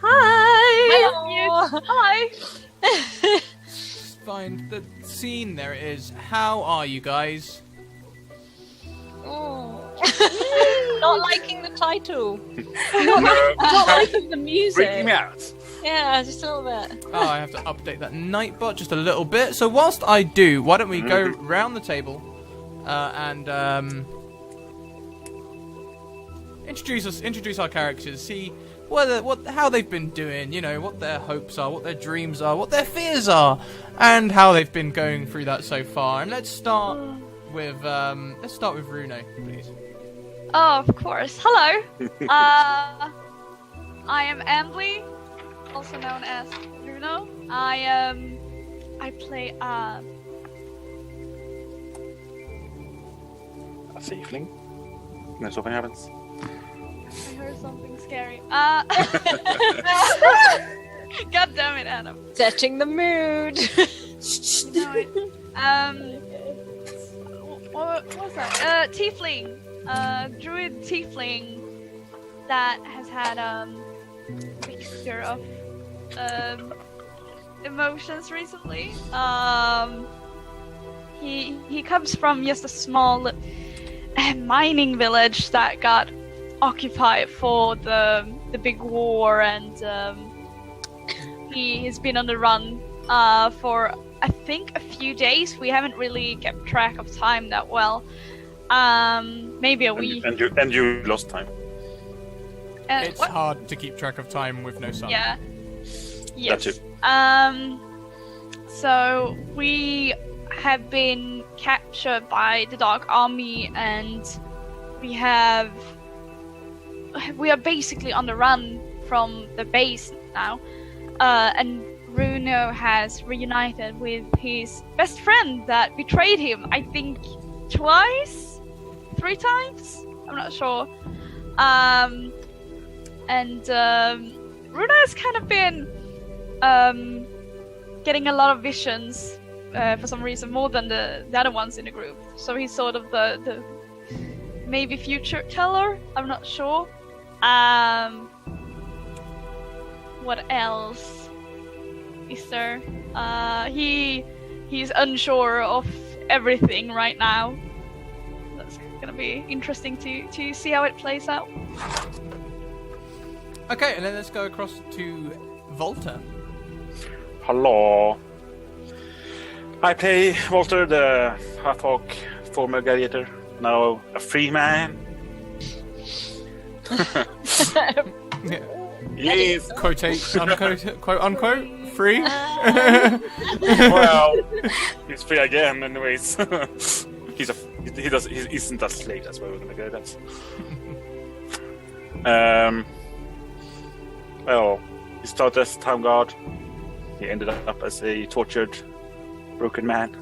Hi! Hello. Hi! Find the scene. There it is. How are you guys? Not liking the title. Not liking the music. Freaking me out. Yeah, just a little bit. Oh, I have to update that Nightbot just a little bit. So whilst I do, why don't we go round the table and introduce our characters, see how they've been doing, you know, what their hopes are, what their dreams are, what their fears are, and how they've been going through that so far. And let's start with Runo, please. Oh, of course. Hello. I am Ambly, also known as Bruno. I play A tiefling. När så happens. I heard something scary. God damn it, Adam. Setting the mood. You know it. What was that? Tiefling. Druid tiefling that has had a mixture of emotions recently. He comes from just a small mining village that got occupied for the big war, and he has been on the run for I think a few days. We haven't really kept track of time that well. Maybe a week. And you lost time. It's hard to keep track of time with no sun. Yeah. Yes. That's it. So we have been captured by the Dark Army, and we are basically on the run from the base now. And Runo has reunited with his best friend that betrayed him, I think twice? 3 times? I'm not sure. And Runo has kind of been getting a lot of visions for some reason, more than the other ones in the group. So he's sort of the maybe future teller. I'm not sure. What else is there? He's unsure of everything right now. That's gonna be interesting to see how it plays out. Okay, and then let's go across to Volta. Hello. I play Walter, the half-orc, former gladiator, now a free man. Yes. Quote unquote, free. Well, he's free again, anyways. He isn't a slave. That's why we're gonna go. That. Well, he started as town guard. He ended up as a tortured, broken man.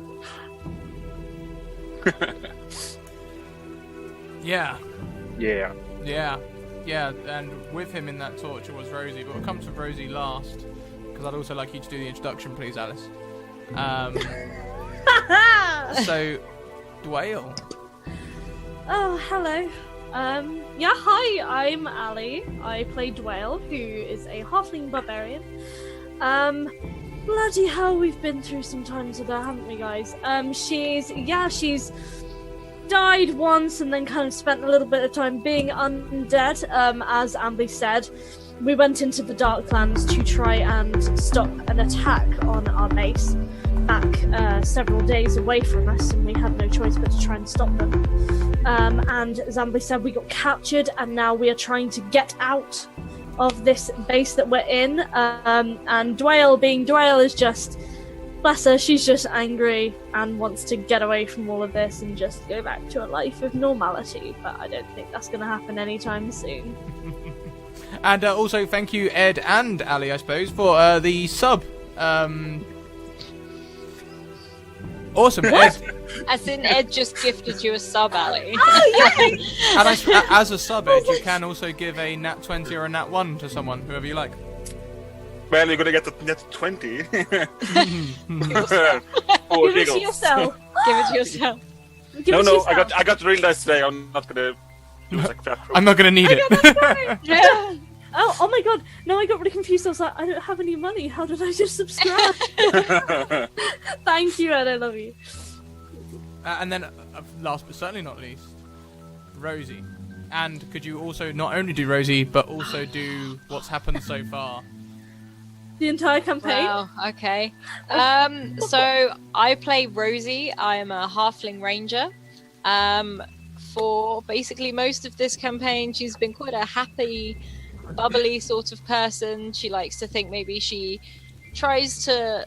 Yeah. Yeah. Yeah, and with him in that torture was Rosie, but we'll come to Rosie last, because I'd also like you to do the introduction, please, Alice. So, Dwayne. Oh, hello. Hi, I'm Ali. I play Dwayne, who is a halfling barbarian. Bloody hell, we've been through some times with her, haven't we, guys? She's died once and then kind of spent a little bit of time being undead. As Amby said, we went into the Darklands to try and stop an attack on our base back several days away from us, and we had no choice but to try and stop them. And as Amby said, we got captured, and now we are trying to get out of this base that we're in. And Dwayne, being Dwayne, is just, bless her, she's just angry and wants to get away from all of this and just go back to a life of normality. But I don't think that's going to happen anytime soon. And also, thank you, Ed and Ali, I suppose, for the sub. Awesome, What? Ed. As in, Ed just gifted you a sub, Ali. Oh, yay! And as a sub, Ed, you can also give a nat 20 or a nat 1 to someone, whoever you like. Well, you're gonna get the net 20. Give it to yourself. Give it to yourself. Give it to yourself. I got real dice today. I'm not gonna do like that. I'm not going to need it. Yeah. Oh my god! No, I got really confused. I was like, I don't have any money. How did I just subscribe? Thank you, Ed. I love you. And then, last but certainly not least, Rosie. And could you also not only do Rosie, but also do what's happened so far? The entire campaign. Wow, okay. So I play Rosie. I am a halfling ranger. For basically most of this campaign, she's been quite a happy, bubbly sort of person. She likes to think maybe she tries to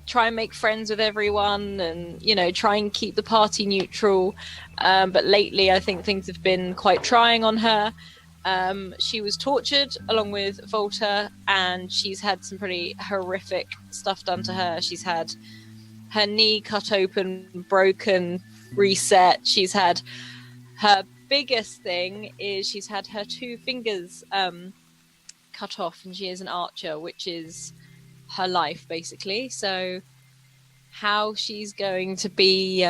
try and make friends with everyone and, you know, try and keep the party neutral. But lately, I think things have been quite trying on her. She was tortured along with Volta, and she's had some pretty horrific stuff done to her. She's had her knee cut open, broken, reset. She's had her biggest thing is she's had her 2 fingers cut off, and she is an archer, which is her life basically. So how she's going to be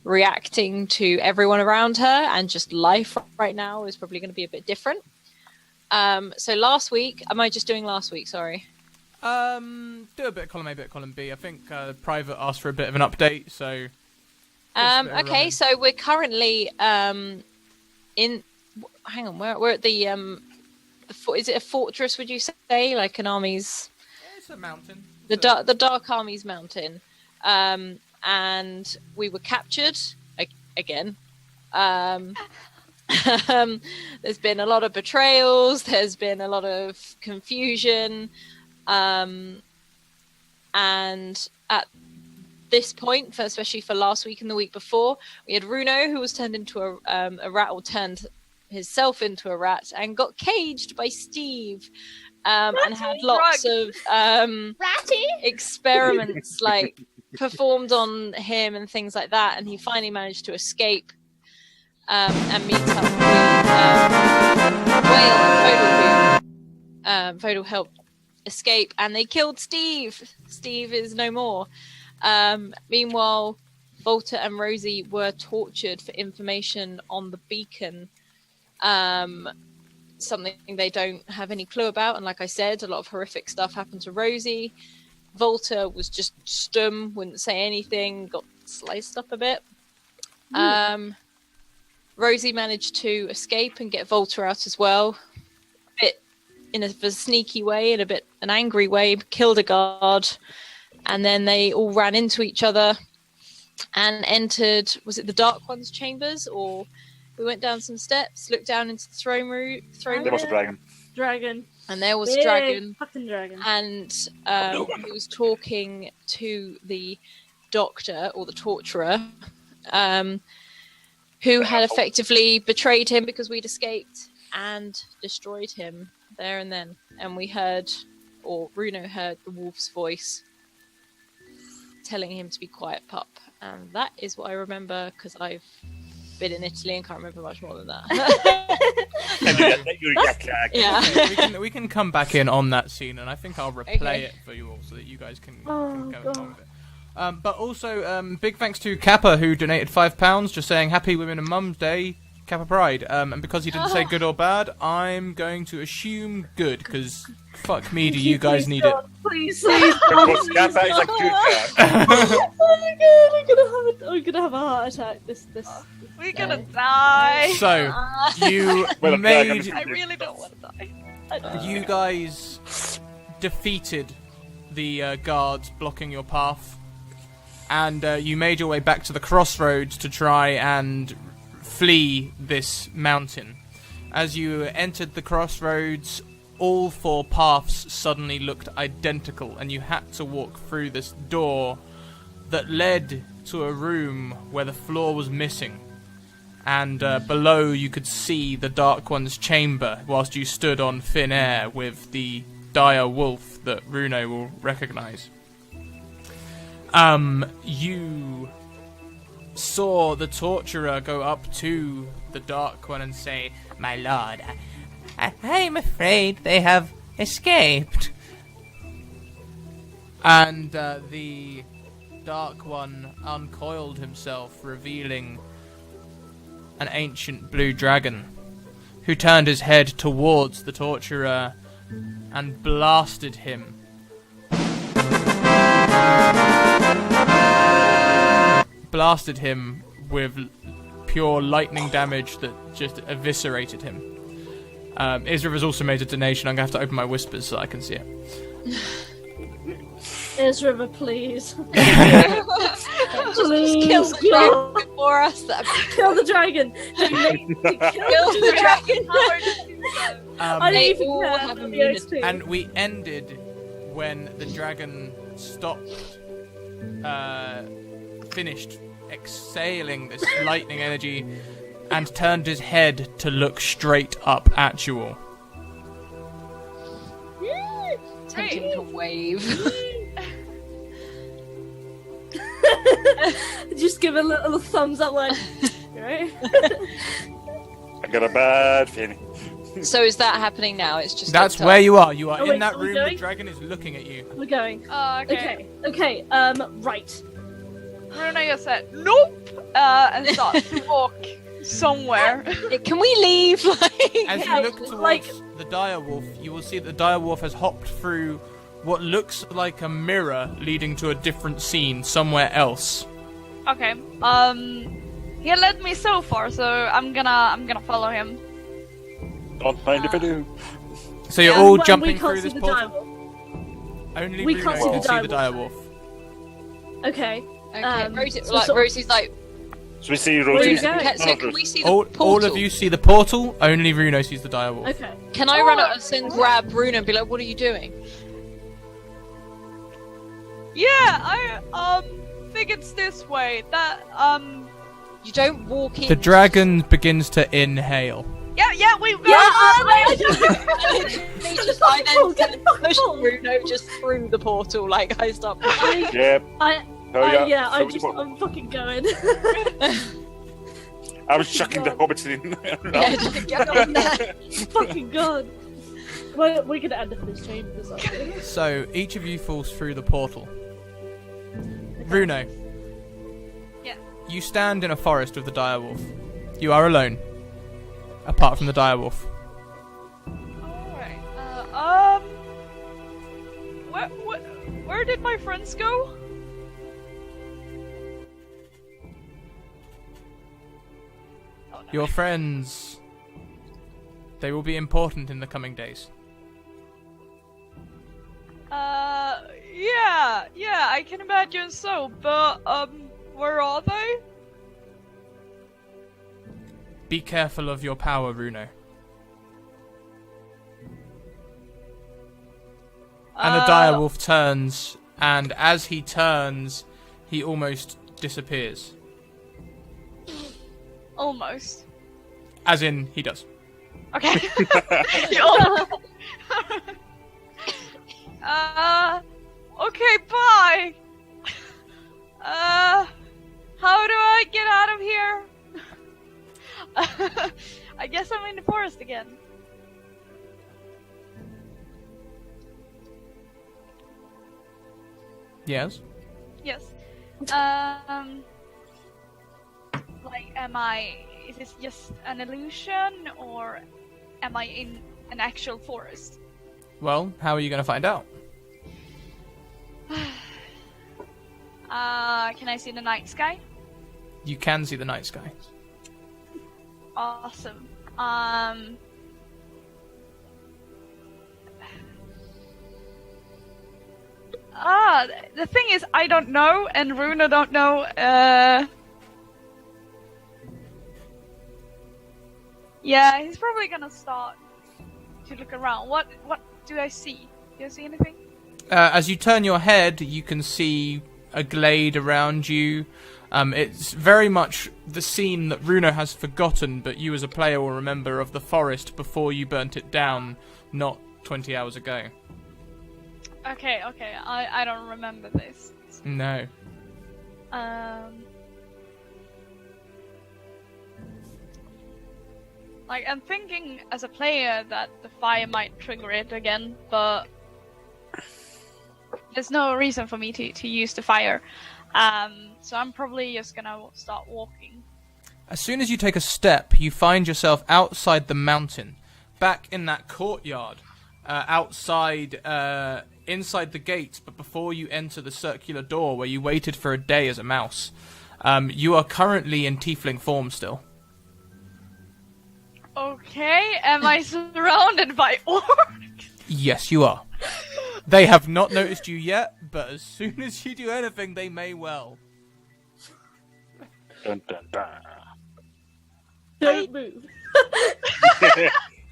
reacting to everyone around her and just life right now is probably going to be a bit different. So last week, am I just doing last week? Sorry. Do a bit of column A, bit of column B. I think Private asked for a bit of an update, so... Okay, so we're currently in... Hang on, we're at the is it a fortress, would you say? Like an army's... Yeah, it's a mountain. The Dark Army's mountain. And we were captured again. There's been a lot of betrayals. There's been a lot of confusion. And at this point, especially for last week and the week before, we had Runo, who was turned into a rat, or turned himself into a rat, and got caged by Steve. And had lots of experiments like performed on him and things like that, and he finally managed to escape and meet up with Whale and Fodal, who helped escape, and they killed Steve. Steve is no more. Meanwhile, Volta and Rosie were tortured for information on the beacon. Something they don't have any clue about, and like I said, a lot of horrific stuff happened to Rosie. Volta was just stum, wouldn't say anything, got sliced up a bit. Rosie managed to escape and get Volta out as well, a bit in a sneaky way, in a bit an angry way, killed a guard, and then they all ran into each other and entered, was it the Dark One's chambers, or we went down some steps, looked down into the throne room. There was a dragon. Dragon. And there was Big dragon. Fucking dragon. And he was talking to the doctor, or the torturer, who had effectively betrayed him because we'd escaped and destroyed him there and then. And we heard, or Runo heard, the wolf's voice telling him to be quiet, pup. And that is what I remember, because I've been in Italy and can't remember much more than that. Yeah. we can come back in on that scene, and I think I'll replay it for you all so that you guys can go along with it. But also, big thanks to Kappa, who donated £5, just saying Happy Women and Mums Day, Kappa Pride. And because he didn't say good or bad, I'm going to assume good, because fuck me, do you guys need it? Please. Because Kappa is a good guy. Oh my god, I'm gonna have a heart attack. This. We're gonna die. So, you Well, made... I really don't want to die. You guys defeated the guards blocking your path, and you made your way back to the crossroads to try and flee this mountain. As you entered the crossroads, all 4 paths suddenly looked identical, and you had to walk through this door that led to a room where the floor was missing. And below you could see the Dark One's chamber, whilst you stood on thin air with the dire wolf that Runo will recognise. You saw the torturer go up to the Dark One and say, "My lord, I'm afraid they have escaped." And the Dark One uncoiled himself, revealing an ancient blue dragon who turned his head towards the torturer and blasted him. Blasted him with pure lightning damage that just eviscerated him. Isra has also made a donation. I'm going to have to open my whispers so I can see it. Ezra, please. Just kill the dragon before us. Kill the dragon. Kill the dragon. I They don't even all care have about the immunity. XP. And we ended when the dragon stopped, finished exhaling this lightning energy and turned his head to look straight up at you all. Tempting to wave. Just give a little thumbs up, like, right? I got a bad feeling. So is that happening now? It's just That's looked where up. you are. You are Oh, in wait, that are we room. The going? dragon is looking at you. We're going. Okay. Okay, right. Bruno just said, nope! And starts to walk somewhere. Can we leave? As Yeah, you look towards like- the direwolf, you will see that the direwolf has hopped through what looks like a mirror leading to a different scene somewhere else. Okay. He led me so far, so I'm gonna follow him. Don't mind if I do. So you're Yeah, all and jumping we can't through see this the portal. direwolf. Only We Bruno can't see can the see the direwolf. direwolf. Okay. Okay, Rosie, so like, sort of- Rosie's like, So we see Where are you Rosie. going? okay, so can we see the All portal? of you see the portal. Only Bruno sees the direwolf. Okay. Can I run up and grab Bruno and be like, what are you doing? Yeah, I think it's this way. That You don't walk in. The dragon begins to inhale. yeah, we Yeah, I I then Get the fuck push off. Bruno just through the portal, like I stop. Yep. Oh yeah. I'm fucking going. I was chucking the hobbits in. Yeah, just get on there. Fucking god. We're gonna end up in this chamber, aren't So each of you falls through the portal. Bruno. Yeah. You stand in a forest with the direwolf. You are alone. Apart from the direwolf. Alright. Where did my friends go? Oh, no. Your friends. They will be important in the coming days. Yeah, I can imagine so, but, where are they? Be careful of your power, Bruno. And the direwolf turns, and as he turns, he almost disappears. Almost. As in, he does. Okay. Okay, bye! How do I get out of here? I guess I'm in the forest again. Yes? Yes. Like, is this just an illusion, or am I in an actual forest? Well, how are you going to find out? Can I see the night sky? You can see the night sky. Awesome. The thing is, I don't know, and Runa don't know, Yeah, he's probably gonna start to look around. What do I see? Do I see anything? As you turn your head, you can see a glade around you. It's very much the scene that Runa has forgotten, but you as a player will remember, of the forest before you burnt it down, not 20 hours ago. Okay, I don't remember this. No. Like, I'm thinking as a player that the fire might trigger it again, but there's no reason for me to use the fire. So I'm probably just gonna start walking. As soon as you take a step, you find yourself outside the mountain, back in that courtyard, outside, inside the gates, but before you enter the circular door where you waited for a day as a mouse. You are currently in tiefling form still. Okay, am I surrounded by orcs? Yes, you are. They have not noticed you yet, but as soon as you do anything, they may well. Dun, dun, dun. Don't move.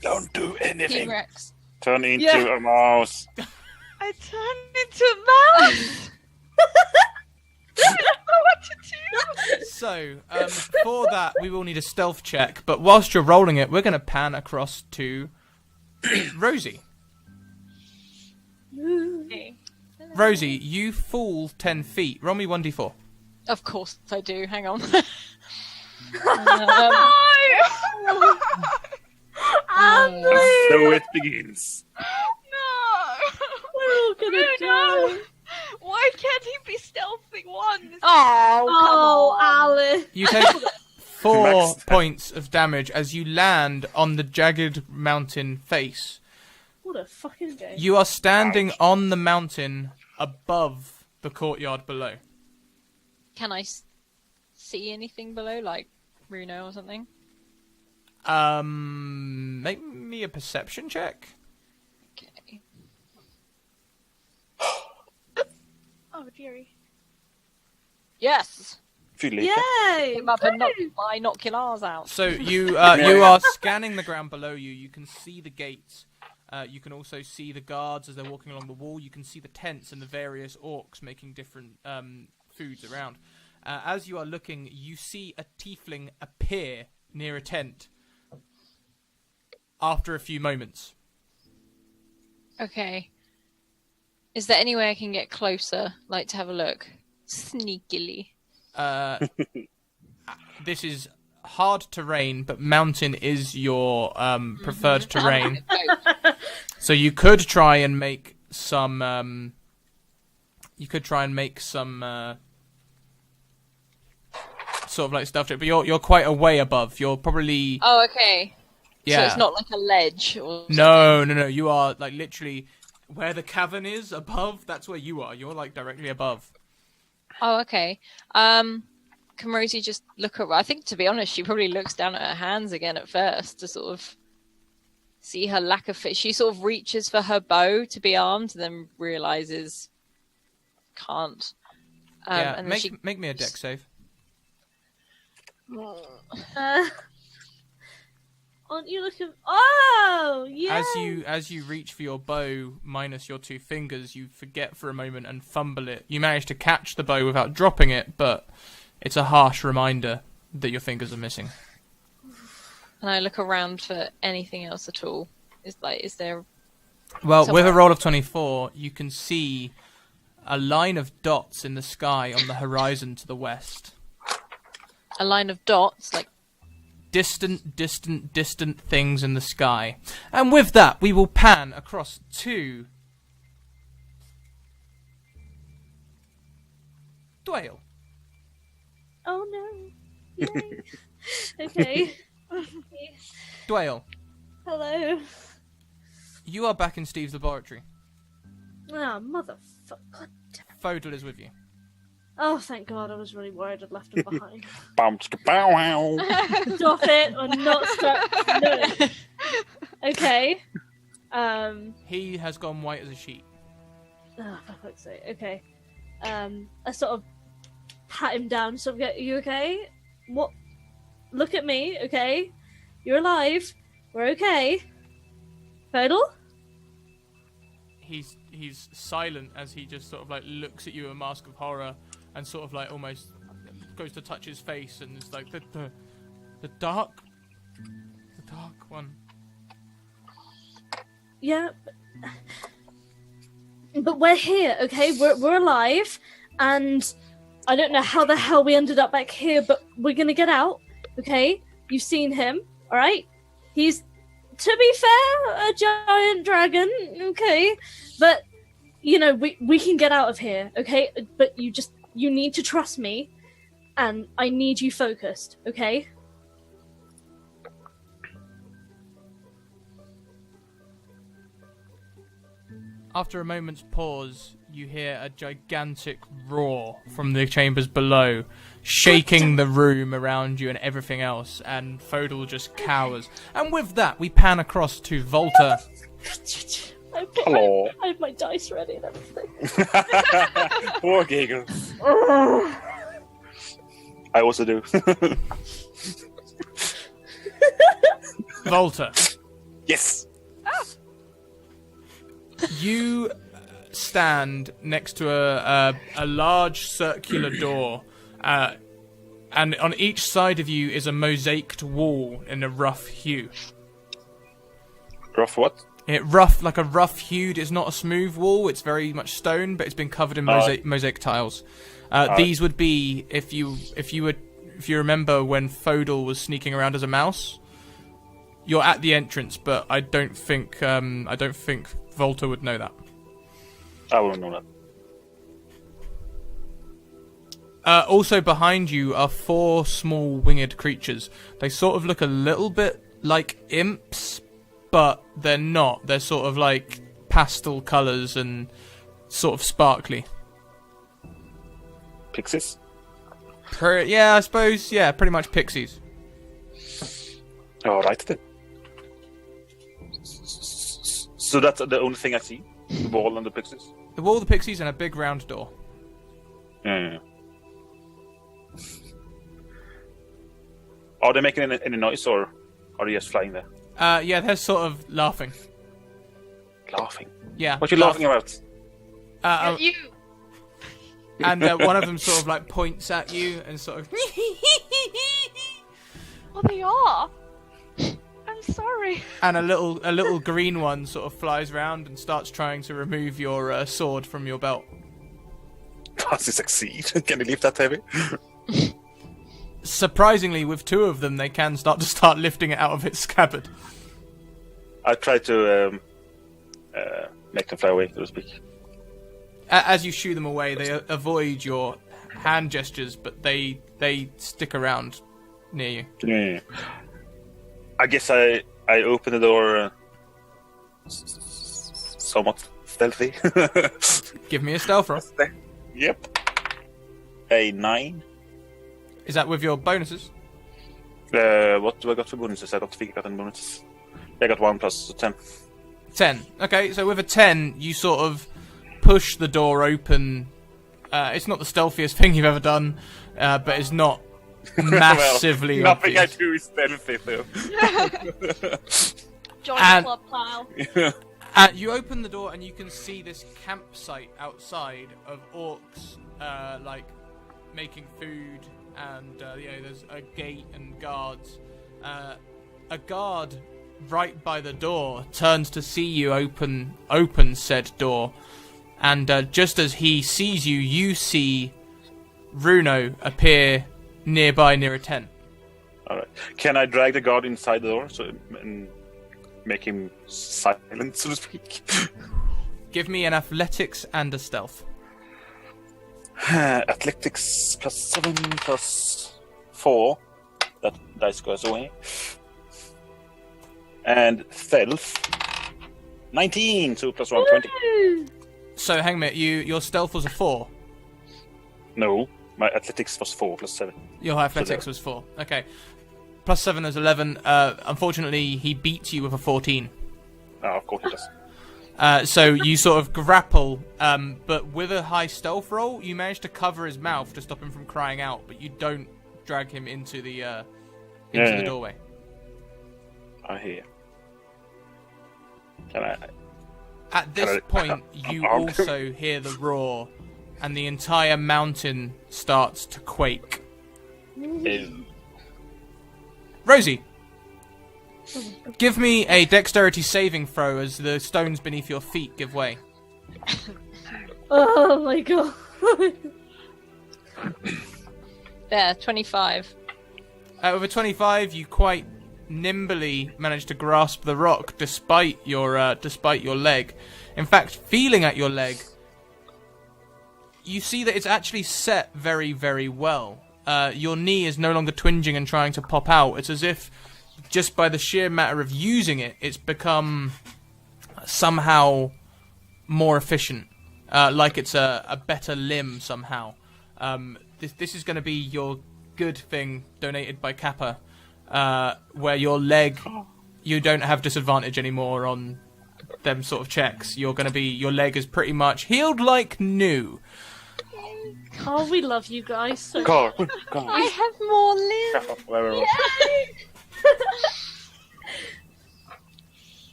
Don't do anything. T-Rex. Turn into Yeah. a mouse. I turned into a mouse! I don't know what to do! So, for that, we will need a stealth check, but whilst you're rolling it, we're going to pan across to Rosie. Okay. Rosie, you fall 10 feet. Roll me 1d4. Of course I do. Hang on. No! So it begins. No! We're all gonna Bruno! die. Why can't he be stealthy once? Oh, Oh, Alice. You take 4 Max. points of damage as you land on the jagged mountain face. What a fucking game. You are standing on the mountain above the courtyard below. Can I see anything below, like Runo or something? Make me a perception check. Okay. Oh, dearie. Yes. Fylika. Yay! Came up and knocked my binoculars out. So you are scanning the ground below you. You can see the gates. You can also see the guards as they're walking along the wall. You can see the tents and the various orcs making different foods around. As you are looking, you see a tiefling appear near a tent after a few moments. Okay. Is there any way I can get closer, like to have a look? Sneakily. This is hard terrain, but mountain is your preferred terrain. So you could try and make some. Sort of like stuff, but you're quite a way above. You're probably Oh, okay. yeah. So it's not like a ledge or No. You are like literally where the cavern is above. That's where you are. You're like directly above. Oh, okay. Can Rosie just look at? I think, to be honest, she probably looks down at her hands again at first to sort of see her lack of fit. She sort of reaches for her bow to be armed, and then realizes can't. Yeah. And then Make me a dex save. Aren't you looking? Oh, yeah. As you reach for your bow minus your 2 fingers, you forget for a moment and fumble it. You manage to catch the bow without dropping it, but it's a harsh reminder that your fingers are missing. And I look around for anything else at all. Is there? Well, Somewhere. with a roll of 24, you can see a line of dots in the sky on the horizon to the west. A line of dots, like Distant things in the sky. And with that, we will pan across to Dwayne. Oh no. Yay. Okay. Dwayne, Hello. you are back in Steve's laboratory. Ah, motherfucker. God damn. Fodal is with you. Oh, thank God. I was really worried I'd left him behind. Bounce to bow wow. Stop it. I'm not stuck. No. Okay. He has gone white as a sheet. Oh, for fuck's sake. Okay. I sort of pat him down. Sort of get, you okay? What? Look at me, okay? You're alive. We're okay. Fodal? He's silent as he just sort of like looks at you, a mask of horror, and sort of like almost goes to touch his face, and it's like the dark one. Yeah. But we're here, okay? We're alive, and I don't know how the hell we ended up back here, but we're gonna get out, okay? You've seen him, alright? He's, to be fair, a giant dragon, okay? But, you know, we can get out of here, okay? But you need to trust me, and I need you focused, okay? After a moment's pause, you hear a gigantic roar from the chambers below, shaking the room around you and everything else, and Fodal just cowers. And with that, we pan across to Volta. Hello. I have my dice ready and everything. Poor giggles. I also do. Volta, Yes. you stand next to a large circular door, and on each side of you is a mosaiced wall in a rough hue. Rough what? Like a rough hued. It's not a smooth wall. It's very much stone, but it's been covered in mosaic tiles. These would be if you remember when Fodal was sneaking around as a mouse. You're at the entrance, but I don't think Volta would know that. I won't know that. Also behind you are 4 small winged creatures. They sort of look a little bit like imps, but they're not. They're sort of like pastel colours and sort of sparkly. Pixies? Yeah, I suppose. Yeah, pretty much pixies. Alright then. So that's the only thing I see? The wall and the pixies? The wall, the pixies, and a big round door. Yeah. Are they making any noise, or are they just flying there? Yeah, they're sort of laughing. Laughing? Yeah. What are you laughing about? You. And one of them sort of like points at you and sort of. Oh, they are. I'm sorry. And a little green one sort of flies around and starts trying to remove your sword from your belt. Does he succeed? Can he lift that heavy? Surprisingly, with 2 of them, they can start lifting it out of its scabbard. I try to make them fly away, so to speak. As you shoo them away, they avoid your hand gestures, but they stick around near you. Yeah. I guess I open the door somewhat stealthy. Give me a stealth roll. Yep. A 9. Is that with your bonuses? What do I got for bonuses? I don't think I got any bonuses. I got 1 plus 10. 10. Okay, so with a 10, you sort of push the door open. It's not the stealthiest thing you've ever done, but it's not massively well, nothing obvious. I do is stealthy, though. Join And- the club, pal. You open the door and you can see this campsite outside of orcs, like making food, and there's a gate and guards. A guard right by the door turns to see you open said door, and just as he sees you, you see Runo appear nearby near a tent. Alright. Can I drag the guard inside the door and make him silent, so to speak? Give me an athletics and a stealth. Athletics plus 7 plus 4. That dice goes away. And stealth 19, so plus 1, 20. So, Hangmit, your stealth was a 4. No, my athletics was 4 plus 7. Your athletics was 4. Okay. Plus 7 is 11. Unfortunately, he beats you with a 14. Oh, of course he does. So you sort of grapple, but with a high stealth roll, you manage to cover his mouth to stop him from crying out, but you don't drag him into the doorway. I hear. Can I? At this point, you also hear the roar, and the entire mountain starts to quake. Rosie, give me a dexterity saving throw as the stones beneath your feet give way. Oh my god. There, 25. With a 25, you quite nimbly manage to grasp the rock despite your leg. In fact, feeling at your leg, you see that it's actually set very, very well. Your knee is no longer twinging and trying to pop out. It's as if, just by the sheer matter of using it, it's become somehow more efficient, like it's a better limb somehow. This is going to be your good thing donated by Kappa, where your leg, you don't have disadvantage anymore on them sort of checks. Your leg is pretty much healed like new. Oh, we love you guys so much. God, God. I have more limbs. Where we were.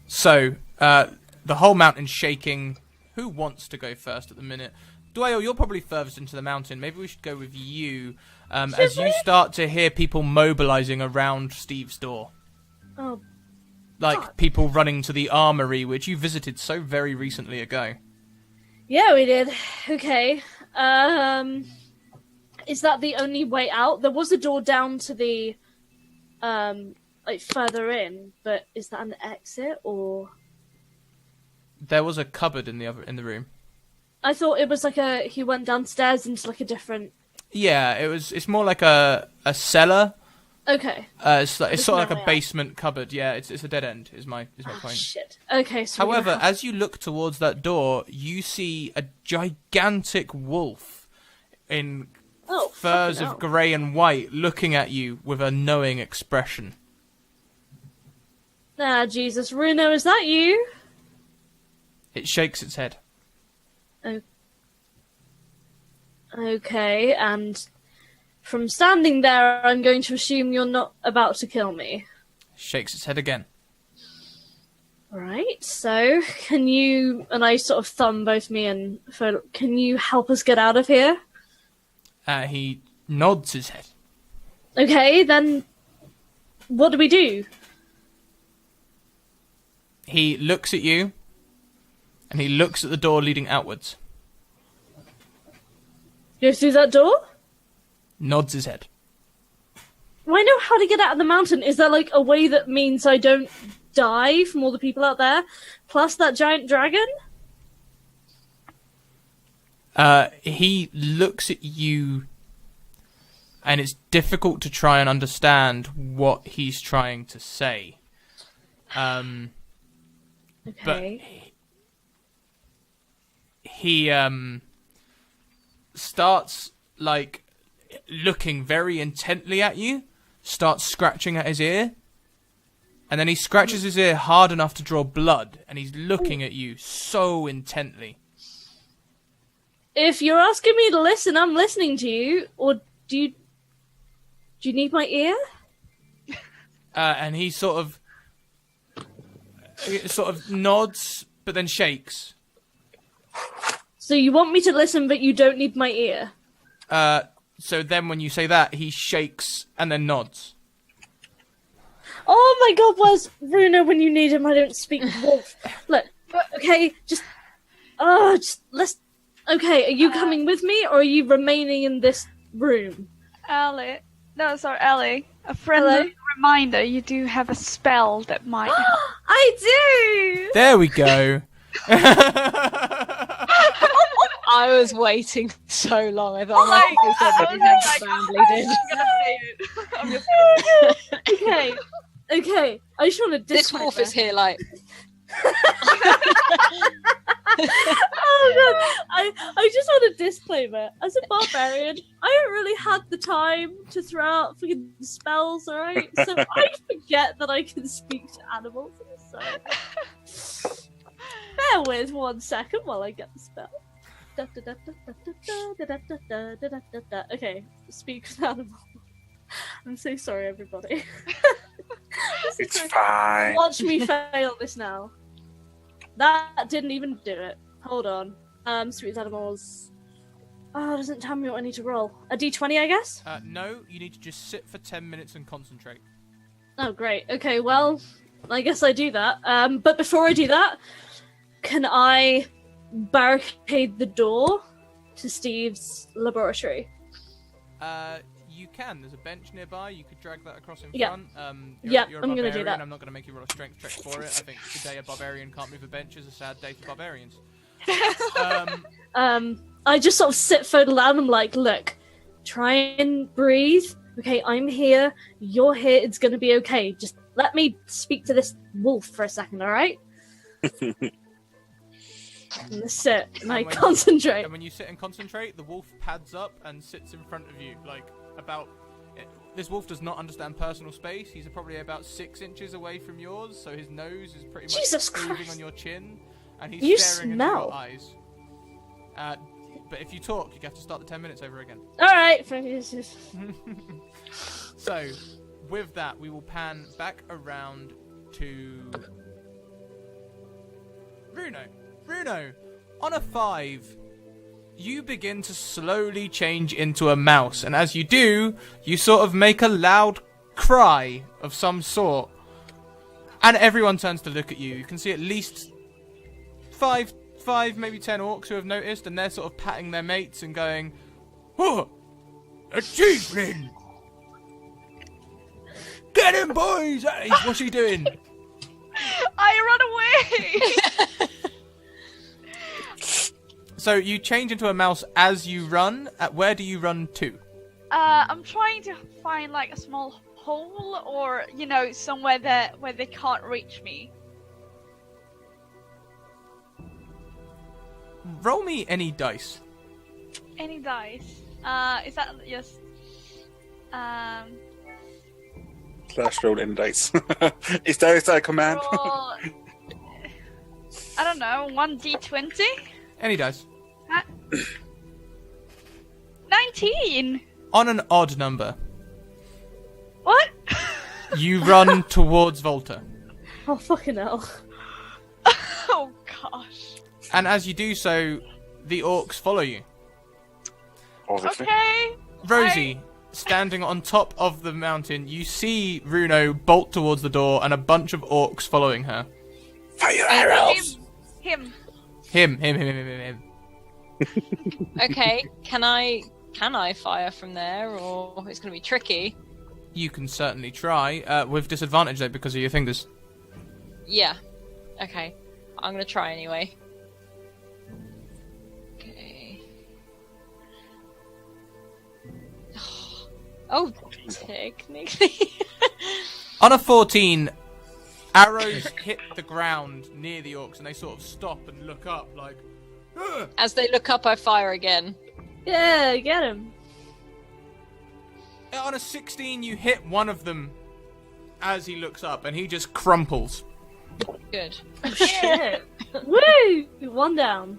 So, the whole mountain's shaking. Who wants to go first at the minute? Dwayne, you're probably furthest into the mountain. Maybe we should go with you, as you start to hear people mobilizing around Steve's door. Oh, Like God. people running to the armory, which you visited so very recently ago. yeah, we did. Okay. Is that the only way out? There was a door down to the, like further in, but is that an exit or? There was a cupboard in the room. I thought it was like he went downstairs into like a different. Yeah, it's more like a cellar. Okay. It's sort of no like way a out. basement cupboard. Yeah, it's a dead end. Is my Oh, point. shit. Okay. So we're However, gonna have- as you look towards that door, you see a gigantic wolf in oh, furs fucking of hell. grey and white looking at you with a knowing expression. Ah, Jesus, Runo, is that you? It shakes its head. Okay, and from standing there, I'm going to assume you're not about to kill me. Shakes its head again. Right, so can you, and I sort of thumb both me and Phil, can you help us get out of here? He nods his head. Okay, then what do we do? He looks at you, and he looks at the door leading outwards. Go through that door? Nods his head. Do I know how to get out of the mountain? Is there like a way that means I don't die from all the people out there? Plus that giant dragon? He looks at you, and it's difficult to try and understand what he's trying to say. But Okay. he starts like looking very intently at you, starts scratching at his ear, and then he scratches his ear hard enough to draw blood, and he's looking at you so intently. If you're asking me to listen, I'm listening to you. Or do you need my ear? And he sort of nods, but then shakes. So you want me to listen, but you don't need my ear? So then when you say that, he shakes and then nods. Oh my god, where's Runo when you need him? I don't speak wolf. Look, okay, just let's. Okay, are you coming with me, or are you remaining in this room? Ellie. No, sorry, Ellie. A friendly reminder, you do have a spell that might help. I do. There we go. I was waiting so long. I thought I might have Okay, okay. I just want to This wolf is here like Oh god, I just want a disclaimer. As a barbarian, I haven't really had the time to throw out fucking spells, alright? So I forget that I can speak to animals. So bear with 1 second while I get the spell. Okay, speak with animal. I'm so sorry, everybody. It's fine. Watch me fail this now. That didn't even do it. Hold on. Speak with animals. Oh, it doesn't tell me what I need to roll. A d20, I guess? No, you need to just sit for 10 minutes and concentrate. Oh, great. Okay, well, I guess I do that. But before I do that, can I barricade the door to Steve's laboratory? You can. There's a bench nearby. You could drag that across in Yeah. front. Yeah, you're a I'm gonna do barbarian. that. I'm not going to make you roll a strength check for it. I think today a barbarian can't move a bench is a sad day for barbarians. I just sort of sit for a little and I'm like, look, try and breathe, Okay, I'm here. You're here. It's gonna be okay. Just let me speak to this wolf for a second, all right? And sit, and I And when- concentrate. And when you sit and concentrate, the wolf pads up and sits in front of you, like about. This wolf does not understand personal space. He's probably about 6 inches away from yours, so his nose is pretty much Jesus moving Christ. on your chin, and he's You staring smell. into your eyes. But if you talk, you have to start the 10 minutes over again. All right. So, with that, we will pan back around to Runo. Runo, on a 5, you begin to slowly change into a mouse, and as you do, you sort of make a loud cry of some sort. And everyone turns to look at you. You can see at least 5, maybe 10 orcs who have noticed, and they're sort of patting their mates and going, "Oh, a tiefling! Get him, boys!" Hey, what's he doing? I run away. So you change into a mouse as you run. Where do you run to? I'm trying to find like a small hole, or somewhere where they can't reach me. Roll me any dice. Any dice? Is that just Slash roll in dice. Is that a command? roll? I don't know. 1d20. Any dice. 19. On an odd number, What? you run towards Volta. Oh fucking hell! Oh gosh. And as you do so, the orcs follow you. Obviously. Okay. Rosie, standing on top of the mountain, you see Runo bolt towards the door and a bunch of orcs following her. Fire arrows! Him. Him. Okay, can I fire from there, or it's gonna be tricky? You can certainly try, with disadvantage though because of your fingers. Yeah. Okay, I'm gonna try anyway. Okay. Oh, technically. On a 14, arrows hit the ground near the orcs and they sort of stop and look up like, "Ugh!" As they look up, I fire again. Yeah, get him. On a 16, you hit one of them as he looks up and he just crumples. Good. Shit. Woo! One down.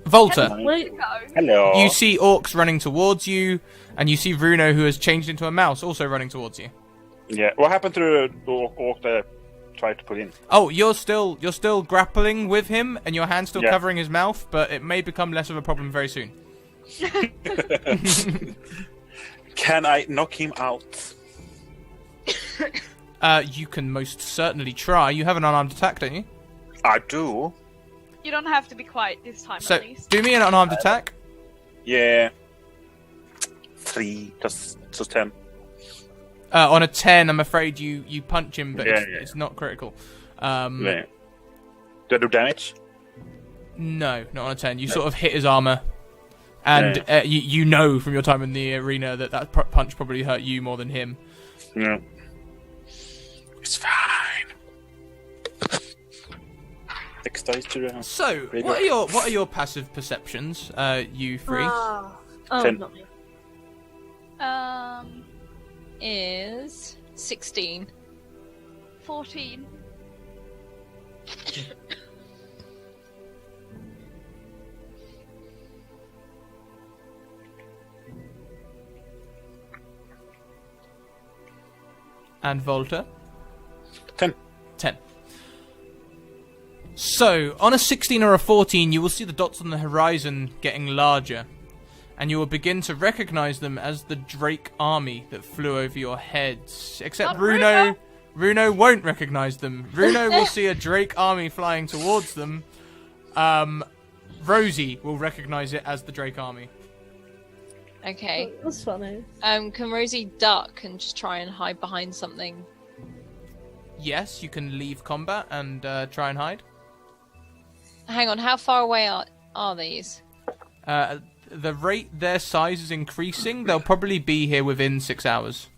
Volta, Wait. Go. Hello. you see orcs running towards you, and you see Runo, who has changed into a mouse, also running towards you. Yeah. What happened to the orc that I tried to put in? Oh, you're still grappling with him, and your hand's still Yeah. covering his mouth, but it may become less of a problem very soon. Can I knock him out? You can most certainly try. You have an unarmed attack, don't you? I do. You don't have to be quiet this time, So at least. do me an unarmed attack. Yeah. 3 plus 10. On a 10, I'm afraid you punch him, but Yeah, it's, yeah. it's not critical. Yeah. Do I do damage? No, not on a 10. You sort of hit his armor, and you know from your time in the arena that punch probably hurt you more than him. Yeah. It's fine. 6 dice to the... So, Big what are your passive perceptions, you three? Oh, 10. not me. Is 16. 14. And Volta? 10. 10. So, on a 16 or a 14, you will see the dots on the horizon getting larger, and you will begin to recognize them as the Drake army that flew over your heads. Except Not Runo won't recognize them. Runo will see a Drake army flying towards them. Rosie will recognize it as the Drake army. Okay. That's funny. Can Rosie duck and just try and hide behind something? Yes, you can leave combat and try and hide. Hang on, how far away are these? the rate their size is increasing, they'll probably be here within 6 hours.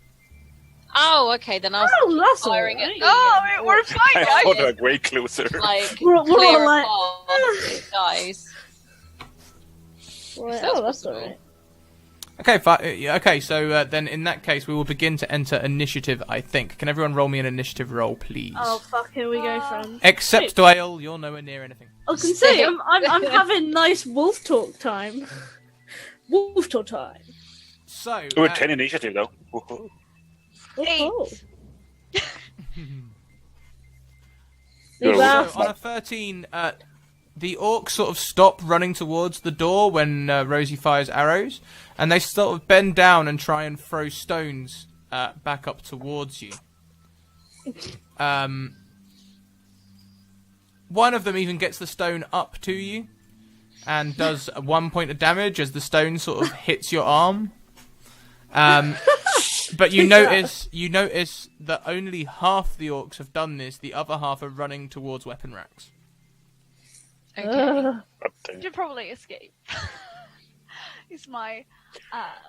Oh, okay. Then I was Oh, that's firing alright. at Oh, we're fine, I guys. thought like way closer. like We're all clear like- apart, guys. Right, That's oh, that's possible. alright. Okay, so then in that case, we will begin to enter initiative, I think. Can everyone roll me an initiative roll, please? Oh fuck, here we go, friends. Except Dwayne, you're nowhere near anything. I can see I'm having nice wolf talk time. Wolf talk time. So, We're 10 initiative though. Woohoo. Oh. You're Big laugh. so on a 13, the orcs sort of stop running towards the door when Rosie fires arrows, and they sort of bend down and try and throw stones back up towards you. One of them even gets the stone up to you and does 1 point of damage as the stone sort of hits your arm. But you notice that only half the orcs have done this. The other half are running towards weapon racks. Okay. You should probably escape. It's my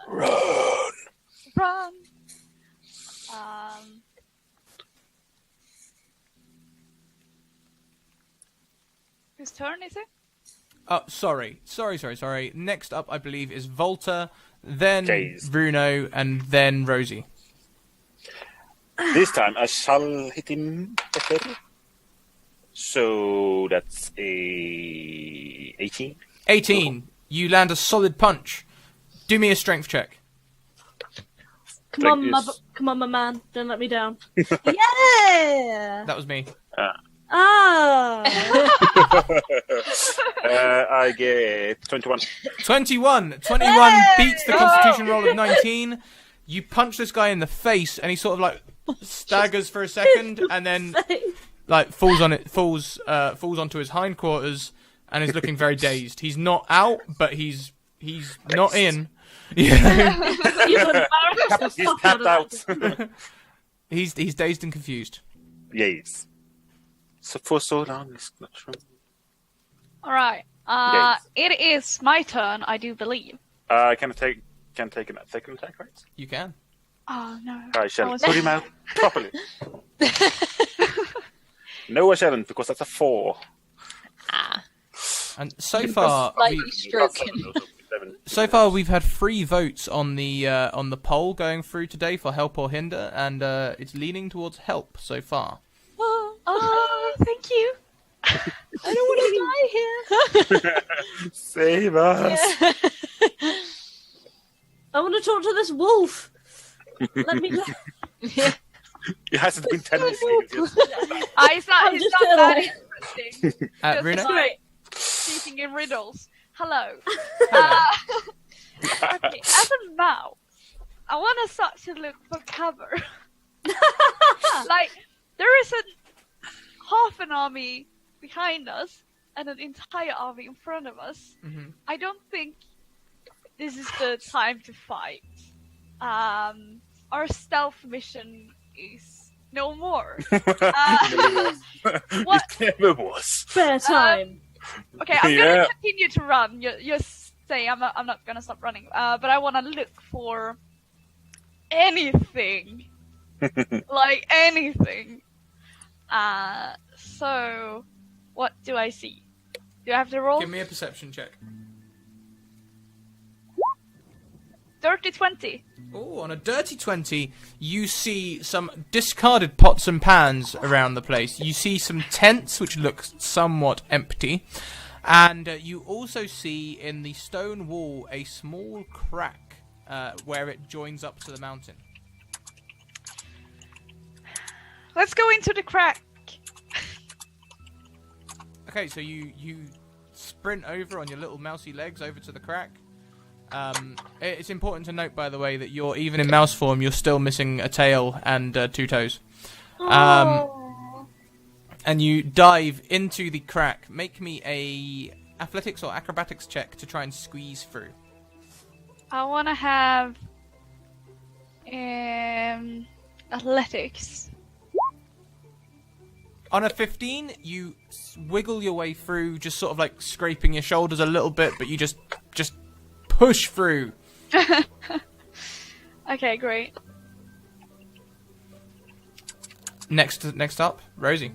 Run! run. Whose turn is it? Oh, sorry. Next up, I believe, is Volta, then Days. Bruno, and then Rosie. This time I shall hit him better. So that's a 18. 18. You land a solid punch. Do me a strength check. Come on, Like come on, my man. Don't let me down. Yeah. That was me. Ah. I get 21. 21 beats the constitution roll of 19. You punch this guy in the face, and he sort of like staggers for a second, and then like falls onto his hindquarters, and is looking very dazed. He's not out, but he's not in. Yeah. You embarrassed the He's fuck tapped out out. of that. He's dazed and confused. Yes. So for so long, it's not true. All right. Yes. It is my turn, I do believe. Can I take a second attack, right? You can. Oh no. I shall was- put him out properly. No, I shalln't, because that's a 4. And so far, Slightly stroking. we've had 3 votes on the poll going through today for help or hinder, and it's leaning towards help so far. Oh, thank you. I don't want to die here. Save us. I want to talk to this wolf. Let me go. It hasn't been 10 minutes. It's not I'm just that like- interesting. Just Runa? like speaking in riddles. Hello. Okay, as of now, I want to start to look for cover. Like, there is half an army behind us and an entire army in front of us. Mhm. I don't think this is the time to fight. Our stealth mission is no more. What? It never was. Spare time. Okay, I'm Yeah. gonna continue to run. You're saying I'm not gonna stop running. But I want to look for anything, like anything. So what do I see? Do I have to roll? Give me a perception check. Dirty 20. Oh, on a dirty 20, you see some discarded pots and pans around the place. You see some tents, which look somewhat empty. And you also see in the stone wall a small crack where it joins up to the mountain. Let's go into the crack. Okay, so you sprint over on your little mousy legs over to the crack. It's important to note, by the way, that you're even in mouse form. You're still missing a tail and 2 toes. And you dive into the crack. Make me a athletics or acrobatics check to try and squeeze through. I want to have athletics. On a 15, you wiggle your way through, just sort of like scraping your shoulders a little bit, but you just push through. Okay, great. Next up, Rosie.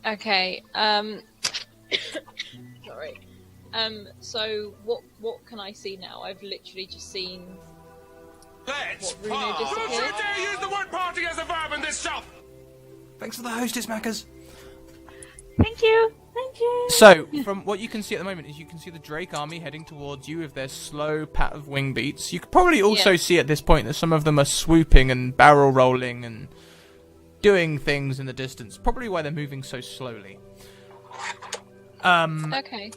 Okay. Sorry. So what can I see now? I've literally just seen Let's What, Bruno party. disappeared? Don't you dare use the word party as a verb in this shop! Thanks for the hostess, Mackers. Thank you. Thank you. So, from what you can see at the moment is you can see the Drake army heading towards you with their slow pat of wing beats. You could probably also Yeah. see at this point that some of them are swooping and barrel rolling and doing things in the distance. Probably why they're moving so slowly. Okay.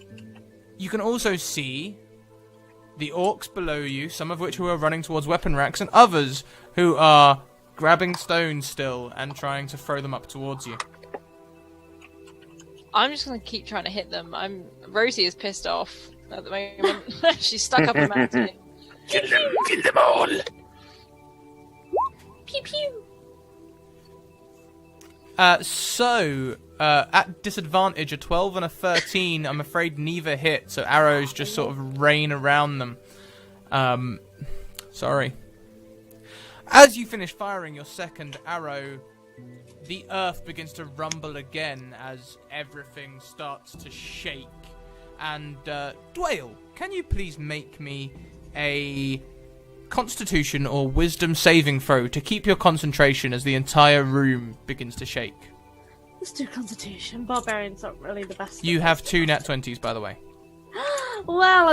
You can also see the orcs below you, some of which who are running towards weapon racks, and others who are grabbing stones still and trying to throw them up towards you. I'm just gonna keep trying to hit them. Rosie is pissed off at the moment. She's stuck up a mountain. Kill them all. Pew pew. At disadvantage, a 12 and a 13, I'm afraid neither hit, so arrows just sort of rain around them. Sorry. As you finish firing your second arrow, the earth begins to rumble again as everything starts to shake. And, Dwayne, can you please make me a Constitution or Wisdom saving throw to keep your concentration as the entire room begins to shake? Let's do Constitution. Barbarian's not really the best. You have 2 nat 20s, by the way. Well,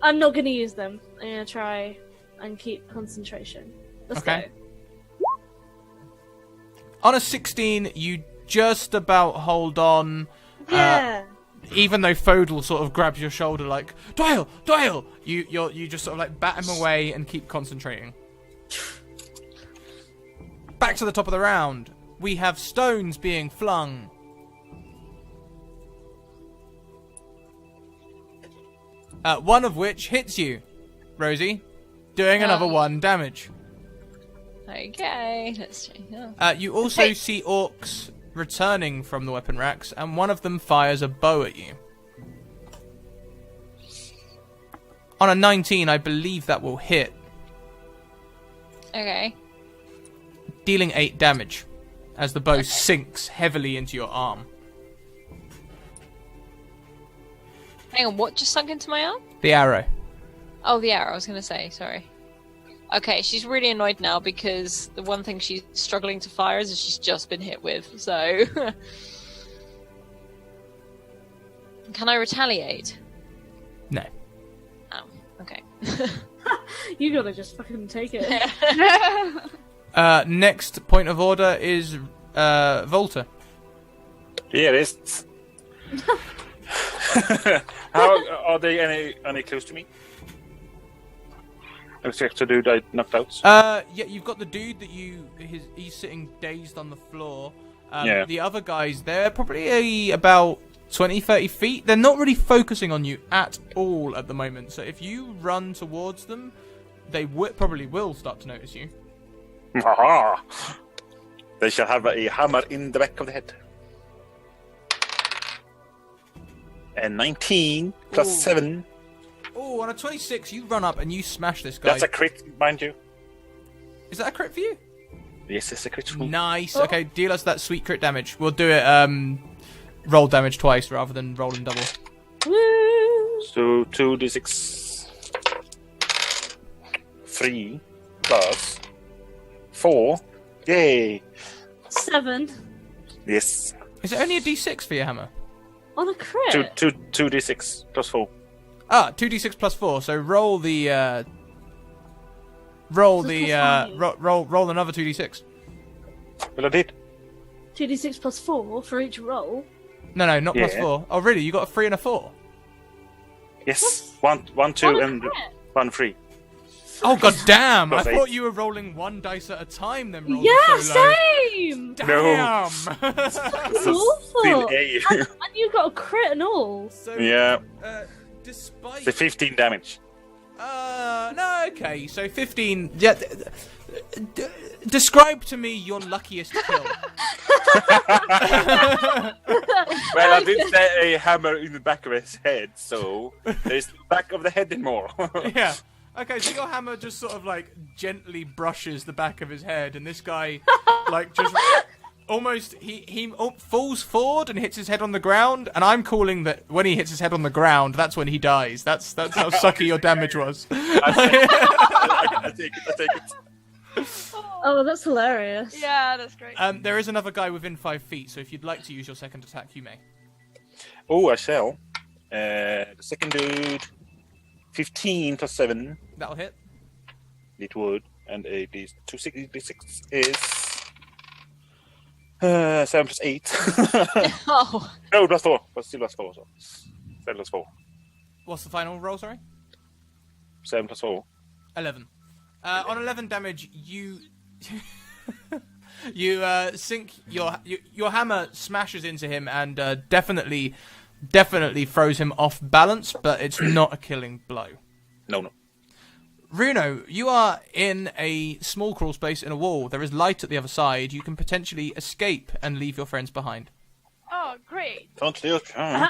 I'm not going to use them. I'm going to try and keep concentration. Let's Okay. go. On a 16, you just about hold on. Yeah. Even though Fodel sort of grabs your shoulder like, Doyle! You just sort of like bat him away and keep concentrating. Back to the top of the round. We have stones being flung. One of which hits you, Rosie, doing another 1 damage. Okay, let's check. Oh. You also Hey. see orcs returning from the weapon racks, and one of them fires a bow at you. On a 19, I believe that will hit, Okay. dealing 8 damage as the bow sinks heavily into your arm. Hang on, what just sunk into my arm? The arrow. Oh, the arrow, I was gonna say, sorry. Okay, she's really annoyed now because the one thing she's struggling to fire is she's just been hit with, so... Can I retaliate? No. Oh, okay. You gotta just fucking take it. Next point of order is Volta. Here it is. How are they any close to me? Except the dude I knocked out. Yeah, you've got the dude that he's sitting dazed on the floor. Yeah. The other guys, they're probably about 20, 30 feet. They're not really focusing on you at all at the moment. So if you run towards them, they probably will start to notice you. Aha! They shall have a hammer in the back of the head. And 19 plus Ooh. 7. Oh, on a 26, you run up and you smash this guy. That's a crit, mind you. Is that a crit for you? Yes, it's a crit for me. Nice. Oh. Okay, deal us that sweet crit damage. We'll do it roll damage twice rather than rolling double. Woo! So 2d6. 3 plus 4. Yay! 7 Yes. Is it only a d6 for your hammer? on a crit. 2d6 plus 4. Ah, 2d6 plus 4. So roll the roll another 2d6. Well, I did. 2d6 plus 4 for each roll. No, not plus Yeah. 4. Oh, really? You got a 3 and a 4? Yes. 1, 2, On a and crit. 1, 3. Oh, god damn! I Plus thought 8. you were rolling 1 dice at a time, then rolling Yeah, so low. same! Damn! It's Still awful. A. And you got a crit and all. So, Yeah. Despite... The 15 damage. No, okay. So 15... Yeah, describe to me your luckiest kill. Well, I did say a hammer in the back of his head, so there's the back of the head anymore. Yeah. Okay, so your hammer just sort of like gently brushes the back of his head, and this guy, like, just almost he falls forward and hits his head on the ground. And I'm calling that when he hits his head on the ground, that's when he dies. That's how sucky your damage was. I take it. Oh, that's hilarious. Yeah, that's great. There is another guy within 5 feet, so if you'd like to use your second attack, you may. Oh, I shall. The second dude, 15 plus 7. That'll hit. It would. And a D6 is 7 plus 8. Oh. No, plus 4. But still plus 4. So 7 plus 4. What's the final roll? Sorry. 7 plus 4. 11. On 11 damage, you sink your hammer smashes into him and definitely throws him off balance, but it's not a killing blow. No. Runo, you are in a small crawl space in a wall. There is light at the other side. You can potentially escape and leave your friends behind. Oh, great. Don't you try.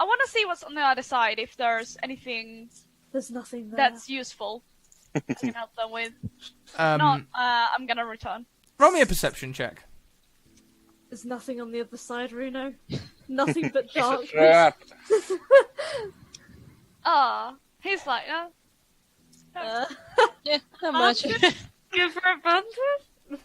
I wanna see what's on the other side. If there's anything There's nothing there. that's useful, I can help them with. Um, I'm gonna return. roll me a perception check. There's nothing on the other side, Runo. Nothing but darkness. He's like, Yeah, not much. give her advantage.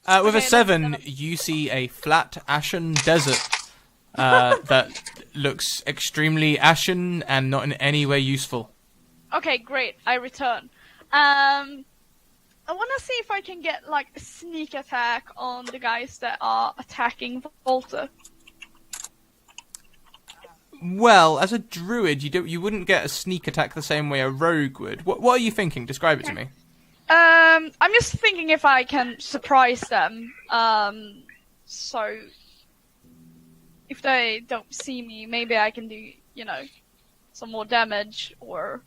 With a Okay, 7, you see a flat, ashen desert that looks extremely ashen and not in any way useful. Okay, great. I return. I want to see if I can get like a sneak attack on the guys that are attacking Volta. Well, as a druid, you wouldn't get a sneak attack the same way a rogue would. What are you thinking? Describe it to me. I'm just thinking if I can surprise them. So if they don't see me, maybe I can do, some more damage or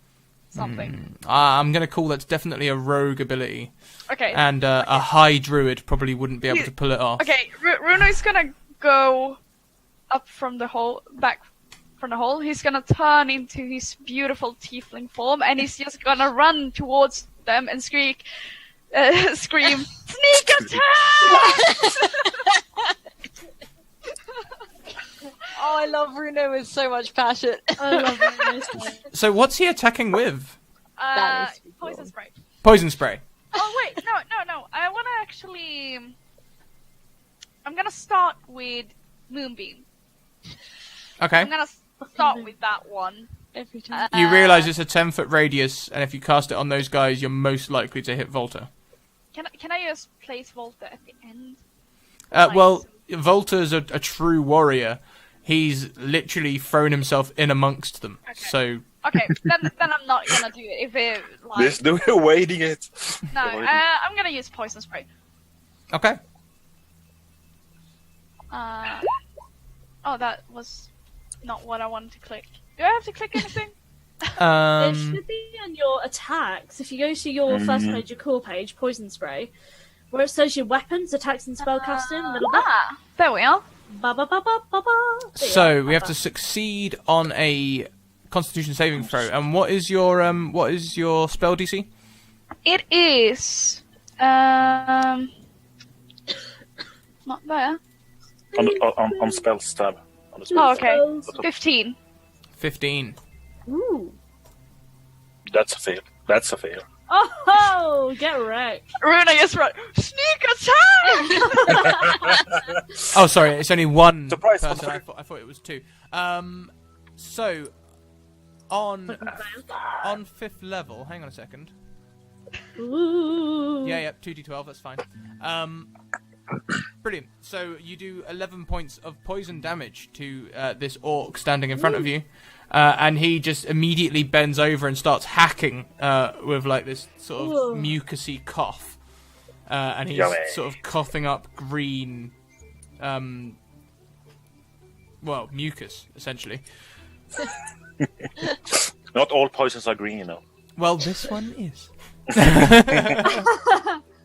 something. I'm going to call that's definitely a rogue ability. Okay. And a high druid probably wouldn't be able to pull it off. Okay, Runo's gonna go up from the hole, back from the hole. He's gonna turn into his beautiful tiefling form, and he's just gonna run towards them and scream, "Sneak attack!" Oh, I love Runo with so much passion. I love Runo. So what's he attacking with? That is Poison spray. Poison spray. Oh wait, no. I wanna actually. I'm gonna start with Moonbeam. Okay. I'm gonna start with that one. Every time. You realise it's a 10-foot radius, and if you cast it on those guys, you're most likely to hit Volta. Can I just place Volta at the end? Well, Volta's a true warrior. He's literally thrown himself in amongst them. Okay. So Okay, then I'm not gonna do it. If it like There's no way waiting it. no, I'm gonna use poison spray. okay. Oh, that was not what I wanted to click. Do I have to click anything? It should be on your attacks. If you go to your first page, your core page, poison spray, where it says your weapons, attacks, and spellcasting, a little bit. There we are. Ba ba ba ba ba ba. There you So are. we have to succeed on a Constitution saving throw. And what is your spell DC? It is not there. On spell stab. On the spell Oh, stab. okay. 15. 15. Ooh. That's a fail. That's a fail. Oh, get wrecked. Runa just wrote sneak attack. Oh, sorry, it's only one Surprise, person. I'm I thought it was two. So on 5th level, hang on a second. Ooh. Yeah, 2d12, that's fine. Brilliant. So you do 11 points of poison damage to this orc standing in front of you, and he just immediately bends over and starts hacking with like this sort of Ooh. mucusy cough, and he's Yummy. sort of coughing up green, mucus essentially. Not all poisons are green, you know. Well, this one is.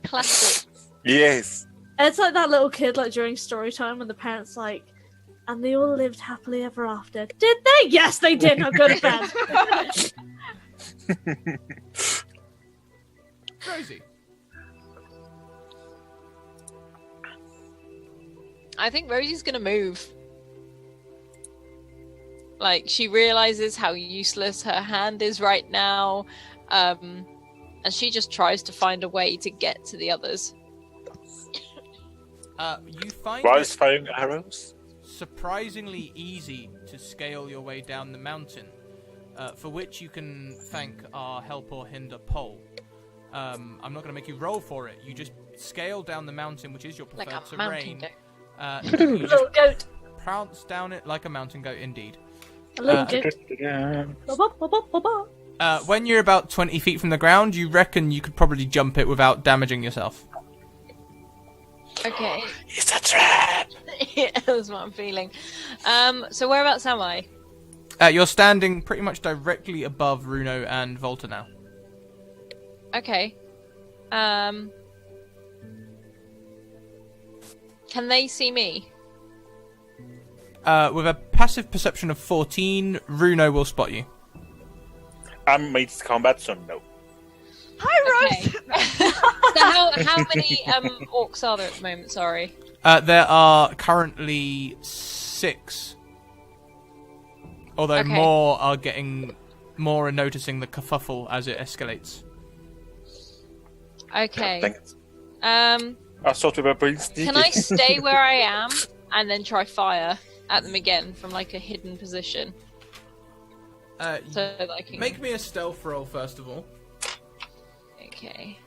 Classic. Yes. It's like that little kid, like during story time, when the parents like, and they all lived happily ever after. Did they? Yes, they did. Now go to bed. Rosie. I think Rosie's gonna move. Like, she realizes how useless her hand is right now, and she just tries to find a way to get to the others. You find Rise it firing arrows. surprisingly easy to scale your way down the mountain, for which you can thank our help or hinder pole. I'm not going to make you roll for it. You just scale down the mountain, which is your Like preferred a mountain terrain. goat. You just Little goat. prance down it like a mountain goat, indeed. A little Uh, goat. Yeah. Ba-ba-ba-ba-ba. When you're about 20 feet from the ground, you reckon you could probably jump it without damaging yourself. Okay. It's a trap. Yeah, that's what I'm feeling. So whereabouts am I? You're standing pretty much directly above Runo and Volta now. Okay. Can they see me? With a passive perception of 14, Runo will spot you. I'm made combat, so no. Hi, Okay. Rose. So how many orcs are there at the moment? Sorry. There are currently 6. Although Okay. more are noticing the kerfuffle as it escalates. Okay. Thanks. Um, I thought we were pretty sneaky. can I stay where I am and then try fire at them again from like a hidden position so that I can? Make me a stealth roll first of all. Okay.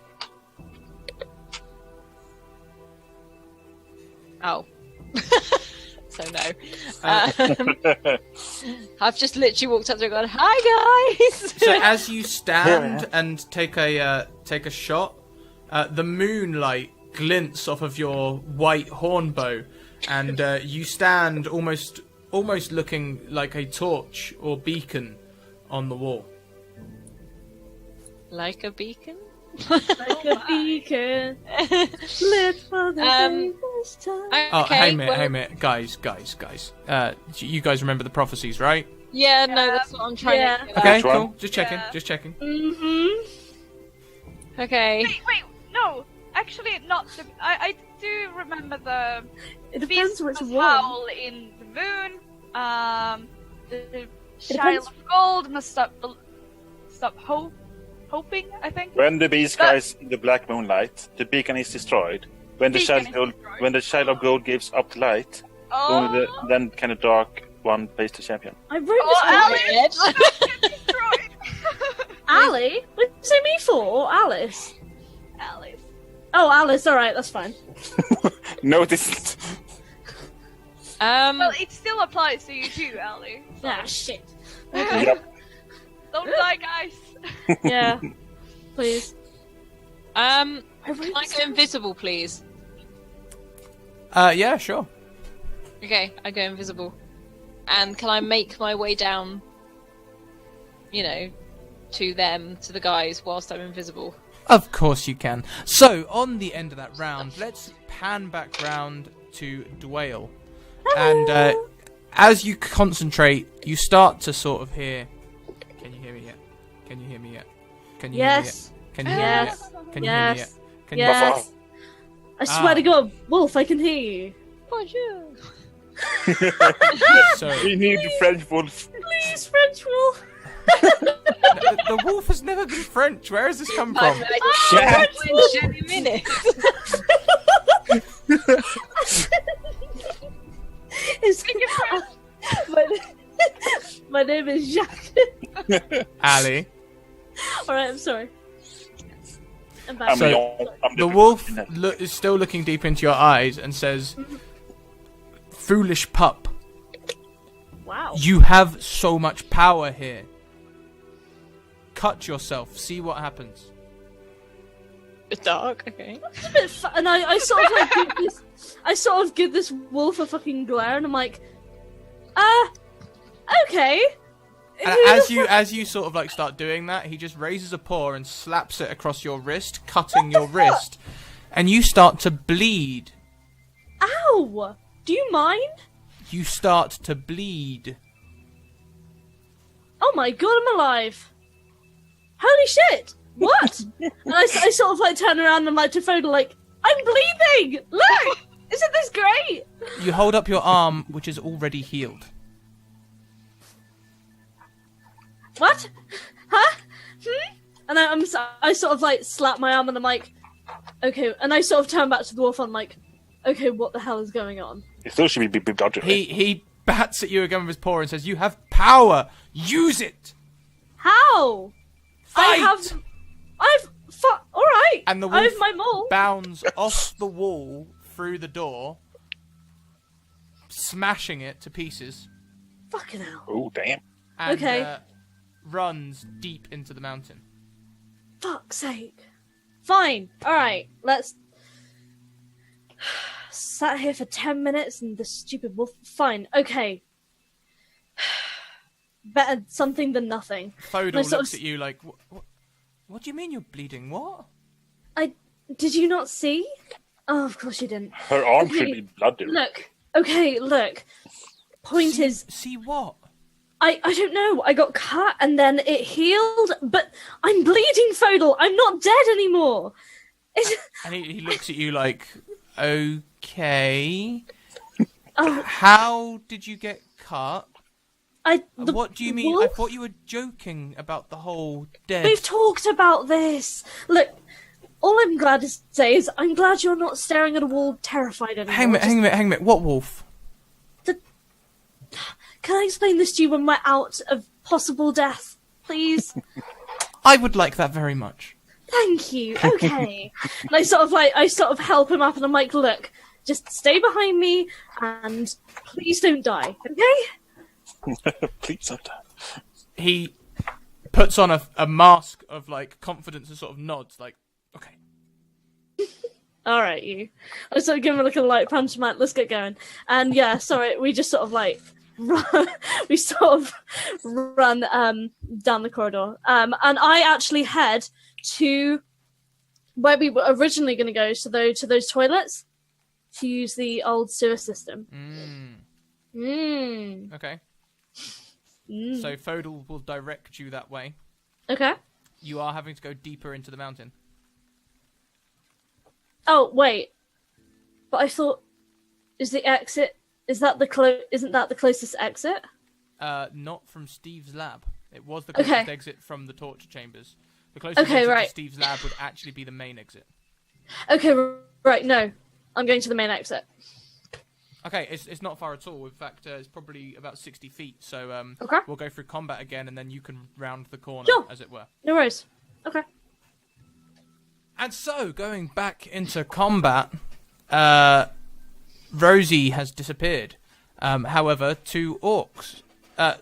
Oh. So no. I've just literally walked up to her and gone, "Hi guys." So as you stand and take a shot, the moonlight glints off of your white horn bow, and you stand almost looking like a torch or beacon on the wall. Like a beacon. Like a beacon. Lit for the Um, first time. Oh, Okay, hey mate, well- hey mate, guys. You guys remember the prophecies, right? Yeah, no, that's what I'm trying Yeah. to get Okay, Which one? cool. Just checking, Yeah. just checking. Mm-hmm. at. Okay. Wait, no. Actually, not the. I do remember the It depends beast which must one. howl in the moon. The depends- child of gold must stop hoping. I think. When the beast cries in the black moonlight, the beacon is destroyed. When the Beacon child is gold, destroyed. when the child of gold gives up the light, Oh, then can the dark one face the champion. I wrote this Oh, down. Alice! destroyed. Ali? What did you say me for? Or Alice? Alice. Oh, Alice. All right, that's fine. No, this is Well, it still applies to you too, Ali. So Ah, shit. Yep. don't die, guys. Yeah. Please. I wrote Can I this go down. invisible, please? Yeah, sure. Okay, I go invisible. And can I make my way down, to them, to the guys, whilst I'm invisible? Of course you can. So, on the end of that round, let's pan back round to Dwayne. And as you concentrate, you start to sort of hear... Can you hear me yet? Can you hear me yet? Can you Yes. hear me yet? Can you hear me Yes. yet? Can you hear me yet? Yes. Can you Yes. I swear to God, Wolf, I can hear you. Bonjour. So, we need the French wolf. Please, French Wolf. the wolf has never been French. Where has this come from? Yeah. It's, my name is Jacques. Ali. Alright, I'm sorry. I'm back. So, I'm The wolf is still looking deep into your eyes and says, "Foolish pup, Wow. you have so much power here. Cut yourself. See what happens." Dark, okay. It's a bit and I sort of like give this wolf a fucking glare, and I'm like, okay. And as you sort of like start doing that, he just raises a paw and slaps it across your wrist, cutting your wrist, and you start to bleed. Ow! Do you mind? You start to bleed. Oh my god, I'm alive! Holy shit! What? And I sort of like turn around and like to Fodor, like, I'm bleeding! Look! Isn't this great? You hold up your arm, which is already healed. What? Huh? And I sort of like slap my arm and I'm like, okay. And I sort of turn back to the dwarf. I'm like, okay, what the hell is going on? It still should be dodging. He bats at you again with his paw and says, "You have power. Use it." How? Fight! All right. And the I wolf have my maul. bounds off the wall through the door, smashing it to pieces. Fucking hell. Oh, damn. And, Okay. Runs deep into the mountain. Fuck's sake. Fine. All right. Let's. Sat here for 10 minutes and the stupid wolf. Fine. Okay. Better something than nothing. Fodor No, sort looks of- at you like, what do you mean you're bleeding? What? Did you not see? Oh, of course you didn't. Her arm should Okay, be blooded. Look. Okay, look. Point is, See what? I don't know. I got cut and then it healed, but I'm bleeding, Fodor. I'm not dead anymore. And he looks at you like, okay. Oh, How did you get cut? the What do you mean? I wolf? thought you were joking about the whole dead. We've talked about this. Look, all I'm glad to say is I'm glad you're not staring at a wall terrified anymore. Hang a minute. What wolf? Can I explain this to you when we're out of possible death, please? I would like that very much. Thank you. Okay. And I sort of help him up, and I'm like, look, just stay behind me, and please don't die, okay? Please don't. He puts on a mask of like confidence and sort of nods, like, okay. All right, you. I sort of give him like a light punch, man. Let's get going. And yeah, sorry, we just sort of like run. We sort of run down the corridor. And I actually head to where we were originally going to go, to those toilets, to use the old sewer system. Okay. Mm. So Fodor will direct you that way. Okay. You are having to go deeper into the mountain. Oh wait, but I thought, is the exit? Isn't that the closest exit? Not from Steve's lab. It was the closest Okay. exit from the torture chambers. The closest Okay, exit right. to Steve's lab would actually be the main exit. Okay, right. No, I'm going to the main exit. Okay, it's not far at all. In fact, it's probably about 60 feet. So Okay. we'll go through combat again, and then you can round the corner, Sure. as it were. No worries. Okay. And so, going back into combat, Rosie has disappeared. However, two orcs, a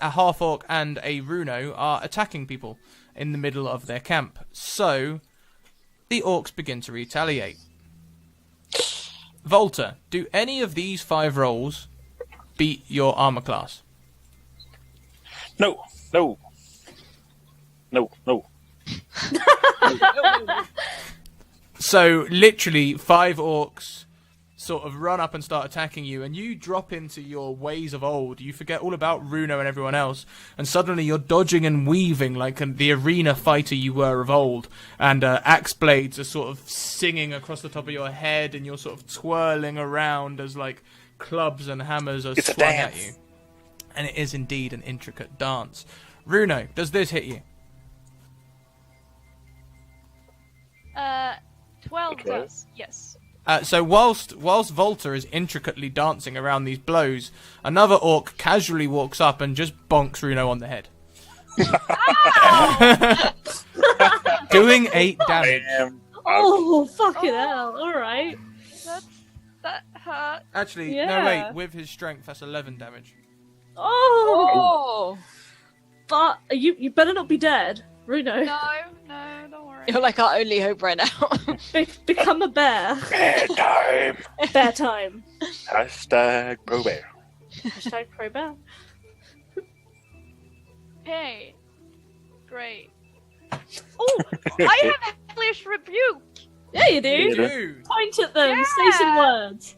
half orc and a Runo, are attacking people in the middle of their camp. So, the orcs begin to retaliate. Volta, do any of these 5 rolls beat your armor class? No. So, literally, 5 orcs sort of run up and start attacking you, and you drop into your ways of old. You forget all about Runo and everyone else, and suddenly you're dodging and weaving like the arena fighter you were of old, and axe blades are sort of singing across the top of your head, and you're sort of twirling around as like clubs and hammers are It's a swung at dance. you. And it is indeed an intricate dance. Runo, does this hit you? 12 Okay. does, yes. So whilst Volta is intricately dancing around these blows, another orc casually walks up and just bonks Runo on the head. Doing 8 damage. Damn. Oh, fucking Oh. hell. All right. That hurt. Actually, no Yeah. wait, with his strength that's 11 damage. Oh, Oh, but you better not be dead, Runo. No, don't worry. you're like our only hope right now. Become a bear. Bedtime. Bear time. Hashtag pro bear. Hashtag pro bear. Okay. Great. Oh, I have Hellish Rebuke. Yeah, you do. You Yeah. do. Point at them. Yeah. Say some words.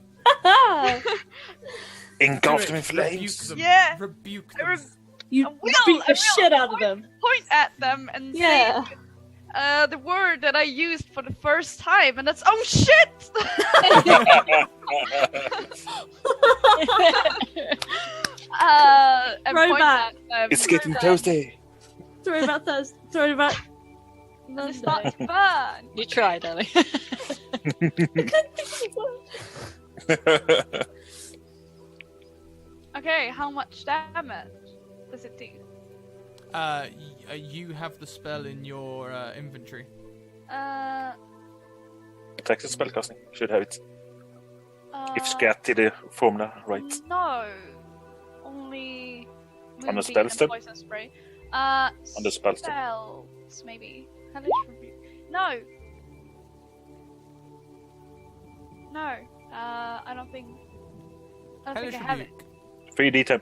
Engulf Do them in it. flames. Rebuke them. Yeah. Rebuke I them. You I will, beat I the will. shit out of them. Point at them and Yeah. say the word that I used for the first time, and that's oh shit! And point Throwback. at them. It's getting and Thursday. Sorry about Thursday. Sorry about It's Monday. not fun. You tried, Ellie. Okay, how much damage does it do? You have the spell in your inventory. Texas spellcasting should have it. If Uh, Scat did the formula right. No, only On the Moonbeam spell and step? Poison spray. On the spell step. Spells maybe. Hellish Rebuke. No. No. I don't think. Hellish I have it. Rebuke. 3d10.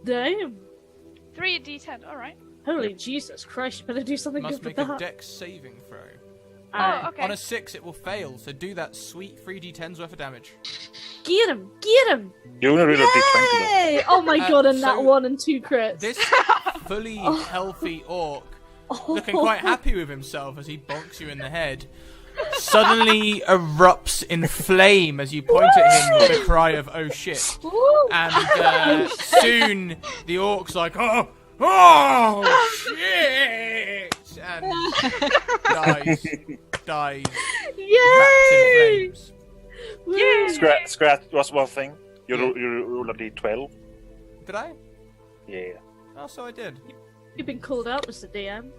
Damn. 3d10. All right. Holy Jesus Christ! You better do something Must good with make a that. dex saving throw. Oh, okay. On a 6, it will fail. So do that sweet 3d10s worth of damage. Get him! Get him! You only rolled a d20 though. Yay! Oh my god! And so that 1 and 2 crits. This fully healthy orc, Oh. looking quite happy with himself as he bonks you in the head, suddenly erupts in flame as you point at him with a cry of "Oh shit!" Woo! And soon the orc's like, "Oh shit!" and dies, wrapped in Yay! flames. Woo! Scratch was one thing. You roll a d12. Did I? Yeah. Oh, so I did. You've been called out, Mr. DM.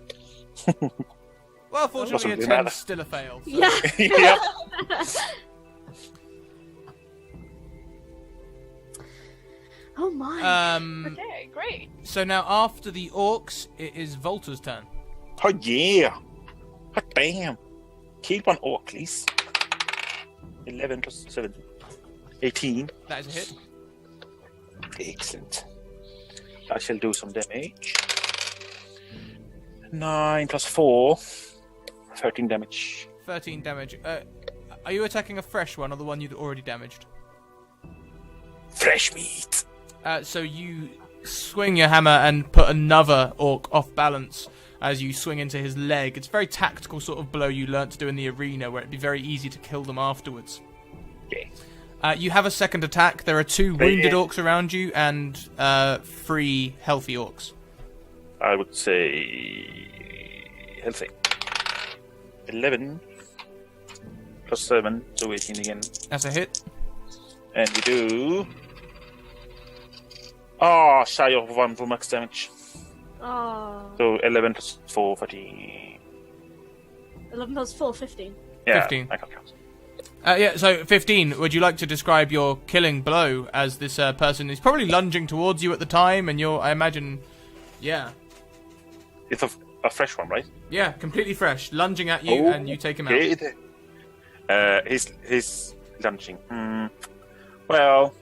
Well, fortunately, a Doesn't 10 matter. still a fail. So. Yeah. Yep. Oh my. Okay, great. So now after the orcs, it is Volta's turn. Oh yeah. Hot damn. Kill one orc, please. 11 plus 7. 18. That is a hit. Excellent. I shall do some damage. 9 plus 4. 13 damage. 13 damage. Are you attacking a fresh one or the one you'd already damaged? Fresh meat. So you swing your hammer and put another orc off balance as you swing into his leg. It's a very tactical sort of blow you learnt to do in the arena where it'd be very easy to kill them afterwards. Okay. You have a second attack. There are 2 wounded orcs around you and 3 healthy orcs. I would say healthy. 11 plus 7, so 18 again. That's a hit. And we do. Oh, shy of 1 for max damage. Oh. So 11 plus 4, 13. 11 plus 4, 15. Yeah, 15. I can count. Yeah, so 15, would you like to describe your killing blow as this person is probably lunging towards you at the time and you're, I imagine, yeah. It's a fresh one, right? Yeah, completely fresh, lunging at you and you take him out. Okay. He's lunging. Well,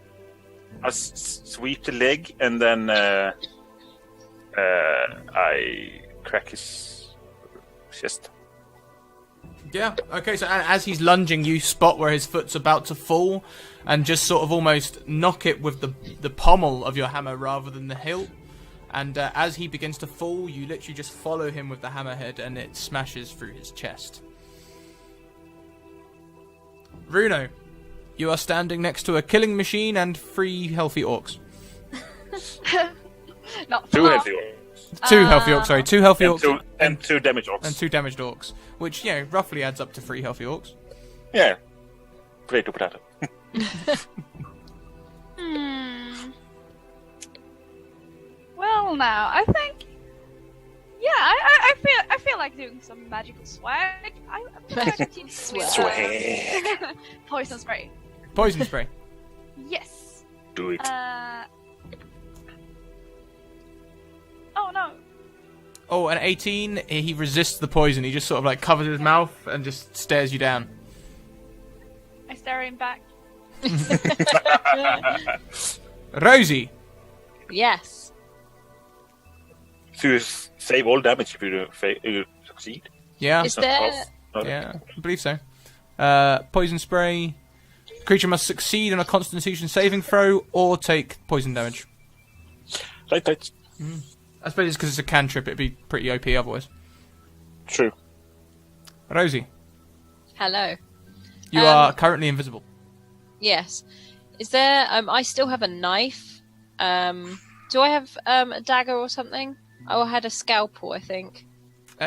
I sweep the leg and then I crack his chest. Yeah, okay, so as he's lunging, you spot where his foot's about to fall and just sort of almost knock it with the pommel of your hammer rather than the hilt. And as he begins to fall, you literally just follow him with the hammerhead and it smashes through his chest. Runo, you are standing next to a killing machine and 3 healthy orcs. Not 2 far. healthy orcs. 2 healthy orcs, sorry, 2 healthy orcs And 2 damage orcs. and 2 damaged orcs, which, you know, roughly adds up to 3 healthy orcs. Yeah. Potato, potato. Well, now I think. Yeah, I feel like doing some magical swag. I'm gonna continue with Swag. poison spray. Poison spray. Yes. Do it. Oh no. Oh, an 18, he resists the poison. He just sort of like covers his mouth and just stares you down. I stare him back. Rosie, Yes. to save all damage if you succeed. Yeah. Is there? Yeah, I believe so. Poison spray. Creature must succeed on a Constitution saving throw or take poison damage. Right. I suppose it's because it's a cantrip. It'd be pretty OP otherwise. True. Rosie, Hello. you are currently invisible. Yes. Is there? I still have a knife. Do I have a dagger or something? Oh, I had a scalpel, I think.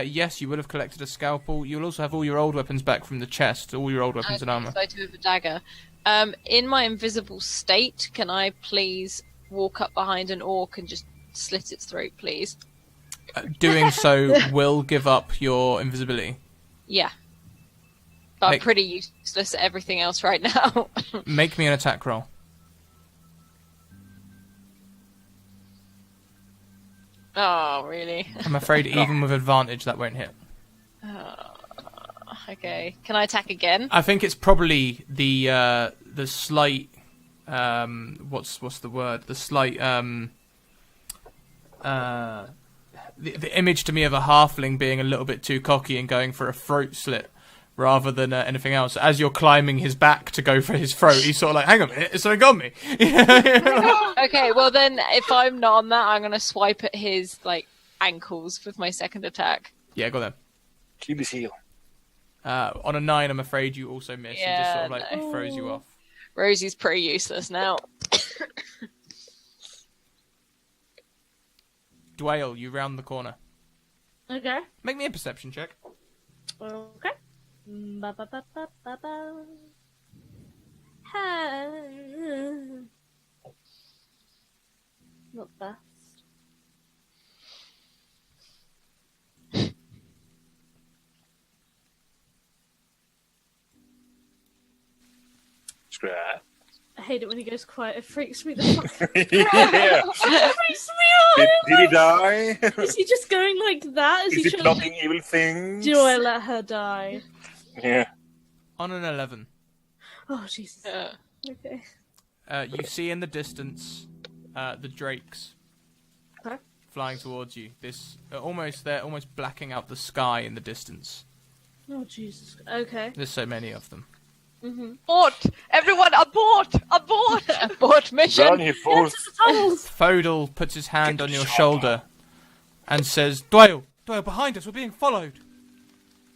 Yes, you would have collected a scalpel. You'll also have all your old weapons back from the chest. All your old weapons and armor. So I do have a dagger. In my invisible state, can I please walk up behind an orc and just slit its throat, please? Doing so will give up your invisibility. Yeah. But I'm Make- pretty useless at everything else right now. Make me an attack roll. Oh, really? I'm afraid even with advantage that won't hit. Okay. Can I attack again? I think it's probably the slight what's the word? The slight the image to me of a halfling being a little bit too cocky and going for a throat slit rather than anything else. As you're climbing his back to go for his throat, he's sort of like, hang on a minute, it's something got me. Okay, well then, if I'm not on that, I'm going to swipe at his, ankles with my second attack. Yeah, go then. Keep his heel. On a 9, I'm afraid you also miss. He just sort of no. throws you off. Rosie's pretty useless now. Dwayne, you round the corner. Okay. Make me a perception check. Okay. Ba-ba-ba-ba-ba-ba. Ha. Not best. Screw that. I hate it when he goes quiet. It freaks me the fuck. Yeah. It freaks me out. Did he die? Is he just going like that? Is he trying plotting evil things? Do I let her die? Yeah. On an 11, Oh Jesus. Okay. you see in the distance the drakes Okay. flying towards you. They're almost blacking out the sky in the distance. Oh Jesus. Okay. There's so many of them. Abort! Everyone, abort! Abort! Abort mission! Run, you fools. Tunnels. Fodal puts his hand on your shoulder and says, Dwayne, behind us, we're being followed.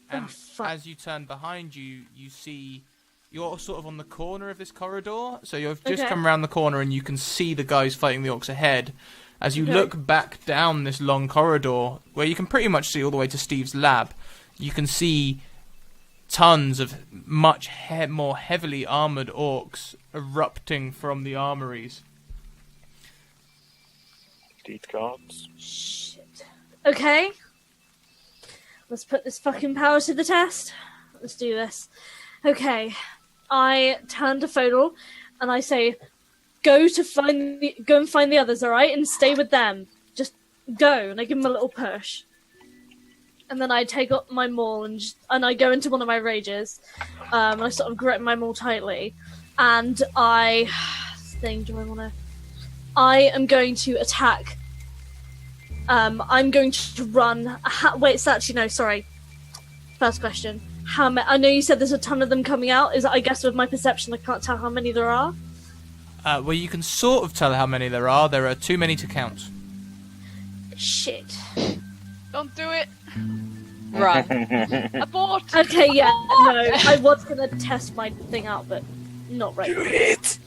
And fuck. as you turn behind you, you see you're sort of on the corner of this corridor. So you've just Okay. come around the corner and you can see the guys fighting the orcs ahead. As you Okay. look back down this long corridor, where you can pretty much see all the way to Steve's lab, you can see tons of much more heavily armoured orcs erupting from the armories. Deed cards. Shit. Okay. Let's put this fucking power to the test. Let's do this. Okay. I turn to Fodal and I say, go and find the others, alright? And stay with them. Just go. And I give him a little push. And then I take up my maul and I go into one of my rages. And I sort of grip my maul tightly. And I am going to attack. I'm going to run. Wait, it's actually no. Sorry. First question: how many? I know you said there's a ton of them coming out. I guess with my perception, I can't tell how many there are. Well, you can sort of tell how many there are. There are too many to count. Shit. Don't do it! Run. Abort! Okay, yeah, no. I was gonna test my thing out, but not right Do now. it.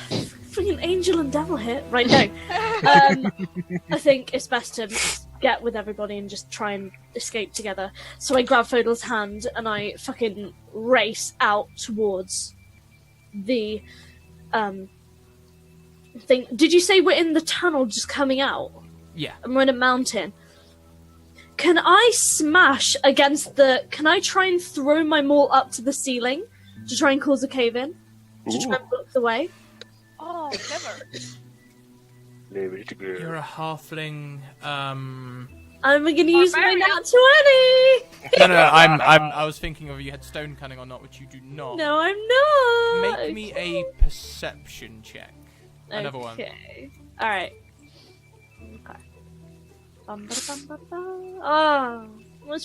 Freaking angel and devil hit. Right, no. I think it's best to get with everybody and just try and escape together. So I grab Fodal's hand and I fucking race out towards the thing. Did you say we're in the tunnel just coming out? Yeah. And we're in a mountain. Can I smash against the... Can I try and throw my maul up to the ceiling to try and cause a cave-in? To try and block the way? Oh, clever. Leave it to go. You're a halfling. I'm gonna use my Barbarian. nat 20! No. I was thinking of you had stone cunning or not, which you do not. No, I'm not! Make me a perception check. Another one. Okay. Alright. Okay. What's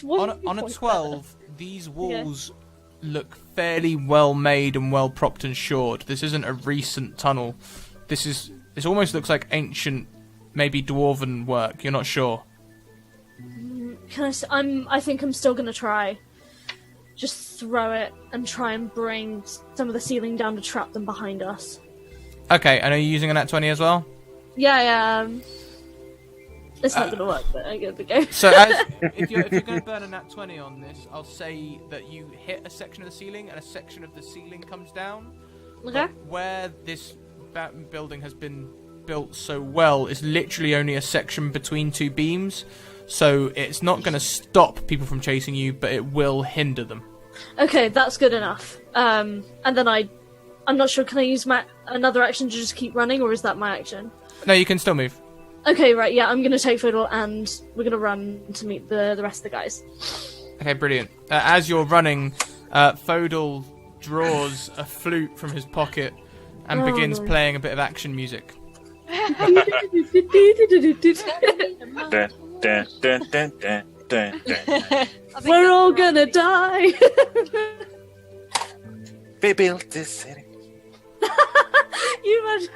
On a 12, these walls look fairly well made and well propped and shored. This isn't a recent tunnel. This almost looks like ancient, maybe dwarven work. You're not sure. I think I'm still gonna try. Just throw it and try and bring some of the ceiling down to trap them behind us. Okay, and are you using a nat 20 as well? Yeah. It's not gonna work, but I give it a go. So, if you're going to burn a nat 20 on this, I'll say that you hit a section of the ceiling and a section of the ceiling comes down. Okay. But where this building has been built so well is literally only a section between two beams, so it's not going to stop people from chasing you, but it will hinder them. Okay, that's good enough. And then I'm not sure. Can I use another action to just keep running, or is that my action? No, you can still move. Okay, right. Yeah, I'm gonna take Fodal, and we're gonna run to meet the rest of the guys. Okay, brilliant. As you're running, Fodal draws a flute from his pocket and begins playing a bit of action music. Dun, dun, dun, dun, dun, dun, dun. We're all gonna die. We built this city. You imagine?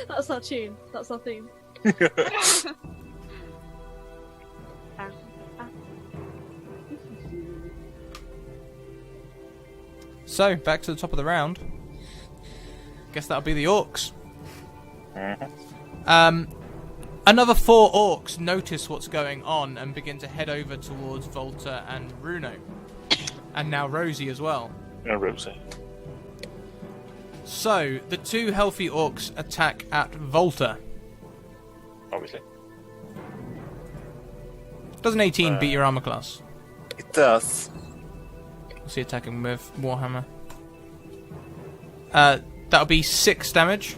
That's our tune. That's our theme. So, back to the top of the round. Guess that'll be the orcs. Another 4 orcs notice what's going on and begin to head over towards Volta and Runo. And now Rosie as well. And Rosie. So, the 2 healthy orcs attack at Volta. Obviously. Does an 18 beat your armor class? It does. What's he attacking with? Warhammer. That'll be 6 damage.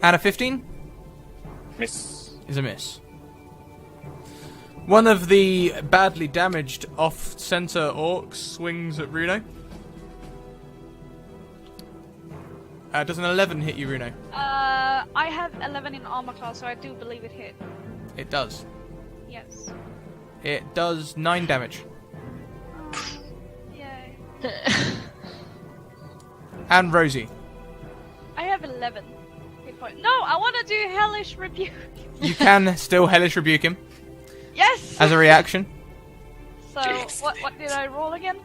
And a 15? Miss. Is a miss. One of the badly damaged off-center orcs swings at Runo. Does an 11 hit you, Runo? I have 11 in armor class, so I do believe it hit. It does. Yes. It does 9 damage. Yay. And Rosie. I have 11 hit points. No, I want to do Hellish Rebuke. You can still Hellish Rebuke him Yes! as a reaction. So, what did I roll again?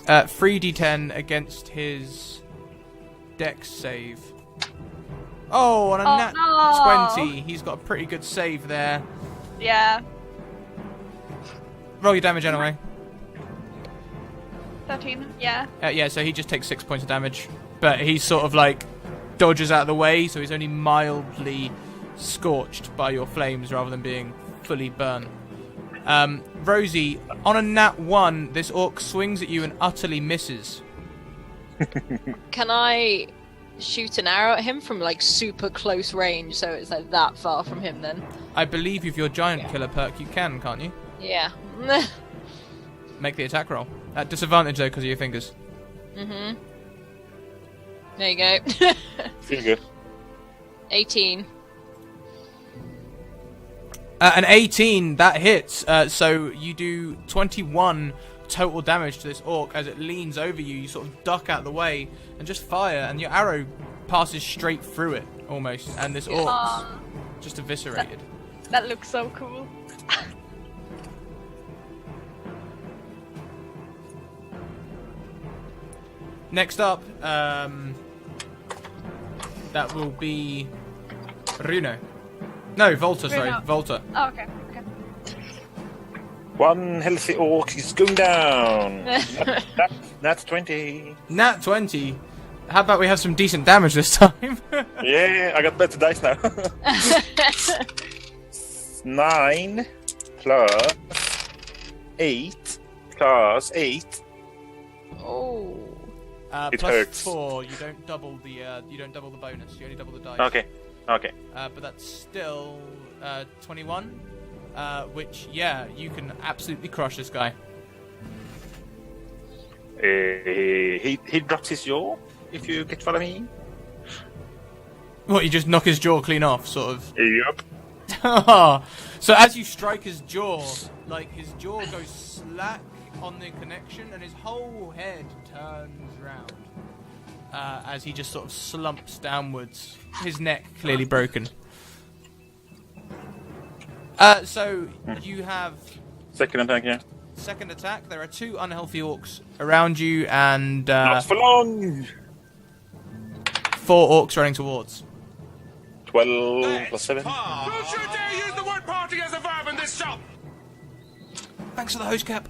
3d10 against his Dex save. Oh, on a nat no. 20. He's got a pretty good save there. Yeah. Roll your damage anyway. 13, yeah. Yeah, so he just takes 6 points of damage. But he sort of like dodges out of the way, so he's only mildly scorched by your flames rather than being fully burnt. Rosie, on a nat 1, this orc swings at you and utterly misses. Can I shoot an arrow at him from like super close range, so it's like that far from him then? I believe with your giant killer perk you can, can't you? Yeah. Make the attack roll. At disadvantage though, because of your fingers. Mhm. There you go. Feel good. 18. An 18, that hits. So you do 21 total damage to this orc as it leans over you. You sort of duck out of the way and just fire, and your arrow passes straight through it, almost. And this orc's just eviscerated. That looks so cool. Next up, that will be Runo. No, Volta, sorry. Runo. Volta. Oh, okay. One healthy orc is going down. That's 20. Nat 20. How about we have some decent damage this time? Yeah, I got better dice now. 9 plus 8 plus 8. Oh. It plus hurts. 4. You don't double the bonus. You only double the dice. Okay. But that's still 21. Which, yeah, you can absolutely crush this guy. He drops his jaw, if you get what I mean. What, you just knock his jaw clean off, sort of? Yep. So as you strike his jaw, like, his jaw goes slack on the connection, and his whole head turns round. As he just sort of slumps downwards, his neck clearly broken. So you have Second attack, yeah. second attack. There are 2 unhealthy orcs around you, and Not for long! 4 orcs running towards. 12 plus 7. Don't you dare use the word party as a verb in this shop! Thanks for the host cap.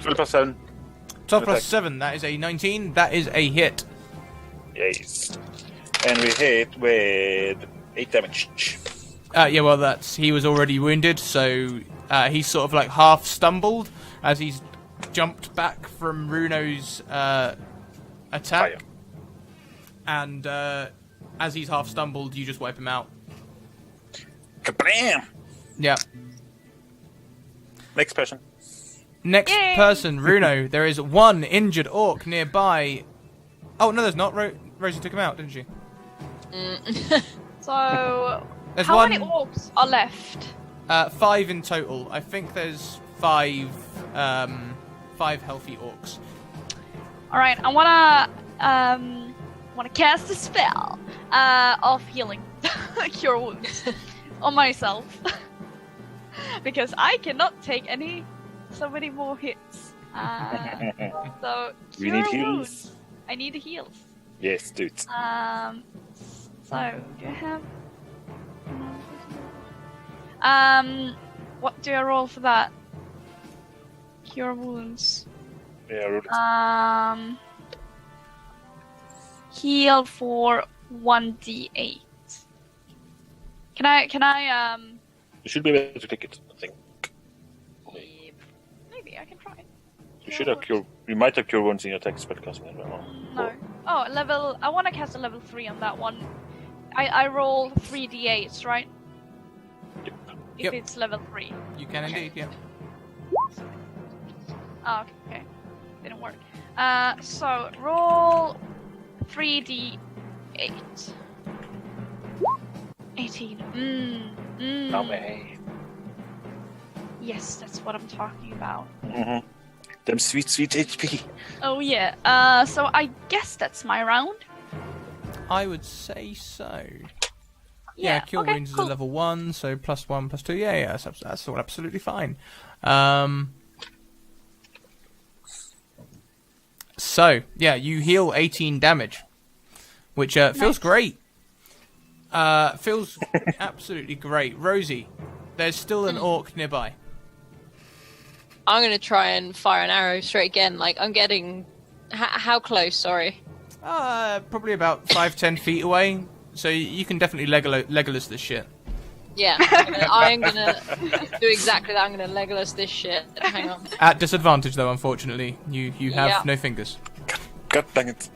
12 plus 7. 12 plus Attack. 7, that is a 19. That is a hit. Yes. And we hit with 8 damage. Yeah, well, he was already wounded, so he's sort of like half stumbled as he's jumped back from Runo's attack. Fire. And as he's half stumbled, you just wipe him out. Kablam! Yeah. Next person. Next Yay! person, Runo. There is 1 injured orc nearby. Oh, no, there's not. Rosie took him out, didn't she? So, There's how one- many orcs are left? 5 in total. I think there's 5 healthy orcs. All right, I wanna cast a spell of healing, cure wounds, on myself, because I cannot take so many more hits. So We cure need heals. wounds. I need heals. Yes, dude. So do you have? What do I roll for that? Cure wounds. Yeah, roll it. Heal for 1d8. Can I You should be able to click it, I think. maybe I can try. You should have cure. You might have cure wounds in your attack spellcasting as well. No. Oh, I want to cast a level 3 on that one. I roll 3d8s, right? Yep. If Yep. it's level 3. You can indeed, yeah. Oh, okay. Didn't work. So roll 3d8. 18. No way. Yes, that's what I'm talking about. Mm-hmm. Them sweet HP. Oh yeah. So I guess that's my round. I would say so. Yeah, Cure okay, Wounds is cool. a level 1, so +1, +2. Yeah, that's all absolutely fine. So, yeah, you heal 18 damage, which feels great. Feels absolutely great. Rosie, there's still an orc nearby. I'm gonna try and fire an arrow straight again. Like, I'm getting... how close, sorry? Probably about 5-10 feet away, so you can definitely Legolas this shit. Yeah, I'm gonna do exactly that. I'm gonna Legolas this shit. Hang on. At disadvantage, though, unfortunately. You have Yeah. no fingers. God dang it.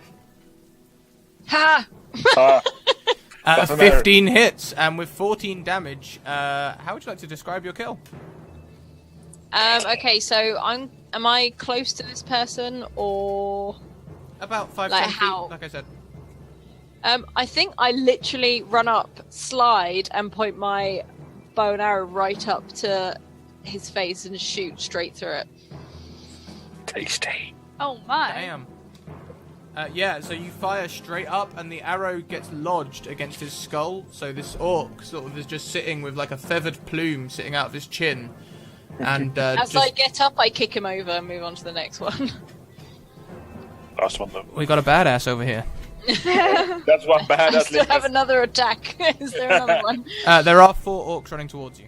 Ha! Ah, Doesn't matter. 15 hits, and with 14 damage, how would you like to describe your kill? Okay, so am I close to this person, or... About 5-10 Like feet, how? like I said. I think I literally run up, slide, and point my bow and arrow right up to his face and shoot straight through it. tasty. Oh my. Damn. Yeah, so you fire straight up, and the arrow gets lodged against his skull. So this orc sort of is just sitting with like a feathered plume sitting out of his chin. And As I get up, I kick him over and move on to the next one. Last one though. we got a badass over here. That's one bad. I still have another attack. Is there another one? There are 4 orcs running towards you.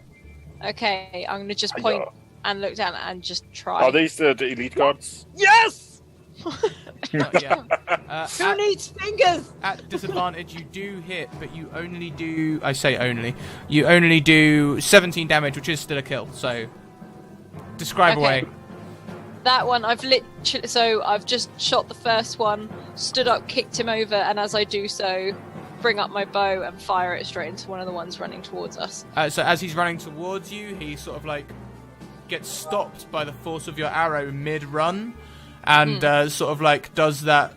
Okay, I'm gonna just point and look down and just try. Are these the elite guards? Yes! Yeah. Who needs fingers? At disadvantage, you do hit, but you only do... I say only. You only do 17 damage, which is still a kill, so... Describe Okay. away. That one, I've literally... So, I've just shot the first one, stood up, kicked him over, and as I do so, bring up my bow and fire it straight into one of the ones running towards us. So as he's running towards you, he sort of like gets stopped by the force of your arrow mid-run, and sort of like does that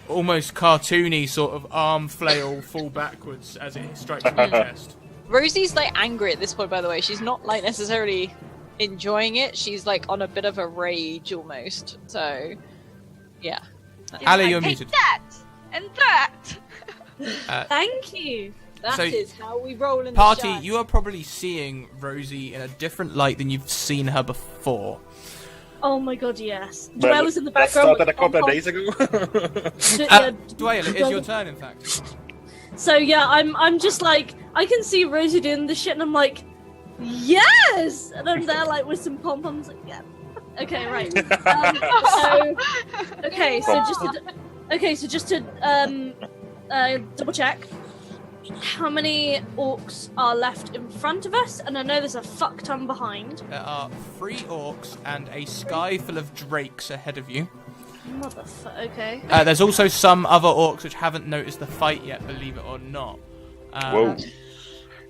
almost cartoony sort of arm flail fall backwards as it strikes your chest. Rosie's like angry at this point, by the way. She's not like necessarily enjoying it. She's like on a bit of a rage almost. So, yeah. Ali, you're Take muted. that and that. Thank you. That is So- how we roll in Party, the chat. you are probably seeing Rosie in a different light than you've seen her before. Oh my god, yes. Well, Dwayne was in the that background. started a couple of with days ago. Dwayne, it is your turn, in fact. So yeah, I'm just like, I can see Rosie doing this shit, and I'm like, yes, and I'm there like with some pom poms, like, yeah. Okay, right. So just to double check, how many orcs are left in front of us? And I know there's a fuck ton behind. There are 3 orcs and a sky full of drakes ahead of you. Motherfucker. Okay. There's also some other orcs which haven't noticed the fight yet, believe it or not. Whoa.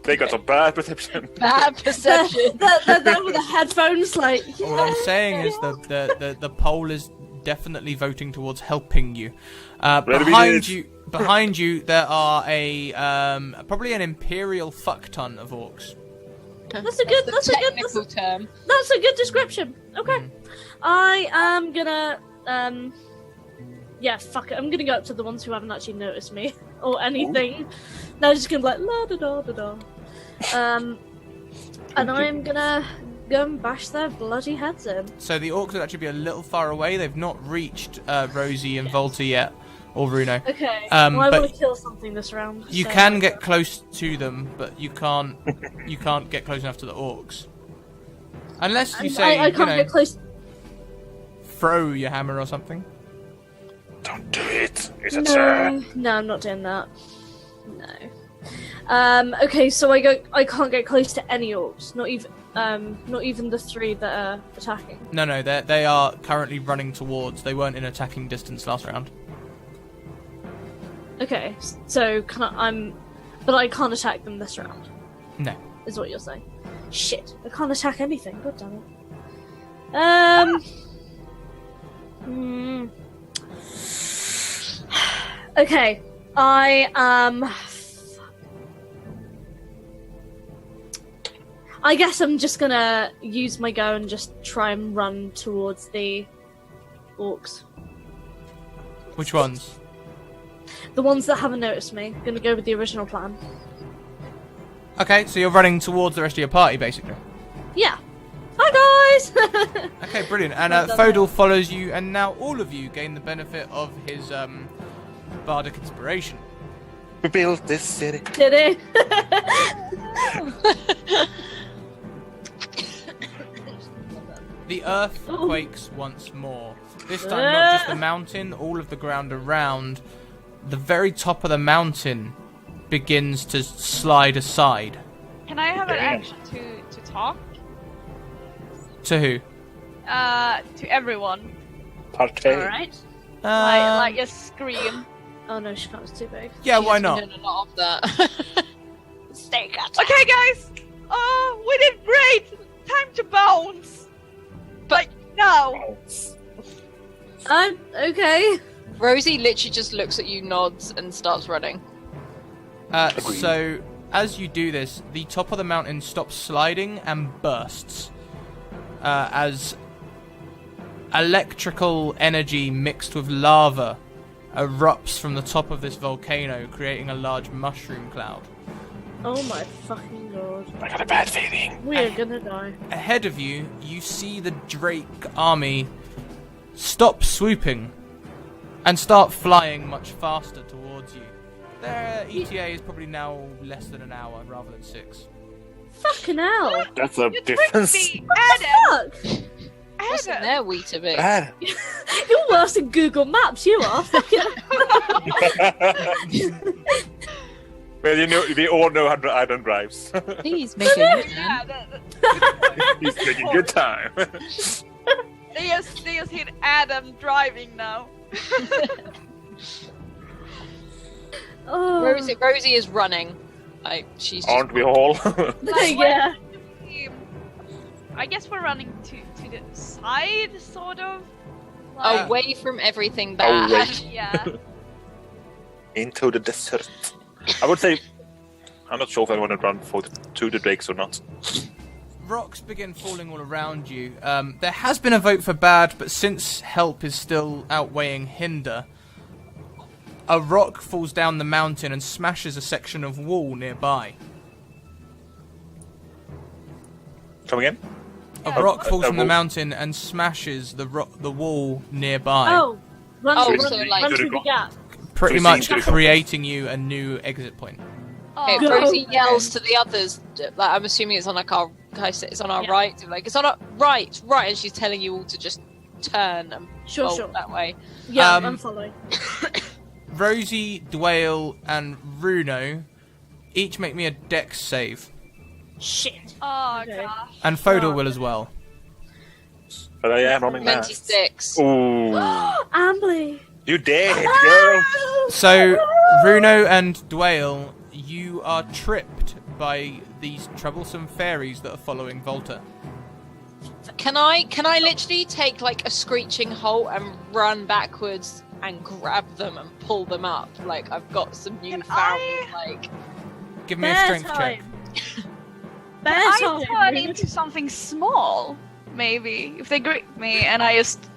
They got some bad perception. Bad perception. They're there with the headphones, like. All I'm saying is the poll is definitely voting towards helping you. Behind you, there are a probably an imperial fuck ton of orcs. That's a good term. That's a good description. Okay. I am gonna yeah, fuck it. I'm gonna go up to the ones who haven't actually noticed me or anything. No, just gonna be like la da da da da. And I'm gonna go and bash their bloody heads in. So the orcs would actually be a little far away. They've not reached Rosie and Volta yet, or Runo. Okay. But well, I want to kill something this round. You so- can get close to them, but you can't get close enough to the orcs. Unless you say, I can't get close. throw your hammer or something. Don't do it. It's a turn. No, I'm not doing that. No. Okay, so I can't get close to any orcs, not even the 3 that are attacking. No, they are currently running towards. They weren't in attacking distance last round. Okay, so but I can't attack them this round, No. is what you're saying. Shit, I can't attack anything. God damn it. Okay, I guess I'm just gonna use my go and just try and run towards the orcs. Which ones? The ones that haven't noticed me. Gonna go with the original plan. Okay, so you're running towards the rest of your party, basically. Yeah. Hi guys! Okay, brilliant. And Well done, Fodal follows you, and now all of you gain the benefit of his bardic inspiration. We built this city. Did it? The earth quakes once more. This time, not just the mountain, all of the ground around. The very top of the mountain begins to slide aside. Can I have an action to talk? To who? To everyone. Partay. Alright. Like a scream. Oh no, she can't, it's too big. Yeah, why not? A lot of that. Steak Okay, guys. Oh, we did great. Time to bounce. But now. Okay. Rosie literally just looks at you, nods, and starts running. Agreed. So, as you do this, the top of the mountain stops sliding and bursts. As electrical energy mixed with lava erupts from the top of this volcano, creating a large mushroom cloud. Oh my fucking god. I got a bad feeling. We're gonna die. Ahead of you, you see the Drake army stop swooping and start flying much faster towards you. Their ETA is probably now less than an hour rather than 6. Fucking hell. That's a You difference. tricked me, Adam. Fuck. What's in Adam. there, Weetabix? Bad. You're worse than Google Maps, you are. Fucking Well, you know, we all know how Adam drives. Please make it. Yeah, that- He's taking good time. they just hit Adam driving now. Oh. Rosie is running. Like she's just Aren't we all? Yeah. I guess we're running to the side, sort of. Like, away from everything bad. Away. yeah. into the desert. I would say, I'm not sure if I want to run to the drakes or not. Rocks begin falling all around you. There has been a vote for bad, but since help is still outweighing hinder, a rock falls down the mountain and smashes a section of wall nearby. Come again? A rock falls from the mountain and smashes the wall nearby. Oh, run so like- through the gap. Pretty So much it's easy. creating you a new exit point. Okay, Oh, Rosie yells to the others. Like, I'm assuming it's on like our. It's on our Yeah. right. Like it's on our right, and she's telling you all to just turn and Sure, bolt sure. that way. Yeah, Um, I'm following. Rosie, Dwayne, and Runo each make me a dex save. Shit. Oh Okay. gosh. And Fodor Oh. will as well. But I am running mad. 26. Ooh, Ambly. you dead, girl. So, Runo and Dwayne, you are tripped by these troublesome fairies that are following Volta. Can I literally take like a screeching halt and run backwards and grab them and pull them up? Like I've got some newfound I- like. Give me a Bear strength check. time. Bear I time. turn into something small, maybe, if they grip me and I just,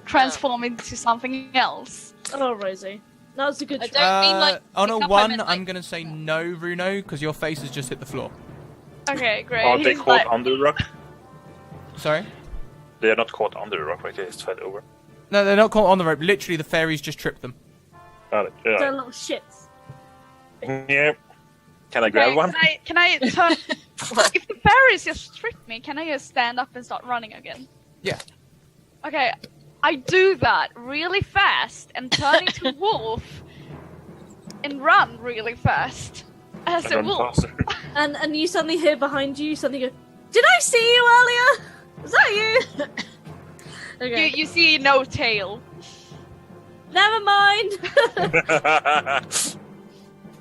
transform into something else. Oh, Rosie. That was a good I try. don't mean like. On a pick up, I 1, meant, like- I'm going to say no, Runo, because your face has just hit the floor. Okay, great. Are they He's caught like, under the rock? Sorry? They are not caught under the rock, right? They just fell over. No, they're not caught on the rope. Literally, the fairies just tripped them. Got They're it. little shits. Yeah. Can I grab okay, one? Can I turn... if the fairies just strip me, can I just stand up and start running again? Yeah. Okay, I do that really fast and turn into wolf and run really fast as I a run wolf. faster. And you suddenly hear behind you, you suddenly go, did I see you earlier? Was that you? Okay. You see no tail. Never mind.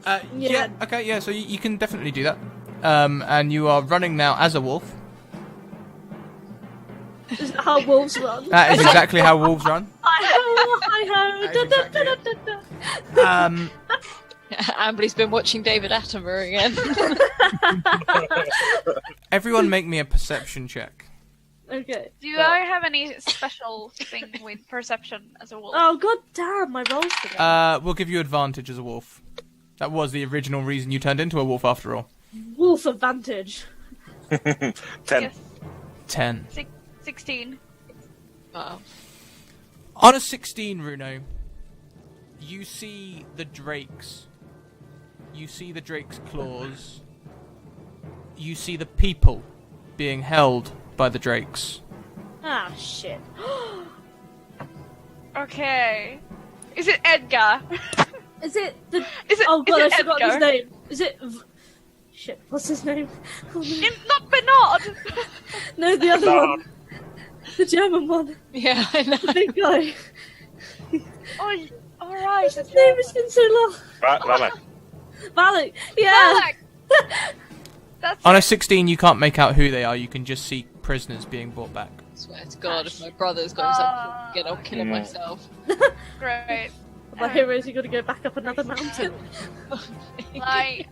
Yeah. Yeah. Okay, yeah, so you can definitely do that. And you are running now as a wolf. Is that how wolves run? That is exactly how wolves run. Hi-ho, hi-ho. That is Da, da, exactly da, da, da, da. Ambly's been watching David Attenborough again. Everyone make me a perception check. Okay. Do I have any special thing with perception as a wolf? Oh, god damn, my rolls today. We'll give you advantage as a wolf. That was the original reason you turned into a wolf after all. Wolf advantage. 10. Yes, 10. 16. Wow. On a 16, Runo, you see the drakes. You see the drake's claws. You see the people being held by the drakes. Ah, shit. Okay. Is it Edgar? Is it the... Is it? Oh god, is I it forgot Edgar? his name. Is it... Shit, what's his name? Oh, no. Not Bernard. No, the other one. The German one. Yeah, I know. The big guy. Oh, all right. His name has been so long. Valak. Valak. Yeah. Balak. That's On a 16, you can't make out who they are. You can just see prisoners being brought back. I swear to God, if my brother's got himself again, I'll kill him Mm. myself. great. My heroes, you got to go back up another mountain. Like,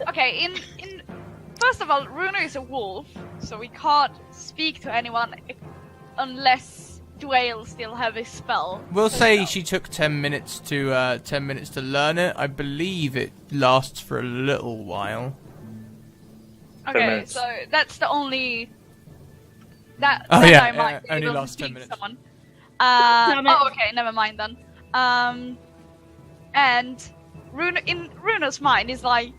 okay. In first of all, Runo is a wolf, so we can't speak to anyone unless Dwayne still have his spell. We'll say she took 10 minutes to learn it. I believe it lasts for a little while. Okay, minutes. so that's the only that. Oh, then yeah, I might be only able to lasts 10 speak to minutes. someone. Damn it. Oh, okay, never mind then. And in Runo's mind is like,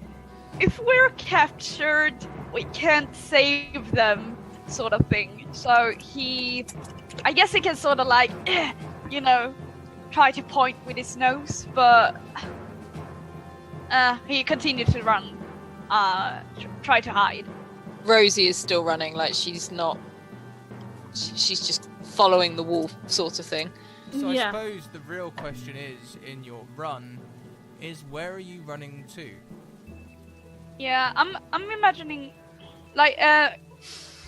if we're captured, we can't save them, sort of thing. So I guess he can sort of like, try to point with his nose, but he continued to run, try to hide. Rosie is still running, like she's not. She's just following the wolf, sort of thing. So Yeah. I suppose the real question is, in your run, is where are you running to? Yeah, I'm imagining, like,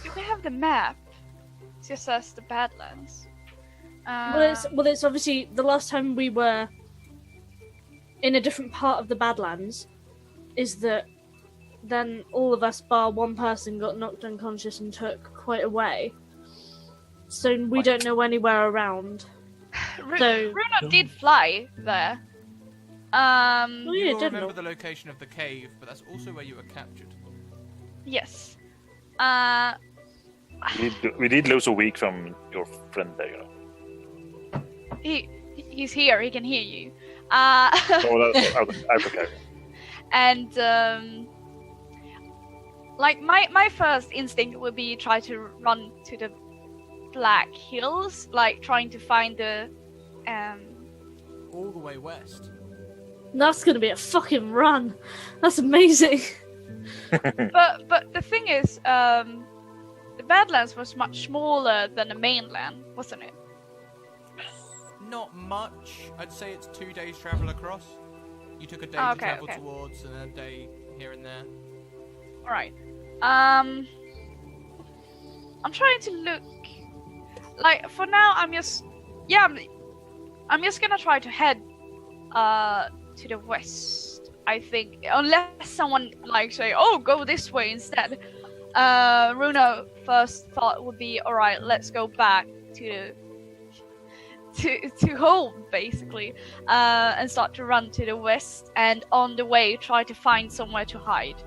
do we have the map? It just says the Badlands. Well, it's obviously the last time we were in a different part of the Badlands is that then all of us, bar one person, got knocked unconscious and took quite away. So we don't know anywhere around. So- Bruno did fly there. Oh, You yeah, will didn't remember it? the location of the cave, but that's also where you were captured. Yes. We did lose a week from your friend there, you know. He's here. He can hear you. So I forgot. And like my first instinct would be try to run to the Black Hills, like trying to find the All the way west. That's gonna be a fucking run. That's amazing. but the thing is, the Badlands was much smaller than the mainland, wasn't it? Not much. I'd say it's 2 days travel across. You took a day Oh, to okay, travel okay. towards, and a day here and there. All right. I'm trying to look. Like for now, I'm just gonna try to head to the west. I think unless someone like say, "Oh, go this way instead." Runo first thought would be, "All right, let's go back to home basically, and start to run to the west, and on the way try to find somewhere to hide."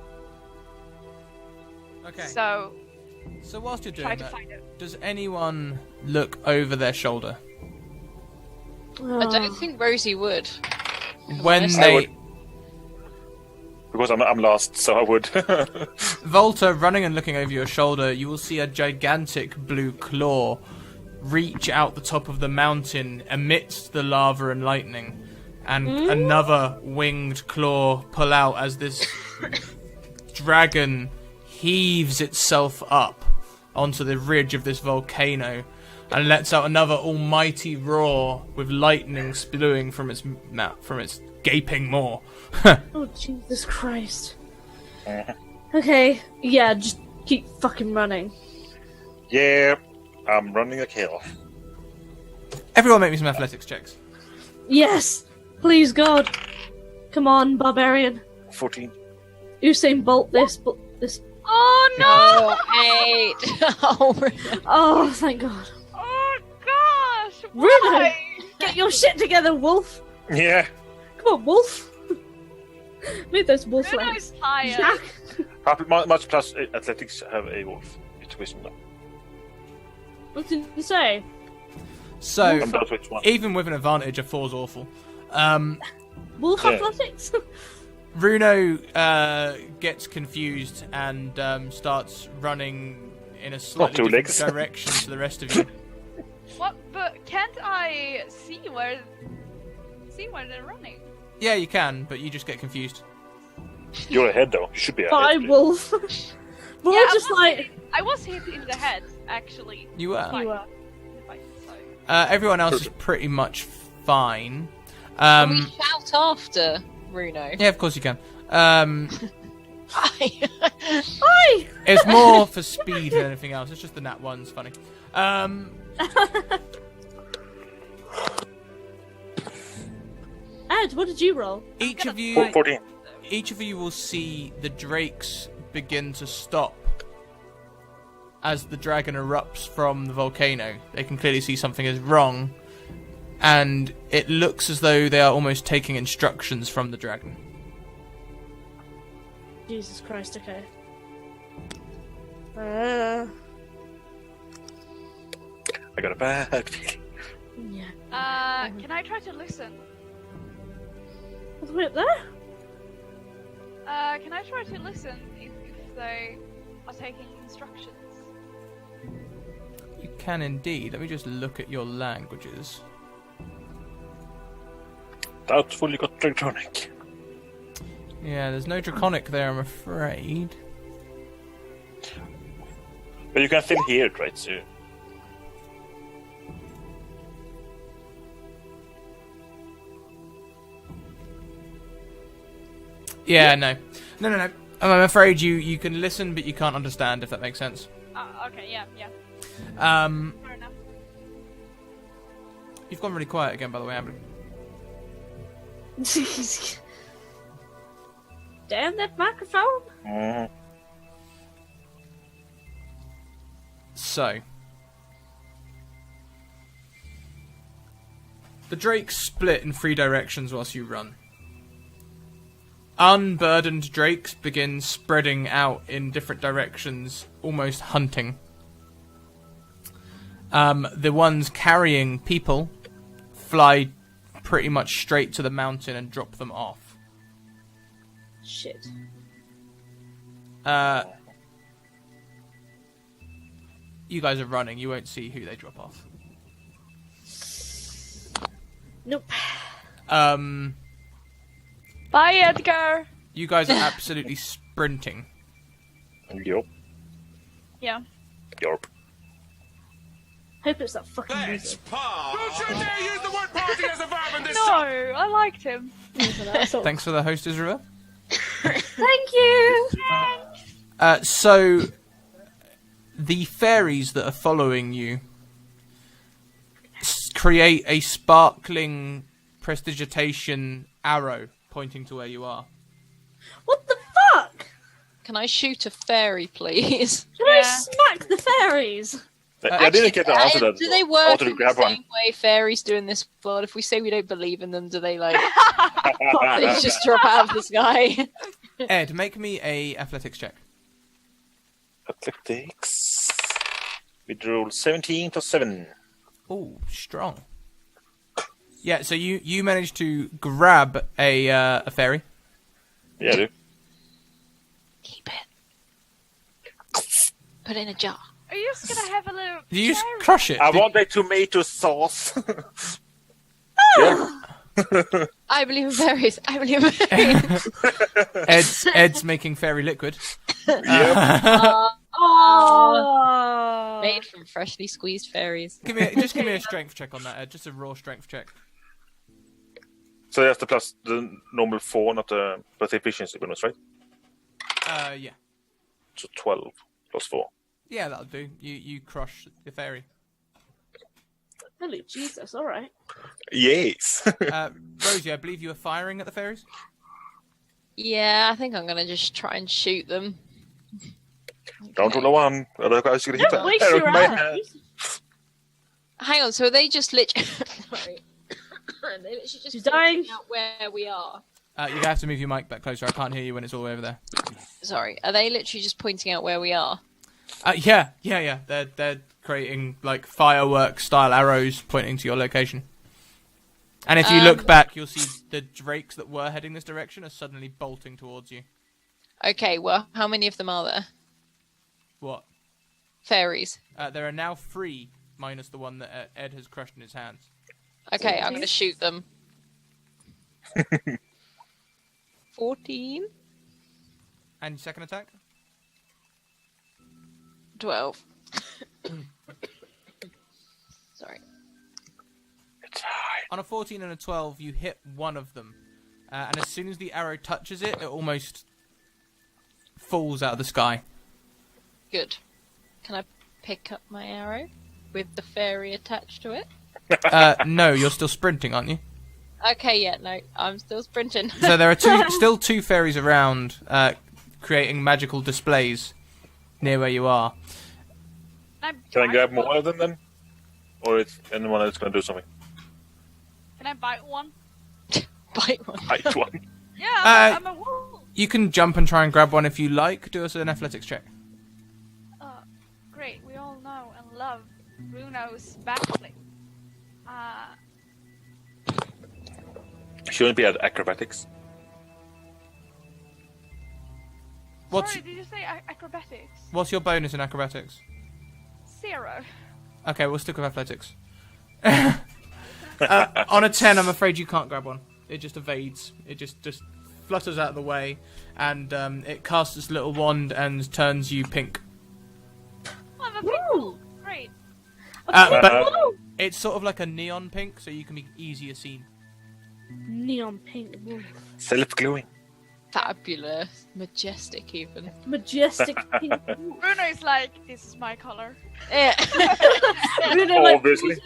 Okay. So So whilst you're try doing to that, find it. does anyone look over their shoulder I don't think Rosie would. when honest. I they? would. Because I'm lost, so I would. Volta, running and looking over your shoulder, you will see a gigantic blue claw reach out the top of the mountain amidst the lava and lightning, and another winged claw pull out as this dragon heaves itself up onto the ridge of this volcano and lets out another almighty roar with lightning spewing from its mouth, from its gaping maw. Oh, Jesus Christ. Okay, yeah, just keep fucking running. Yeah, I'm running a kill. Everyone make me some athletics checks. Yes! Please, God. Come on, barbarian. 14. Usain Bolt this. Oh no! Oh, 8. Oh, Oh, thank God. Oh gosh! Runo! Why? Get your shit together, Wolf! Yeah. Come on, Wolf! Move those wolf legs. Runo's tired. Jack! Much plus athletics have a wolf. It's wisdom though. What did you say? So, I'm done with one. even with an advantage, a 4's awful. Wolf Yeah. athletics? Bruno gets confused and starts running in a slightly two different legs. direction to the rest of you. What? But can't I see where they're running? Yeah, you can, but you just get confused. You're ahead though. You should be ahead. Bye, Wolf. We're all I just was like. hit- I was hit in the head, actually. You were. Fine. You are. Fine, so- Everyone else is pretty much fine. Can we shout after Runo? Yeah, of course you can. Hi. Hi! It's more for speed than anything else. It's just the nat one's funny. Ed, what did you roll? Each of you 14. will see the drakes begin to stop as the dragon erupts from the volcano. They can clearly see something is wrong, and it looks as though they are almost taking instructions from the dragon. Jesus Christ, okay. I got a bad feeling. Yeah. Can I try to listen? All the way up there? Can I try to listen if they are taking instructions? You can indeed. Let me just look at your languages. Doubtful you got Draconic. Yeah, there's no draconic there, I'm afraid. But you can still hear it, right? So Yeah, no. No. I'm afraid you can listen, but you can't understand, if that makes sense. Okay, yeah. Fair enough. You've gone really quiet again, by the way, Amber. Damn that microphone! Mhm. So, the drakes split in 3 directions whilst you run. Unburdened drakes begin spreading out in different directions, almost hunting. The ones carrying people fly pretty much straight to the mountain and drop them off. Shit. You guys are running, you won't see who they drop off. Nope. Bye, Edgar. You guys are absolutely sprinting. Yup. Yeah. Yup. Hope it's that fucking Let's music. party! Don't you dare use the word party as a verb in this No, shop! I liked him. Thanks for the host, Israel. Thank you! So, the fairies that are following you create a sparkling prestidigitation arrow pointing to where you are. What the fuck? Can I shoot a fairy, please? Can I Yeah. smack the fairies? I didn't get the answer to that. Do they I work wanted to in the grab one. same way fairies do in this world? If we say we don't believe in them, do they like they just drop out of the sky? Ed, make me a athletics check. Athletics. We rolled 17 to 7. Oh, strong. Yeah, so you managed to grab a fairy. Yeah, I do. Keep it. Put it in a jar. Are you just gonna have a little? Did you just cherry? crush it? I Did- want a tomato sauce. Yeah. I believe in fairies. I believe in fairies. Ed's making fairy liquid. Yep. Oh! Made from freshly squeezed fairies. Give me a strength check on that, Ed. Just a raw strength check. So that's the plus the normal 4, not the plus efficiency bonus, right? Yeah. So 12 plus 4. Yeah, that'll do. You crush the fairy. Holy Jesus, alright. Yes. Rosie, I believe you were firing at the fairies? Yeah, I think I'm gonna just try and shoot them. Don't roll a 1. Otherwise you're gonna hit Don't that waste arrow your in my ammo. hand. Hang on, so are they just literally sorry. They literally just She's dying. pointing out where we are. You have to move your mic back closer. I can't hear you when it's all the way over there. Sorry, are they literally just pointing out where we are? Yeah. They're creating like firework style arrows pointing to your location. And if you look back, you'll see the drakes that were heading this direction are suddenly bolting towards you. Okay, well, how many of them are there? What? Fairies. There are now 3, minus the one that Ed has crushed in his hands. Okay, I'm gonna shoot them. 14? And your second attack? 12. Sorry. It's hard. On a 14 and a 12, you hit one of them. And as soon as the arrow touches it, it almost falls out of the sky. Good. Can I pick up my arrow with the fairy attached to it? No, you're still sprinting, aren't you? Okay, yeah, no, I'm still sprinting. So there are still two fairies around, creating magical displays near where you are. Can I grab more of them then? Or is anyone else going to do something? Can I bite one? Bite one. Bite one. Yeah, I'm a wolf. You can jump and try and grab one if you like. Do us an athletics check. Great. We all know and love Bruno's backflip. Shouldn't be at acrobatics. Sorry, did you say acrobatics? What's your bonus in acrobatics? 0. Okay, we'll stick with athletics. On a 10, I'm afraid you can't grab one. It just evades. It just flutters out of the way, and it casts its little wand and turns you pink. I'm a people. Great. But it's sort of like a neon pink, so you can be easier seen. Neon pink wolf. Self-glowing. Fabulous. Majestic, even. Majestic pink wolf. Bruno is like, this is my color. Yeah. Bruno, like, Obviously.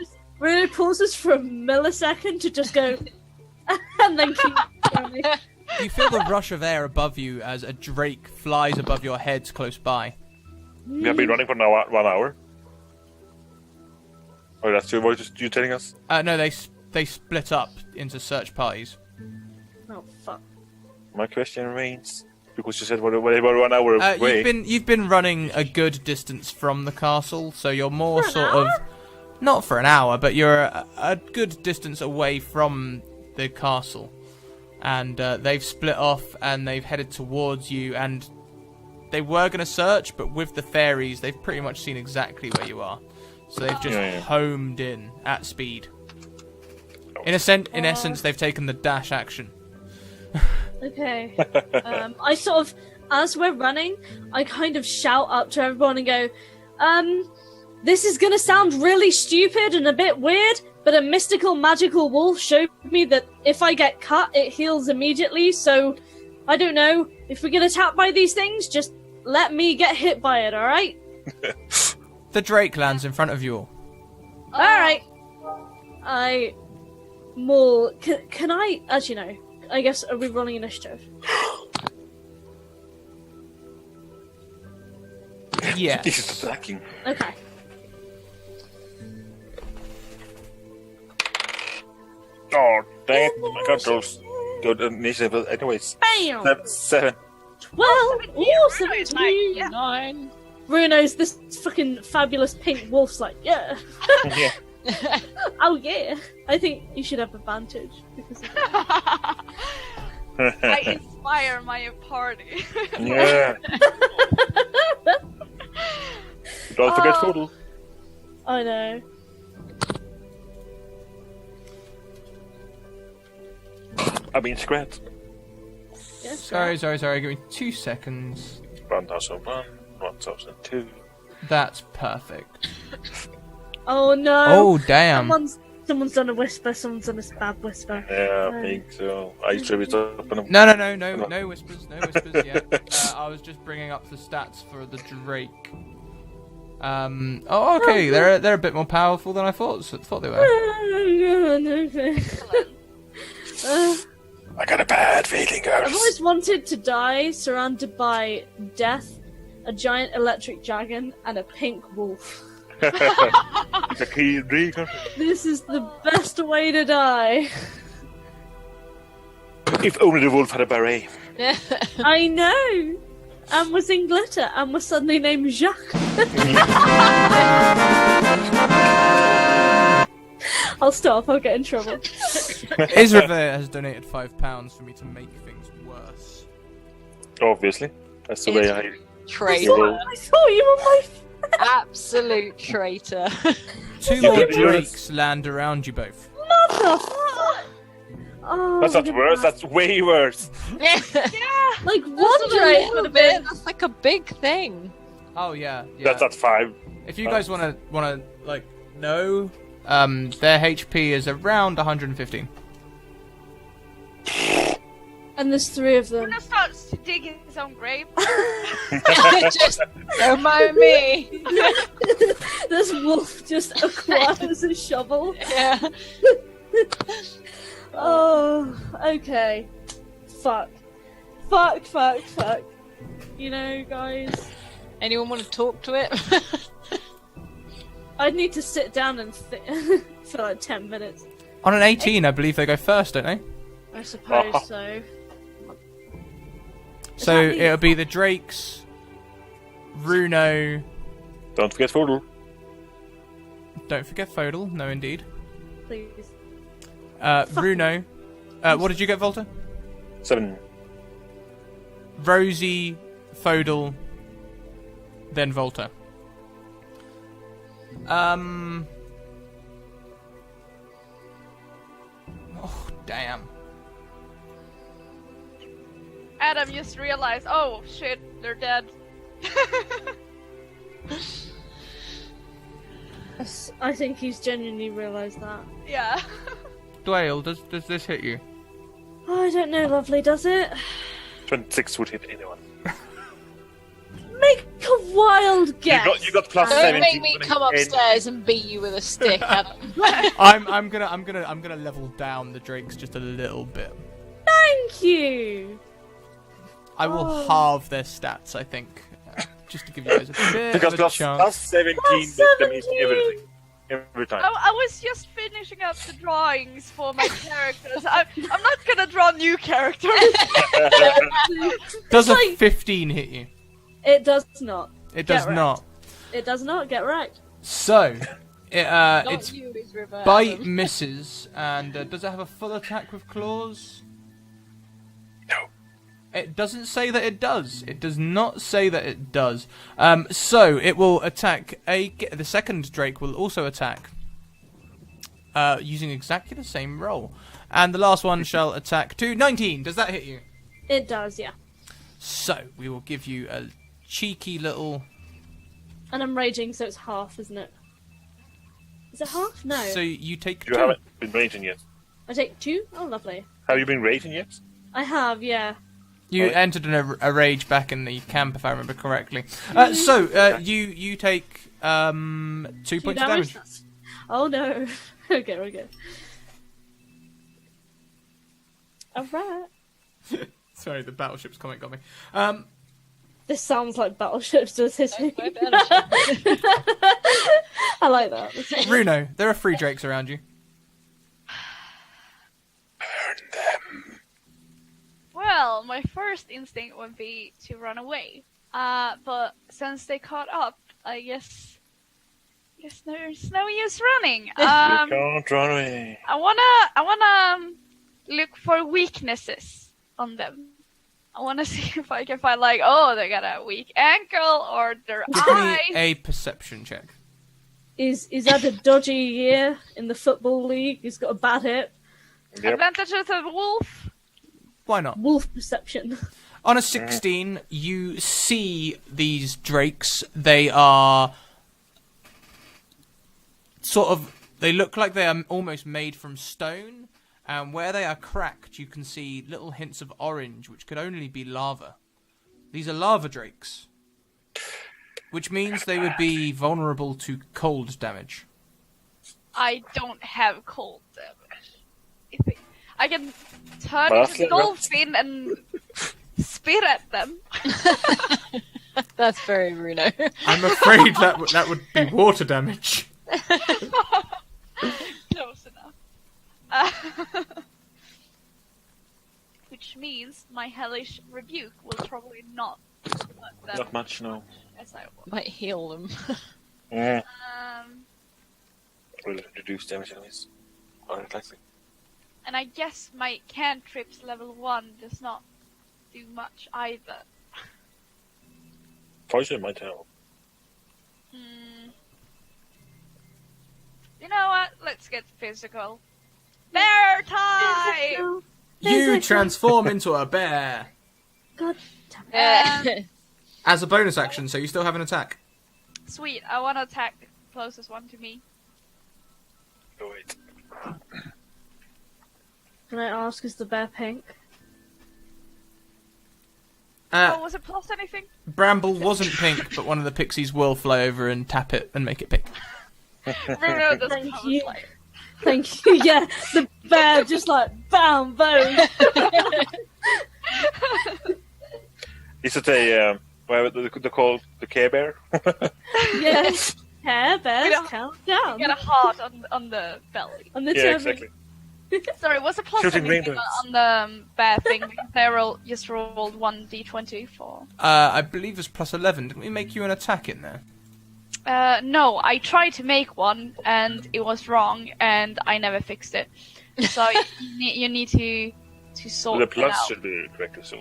pauses for a millisecond to just go, and then keep going. You feel the rush of air above you as a drake flies above your heads close by. We have been running for now 1 hour. Oh, that's your voice you telling us? No, they split up into search parties. Oh fuck. My question remains, because you said we're 1 hour away. You've been running a good distance from the castle, so you're more sort of not for an hour, but you're a good distance away from the castle. And they've split off and they've headed towards you, and they were going to search, but with the fairies, they've pretty much seen exactly where you are. So they've just homed in at speed. In essence, they've taken the dash action. Okay. I sort of, as we're running, I kind of shout up to everyone and go, this is gonna sound really stupid and a bit weird, but a mystical magical wolf showed me that if I get cut, it heals immediately, so, I don't know, if we get attacked by these things, just let me get hit by it, alright? The drake lands in front of you all. Alright. Can I, actually no, I guess, are we rolling initiative? Yeah. This is attacking. Okay. Oh, dang it. I got those good initiative anyways. Bam! 7. 12! Ooh, Bruno's 17! like, yeah. 9. Bruno's this fucking fabulous pink wolf's like, yeah. Yeah. Oh yeah. I think you should have advantage because of that. I inspire my party. Yeah. Don't forget Foodle. I know. I mean, Scrat. Yes, Sorry. Give me 2 seconds. 1001, 1002. That's perfect. Oh no. Oh, damn. Someone's done a whisper, someone's done a bad whisper. Yeah, I think so. I attribute up in No whispers yet. I was just bringing up the stats for the drake. Oh, okay, they're a bit more powerful than I thought they were. I got a bad feeling, I've girls. always wanted to die surrounded by death, a giant electric dragon, and a pink wolf. It's a key dream. This is the best way to die. If only the wolf had a beret. I know! And was in glitter, and was suddenly named Jacques. I'll stop, I'll get in trouble. Israel has donated £5 for me to make things worse. Obviously. That's the way I... Traitor. I thought you were my Absolute traitor. 2 more drakes land around you both. motherfucker! Oh, That's not worse, that's way worse. Yeah. like That's one Drake would have been. That's like a big thing. Oh yeah. That's at 5. If you guys wanna like know, their HP is around 115. And there's 3 of them. Bruno starts to dig his own grave. Just don't mind me. This wolf just acquires a shovel. Yeah. Oh, okay. Fuck. You know, guys, Anyone want to talk to it? I'd need to sit down and for like 10 minutes. On an 18, I believe they go first, don't they? I suppose so. So that mean- it'll be the drakes, Runo. Don't forget Foodle. Don't forget Fodal. No, indeed. Please. Runo. What did you get, Volta? 7. Rosie, Fodal, then Volta. Oh, damn. Adam just realized, oh shit, they're dead. I think he's genuinely realised that. Yeah. Dwayne, does this hit you? Oh, I don't know, lovely, does it? 26 would hit anyone. Make Make a wild guess. You got plus Don't 17. make me come upstairs and beat you with a stick, Adam. I'm gonna level down the drakes just a little bit. Thank you. I will halve their stats, I think, just to give you guys a bit Because of a chance. plus 17 Plus damage 17. everything. Every time. I was just finishing up the drawings for my characters. I'm not gonna draw new characters. Does a like- 15 hit you? It does not. It does Get wrecked. not. It does not. Get wrecked. So, Not its you, it's River. bite Adam. misses, and does it have a full attack with claws? No. It doesn't say that it does. It does not say that it does. So it will attack the second drake will also attack, using exactly the same roll, and the last one shall attack to 19. Does that hit you? It does. Yeah. So we will give you a cheeky little. And I'm raging, so it's half, isn't it? Is it half? No. So you take You 2. haven't been raging yet. I take 2. Oh, lovely. Have you been raging yet? I have. Yeah. You Oh. entered a rage back in the camp, if I remember correctly. So you take 2 points of damage. Oh no. Okay. Alright. Sorry, the battleship's comment got me. This sounds like battleships, does it? Don't worry about it. I like that. Runo, there are 3 drakes around you. Well, my first instinct would be to run away. But since they caught up, I guess there's no use running. You can't run away. I wanna look for weaknesses on them. I wanna see if I can find they got a weak ankle or their Give eyes. me a perception check. Is that a dodgy year in the football league? He's got a bad hip. Yep. Advantage with a wolf. Why not? Wolf perception. On a 16, you see these drakes. They are they look like they are almost made from stone, and where they are cracked, you can see little hints of orange, which could only be lava. These are lava drakes, which means they would be vulnerable to cold damage. I don't have cold damage. I can turn But into a dolphin and spit at them. That's very Runo. I'm afraid that would be water damage. Close enough. Which means my hellish rebuke will probably not hurt them Not much, no. as I want. Might heal them. Mm. Um, Will reduce damage anyways. Quite likely. and I guess my cantrips level 1 does not do much either. Poison might help. You know what? Let's get physical. Bear time! You transform into a bear God damn it. as a bonus action, so you still have an attack. Sweet, I want to attack the closest one to me. Do it. Can I ask, is the bear pink? Oh, was it plus anything? Bramble wasn't pink, but one of the pixies will fly over and tap it and make it pink. Bruno doesn't Thank have a you. flyer. Thank you. Yeah, the bear just like bam, boom. Is it a, what they call the Care Bear? Yes. Care bears Yeah. count down. Get a heart on the belly. On the Yeah, tummy. exactly. Sorry, was it plus Shooting anything rainbows. on the bear thing? Because I just rolled 1d20 for. I believe it's plus 11. Didn't we make you an attack in there? No, I tried to make one and it was wrong, and I never fixed it. So you need to sort The it plus out. should be correctly so.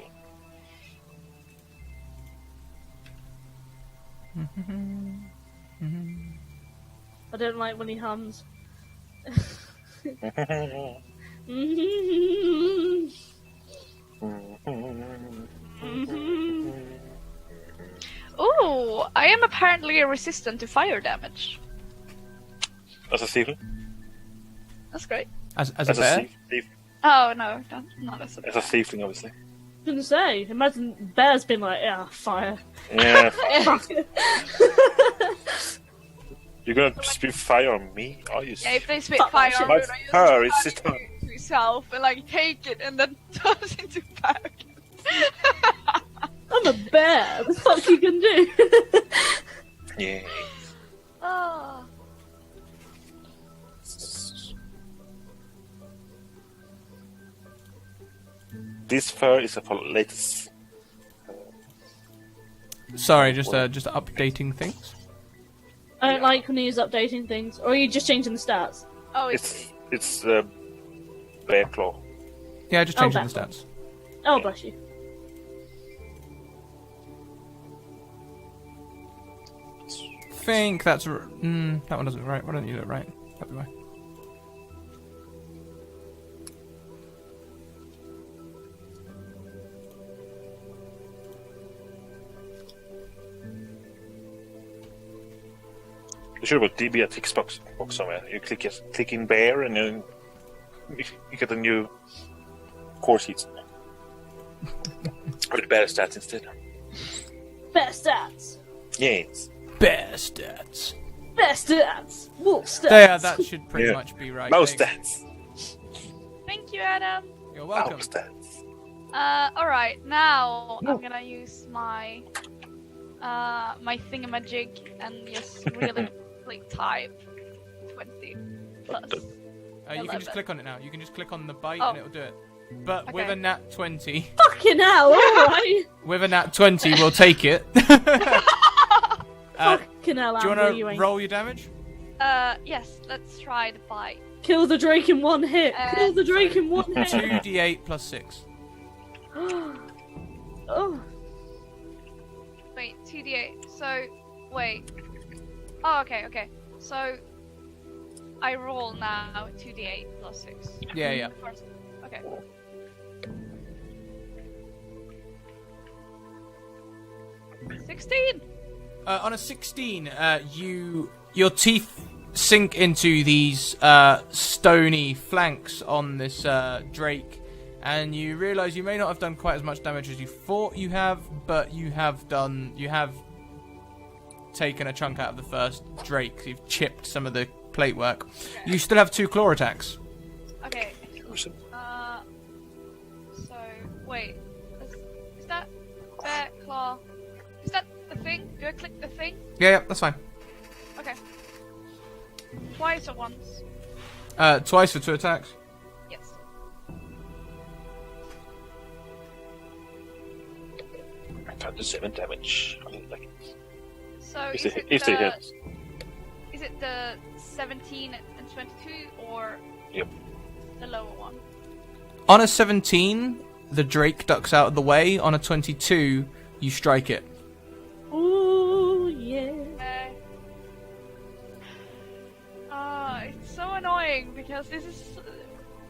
I don't like when he hums. Ooh, I am apparently resistant to fire damage. As a thief. That's great. As a As a bear? thief. Oh no, not as a As a thiefling, obviously. Gonna say, imagine Bear's been like, yeah, fire. Yeah. Fuck it. You're gonna spit fire on me? Are you? Yeah, if they spit Fuck fire that on My Bruno, you fur is just sit turn it to yourself and like take it and then turns into fire again. I'm a bear. What the fuck you can do? Yeah. Oh. This fur is for latest. Sorry, just updating things. I don't like when he's updating things. Or are you just changing the stats? Oh, It's bear claw. Yeah, just Oh, changing the back. stats. Oh, bless you. Think that's that one doesn't look right. Why don't you look right? That'd be right. There should be a text box somewhere. You click in bear and then you get a new core sheet. Or the bear stats instead. Bear stats. Yes. Bear stats. Bear stats. Wolf stats. There, that should pretty Yeah. much be right. Mouse There you stats. thank you, Adam. go. You're welcome. Mouse stats. Alright, now I'm gonna use my my thingamajig and just really like type 20 plus. You can just 11. click on it now. You can just click on the bite Oh. and it'll do it. But with Okay. a nat 20, Fucking hell, alright. with a nat 20, we'll take it. Fucking hell, Do you Amber, want you to ain't. roll your damage? Yes, let's try the bite. Kill the Drake in one hit. Kill the Drake in one hit. 2d8 plus 6. Oh. Wait, 2d8. So, wait. Oh, okay. So, I roll now 2d8 plus 6. Yeah. First. Okay. $16! On a 16, your teeth sink into these stony flanks on this drake, and you realise you may not have done quite as much damage as you thought you have, but you have taken a chunk out of the first drake. You've chipped some of the plate work. You still have 2 claw attacks. Okay. So, wait. Is that bear claw? Is that the thing? Do I click the thing? Yeah, that's fine. Okay. Twice or once? Twice for 2 attacks. Yes. I found the 7 damage. I didn't like it. So, If is they it hit. is it the 17 and 22 or Yep. the lower one? On a 17, the drake ducks out of the way. On a 22, you strike it. Ooh, yeah. Okay. It's so annoying because this is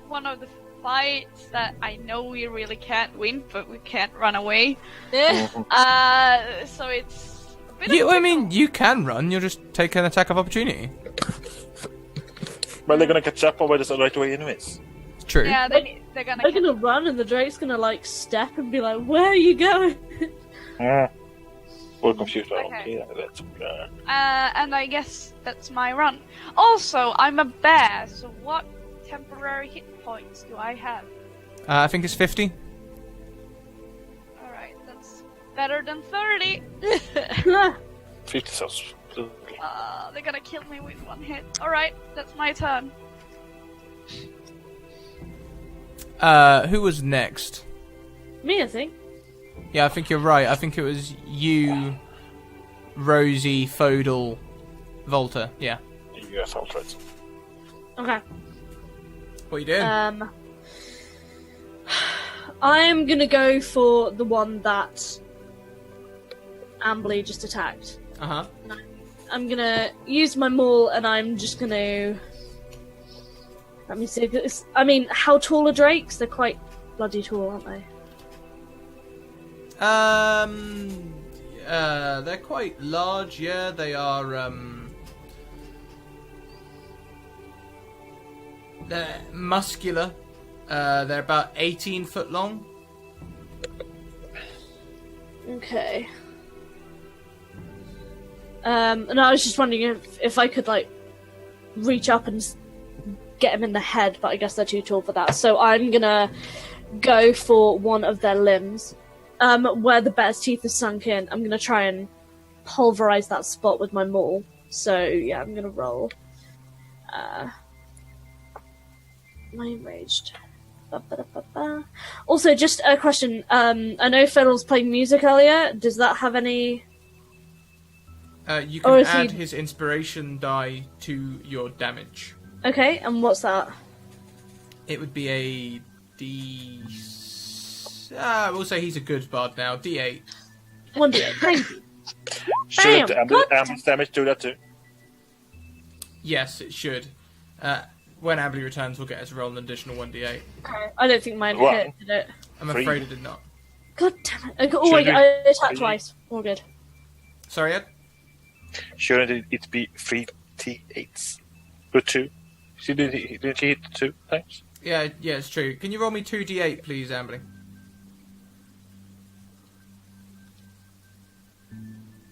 one of the fights that I know we really can't win, but we can't run away. So it's a bit You, of a I mean, you can run. You'll just take an attack of opportunity. Well, they're gonna catch up on where there's right away anyways. It's true. yeah, they're gonna. They're gonna run and the Drake's gonna like step and be like, where are you going? Or computer. Okay. Okay, that's And I guess that's my run. Also, I'm a bear, so what temporary hit points do I have? I think it's 50. Alright, that's better than 30. 50 sounds. They're gonna kill me with 1 hit. Alright, that's my turn. Who was next? Me, I think. Yeah, I think you're right. I think it was you, Rosie, Fodal, Volta. Yeah. You felt right. Okay. What are you doing? I'm gonna go for the one that Ambly just attacked. Uh-huh. I'm gonna use my maul and I'm just gonna... Let me see. I mean, how tall are drakes? They're quite bloody tall, aren't they? They're quite large, yeah. They are, they're muscular. They're about 18 foot long. Okay. And I was just wondering if I could like reach up and get him in the head, but I guess they're too tall for that. So I'm gonna go for one of their limbs, where the bear's teeth are sunk in. I'm gonna try and pulverize that spot with my maul. So yeah, I'm gonna roll. My enraged. Ba-ba-da-ba-ba. Also, just a question. I know Fiddle's playing music earlier. Does that have any? You Or can is add he- his inspiration die to your damage. Okay, and what's that? It would be a D. We'll say he's a good bard now. D8. 1d8. Thank you. Should Bam! ambulance damage do that too? Yes, it should. When Ambly returns, we'll get us to roll an additional 1d8. Okay. I don't think mine One. hit, did it? I'm Three. afraid it did not. God damn it. Oh wait, Should I attacked should you- twice. All good. Sorry, Ed? Shouldn't it be 3 T8s? Good 2. Didn't he hit 2 times? Yeah, it's true. Can you roll me 2d8, please, Ambly?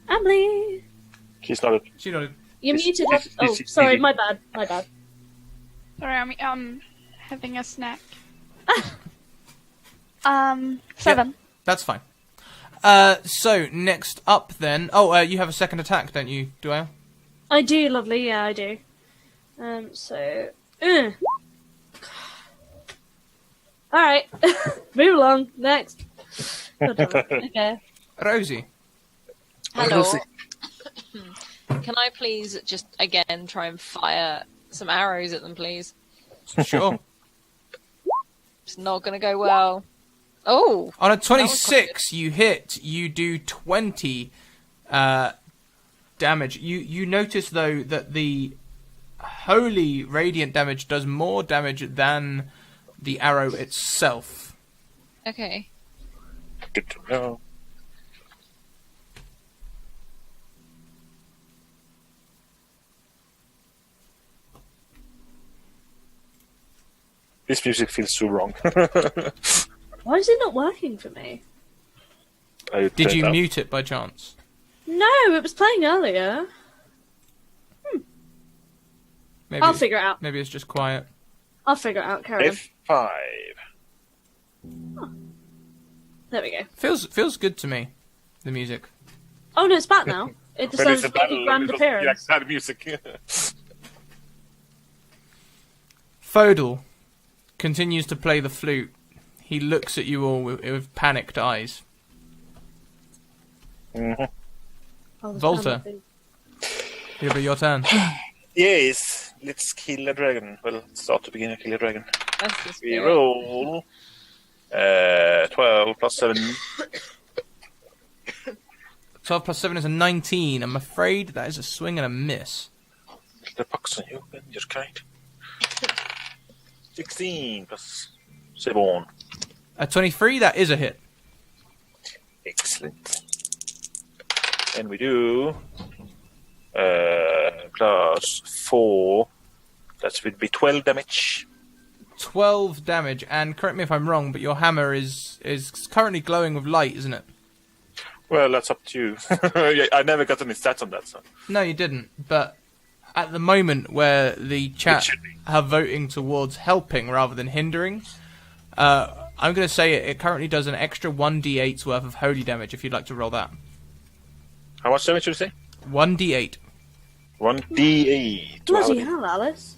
Emily! He's not. She nodded. You This- muted this- us. Oh, this is sorry, easy. my bad. My bad. Sorry, I'm having a snack. 7. That's fine. So, next up then... Oh, you have a second attack, don't you, Dwayne? I do, lovely. Yeah, I do. So. Alright. Move along. Next. God damn it. Okay. Rosie. Hello. Can I please just again try and fire some arrows at them, please? Sure. It's not going to go well. Oh, On a was quite 26, you hit. You do 20 damage. You notice, though, that the holy radiant damage does more damage than the arrow itself. okay. Good to know. This music feels so wrong. Why is it not working for me? Did you mute it by chance? No, it was playing earlier. Maybe I'll figure it out. Maybe it's just quiet. I'll figure it out. Carry on. F5. There we go. Feels good to me. The music. Oh no, it's back now. It When it's decided a to make a battle, grand it'll be appearance. like sad music. Fodal continues to play the flute. He looks at you all with panicked eyes. Mhm. Oh, there's Volta. penalty. It'll be your turn. Yes, let's kill a dragon. Well, start to begin to kill a dragon. That's the We spirit. roll 12 plus 7. 12 plus 7 is a 19. I'm afraid that is a swing and a miss. The box on you, then you're kind. 16 plus 7. A 23, that is a hit. Excellent. And we do plus 4. That would be 12 damage. 12 damage, and correct me if I'm wrong, but your hammer is currently glowing with light, isn't it? Well, that's up to you. I never got any stats on that, so. No, you didn't, but at the moment where the chat should be. are voting towards helping rather than hindering, I'm going to say it currently does an extra 1d8's worth of holy damage if you'd like to roll that. How much damage did you say? 1d8. 1d8. Bloody Wow. hell, Alice.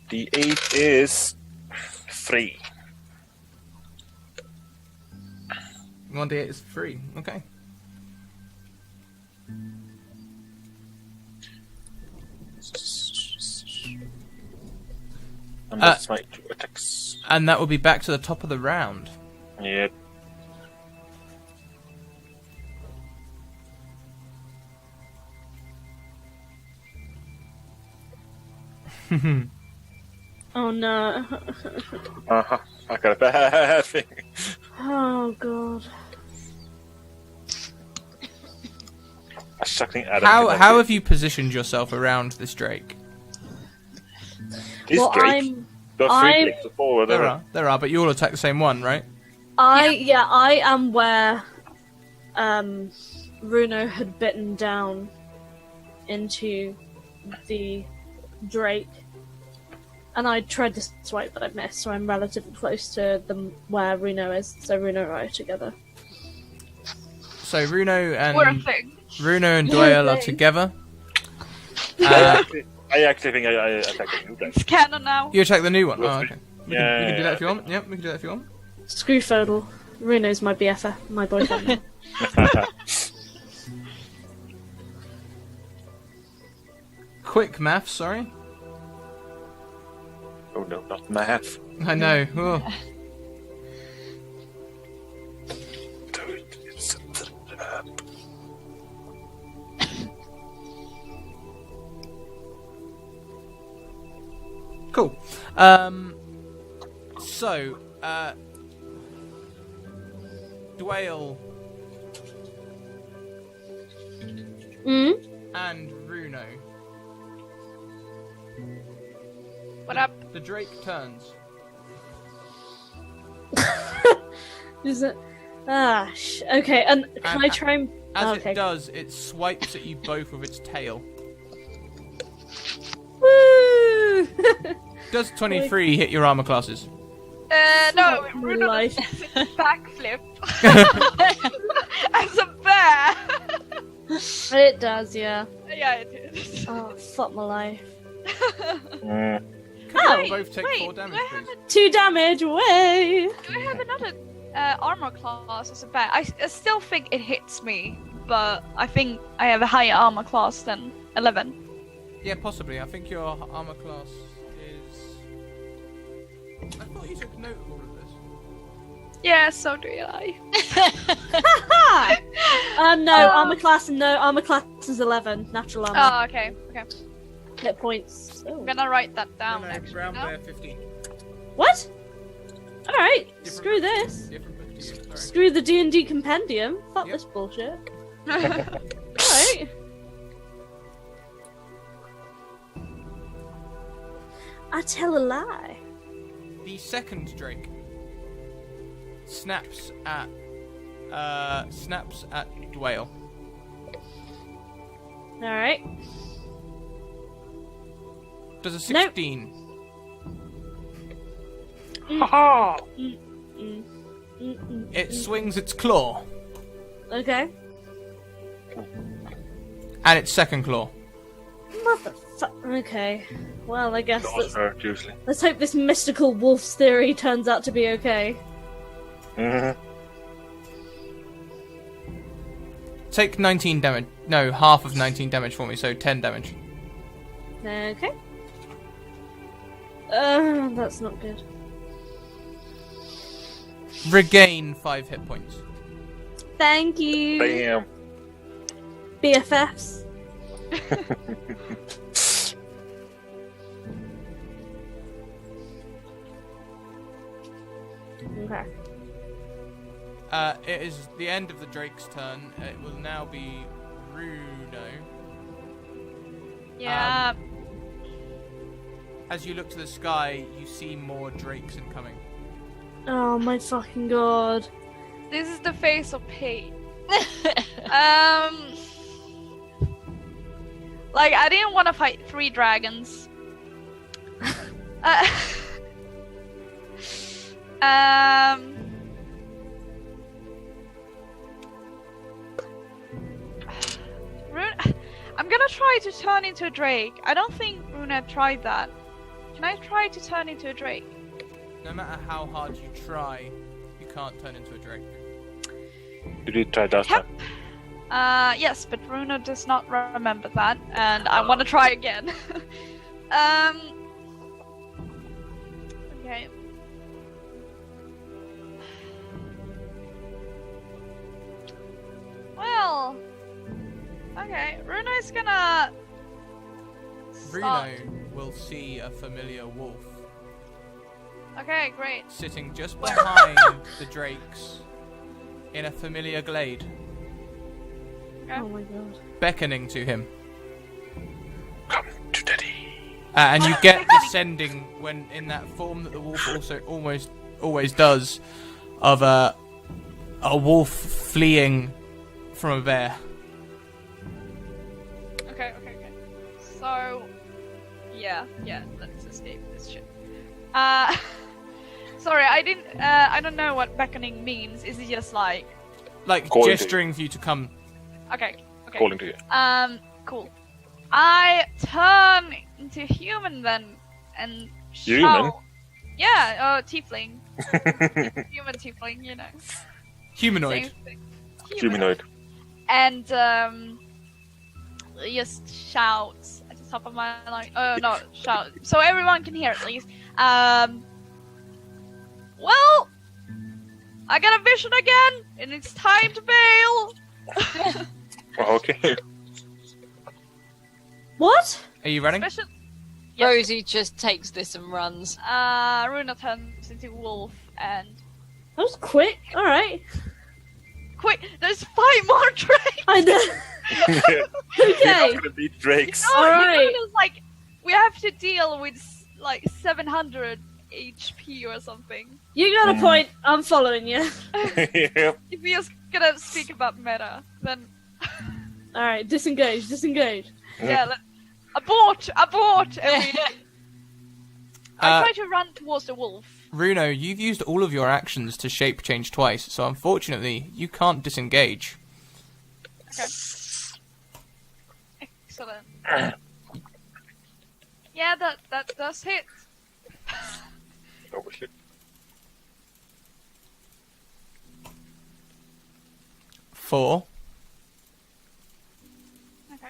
D8 is 3. 1d8 is free. Okay. And that's my 2 attacks. And that will be back to the top of the round. Yep. Oh no. Uh-huh. I got a bad thing. Oh god. A suckling Adam. How cannot how be- have you positioned yourself around this drake? This Well, Drake? There are 3 I'm- Drakes before. There are, but you all attack the same one, right? I am where Runo had bitten down into the Drake, and I tried to swipe, but I missed. So I'm relatively close to where Runo is. So Runo and I are together. So Runo We're a and thing. Dwayne are together. I actually think I attacked a new guy. It's canon now. You attack the new one. Oh, Roughly. okay. We can do that if you want. Yep, we can do that if you want. Screw Fodal. Runo's my BFF, my boyfriend. Quick math, sorry. Oh no, not math. I know. Oh. Dude, it's a trap. Cool. So, Dwayne and Runo. What up? The Drake turns. Is it? Okay, and can I try and... As okay. it does, it swipes at you both with its tail. Woo! Does 23 hit your armor classes? No, Fuck my Runo life. does a backflip. As a bear. It does, yeah. Yeah, it is. Oh, fuck my life. Mm. Can you Wait, both take wait, 4 damage, do I have please? 2 damage, away! Do I have another armor class as a bear? I still think it hits me, but I think I have a higher armor class than 11. Yeah, possibly. I think your armor class is... I thought you took note of all of this. Yeah, so do I. No, armor class is 11, natural armor. Oh, okay. Hit points. Oh. I'm gonna write that down, no, actually. brown now. bear 15. What? Alright, Different screw book. this. Different book to you, sorry. Screw the D&D compendium. Fuck Yep. this bullshit. Alright. I tell a lie. The second Drake snaps at Dwayne. Alright. Does a 16. Haha! It swings its claw Okay. and its second claw. Motherfucker. Okay. Well, I guess Not hurt, usually. let's hope this mystical wolf's theory turns out to be okay. Mhm. Take 19 damage. No, half of 19 damage for me, so 10 damage. Okay. That's not good. Regain 5 hit points. Thank you. Bam! BFFs. Okay. It is the end of the Drake's turn. It will now be Runo. Yeah. As you look to the sky, you see more Drakes incoming. Oh my fucking god. This is the face of pain. Like, I didn't want to fight 3 dragons. I'm gonna try to turn into a drake. I don't think Runa tried that. Can I try to turn into a drake? No matter how hard you try, you can't turn into a Drake. You did try last Yep. time. Yes, but Runa does not remember that, and I want to try again. Okay. Well, okay. Runa is gonna. start- Runo will see a familiar wolf Okay, great. sitting just behind the Drakes in a familiar glade, Okay. Oh my god. beckoning to him. Come to daddy. And you get descending when in that form that the wolf also always does, of a wolf fleeing from a bear. Okay. So, yeah, let's escape this shit. Sorry, I don't know what beckoning means. Is it just like, Like Calling to you. gesturing for you to come. okay. Calling to you. Cool. I turn into human then, and Human? shout. Yeah, tiefling. Human tiefling, you know. Humanoid. Same thing. Humanoid. And just shout at the top of my lungs. No, shout so everyone can hear at least. Well, I got a vision again, and it's time to bail. Okay. What? Are you running? Vision. Yes. Rosie just takes this and runs. Runa turns into wolf, and That was quick. All right. quick, there's 5 more drakes. I know. You're Okay. not gonna beat drakes. No, All right. Runa's like, we have to deal with like 700 HP or something. You got a point. I'm following you. Yeah. If we're just gonna speak about meta, then All right. Disengage. yeah, abort. Every... I try to run towards the wolf. Runo, you've used all of your actions to shape change twice, so unfortunately you can't disengage. Okay. Excellent. Yeah, that does hit. Oh shit. Four. Okay.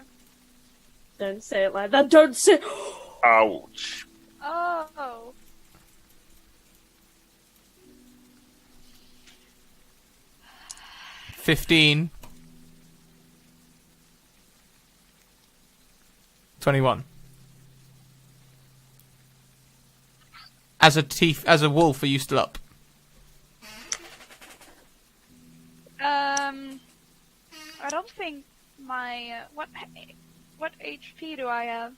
Don't say it like that. Don't say. Ouch. Oh. 15. 21. As a wolf, are you still up? I don't think my what HP do I have?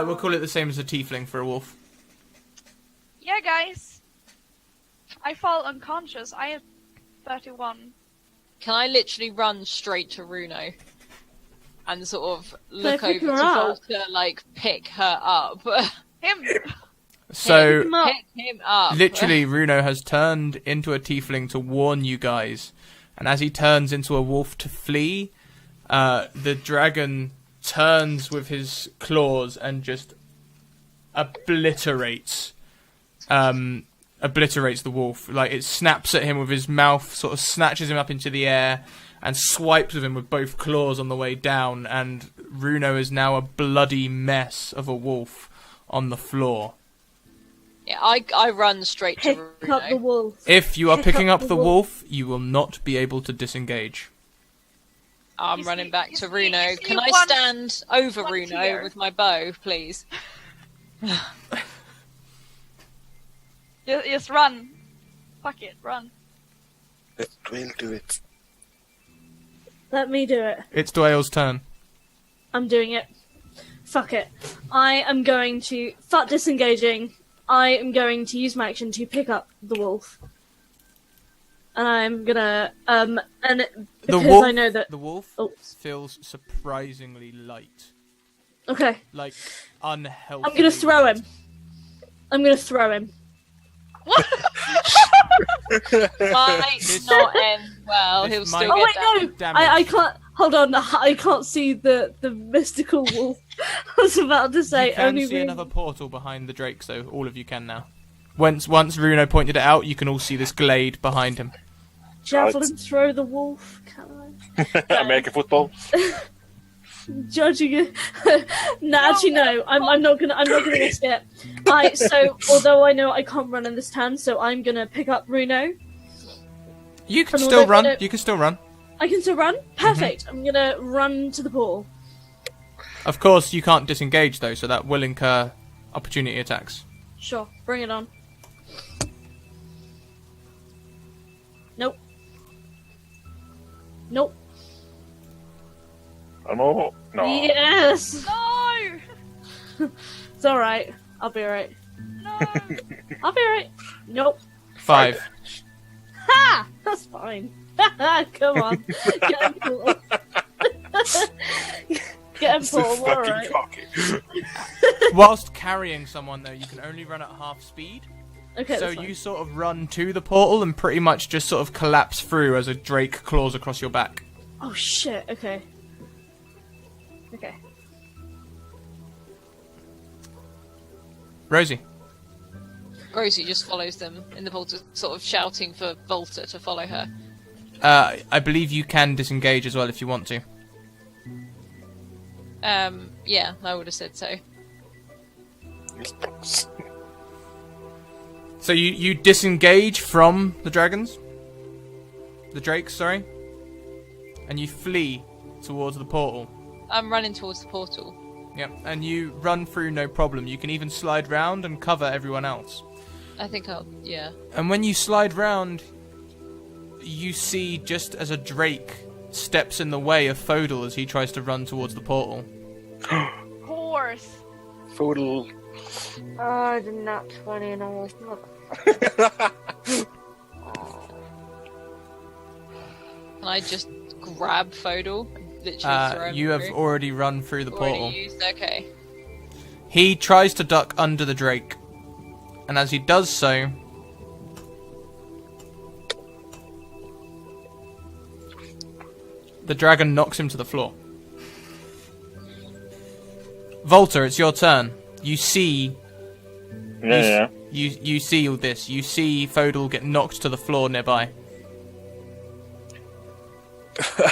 We'll call it the same as a tiefling for a wolf. Yeah, guys. I fall unconscious. I have 31. Can I literally run straight to Runo and sort of look pick over her to up? Volta, like pick her up? Him. So, Come on. Pick him up. literally, Runo has turned into a tiefling to warn you guys. And as he turns into a wolf to flee, the dragon turns with his claws and just obliterates the wolf. Like, it snaps at him with his mouth, sort of snatches him up into the air, and swipes with him with both claws on the way down, and Runo is now a bloody mess of a wolf on the floor. Yeah, I run straight Pick to up the Runo. wolf. If you are Pick picking up up the the wolf. wolf, you will not be able to disengage. I'm You running see- back you to see- Runo. you see Can I one- stand over one Runo tier. with my bow, please? Just run. Fuck it, run. Let Dwayne do it. Let me do it. It's Dwayle's turn. I'm doing it. Fuck it. I am going to. Fuck disengaging. I am going to use my action to pick up the wolf. And I'm gonna. And because wolf, I know that. the wolf Oh. feels surprisingly light. Okay. Like, unhealthy. I'm gonna throw him. I'm gonna throw him. Might This- not end well. this He'll might- still Oh get wait, down. no! damage. I can't. Hold on. I can't see the mystical wolf. I was about to say You can only see me. another portal behind the Drake, so all of you can now. Once Runo pointed it out, you can all see this glade behind him. Javelin throw the wolf. Can American football. I? Judging it. No, actually no. I'm not gonna risk it. So although I know I can't run in this turn, so I'm gonna pick up Runo. You can And still although I run. don't- You can still run. I can still run. Perfect. I'm gonna run to the pool. Of course, you can't disengage though, so that will incur opportunity attacks. Sure, bring it on. Nope. Nope. Oh no. No. Yes. No! It's alright. I'll be alright. No! I'll be alright. Nope. 5. Ha! That's fine. Come on. Get him, Paul. Get him, So Paul. fucking Alright. cocky. Whilst carrying someone, though, you can only run at half speed. Okay, So that's fine. you sort of run to the portal and pretty much just sort of collapse through as a drake claws across your back. Oh shit, okay. Okay. Rosie. Rosie just follows them in the Volta, sort of shouting for Volta to follow her. I believe you can disengage as well if you want to. Yeah, I would have said so. So you disengage from the dragons? The drakes, sorry? And you flee towards the portal. I'm running towards the portal. Yep, and you run through no problem. You can even slide round and cover everyone else. I think I'll, yeah. And when you slide round, you see just as a drake steps in the way of Fodal as he tries to run towards the portal. Horse. Foodle. Oh, I did not 20 and almost not. Can I just grab Fodal? And literally throw him You have through? already run through the portal. Already used? Okay. He tries to duck under the drake. And as he does so, the dragon knocks him to the floor. Volta, it's your turn. You see Yeah. you see all this. You see Fodal get knocked to the floor nearby.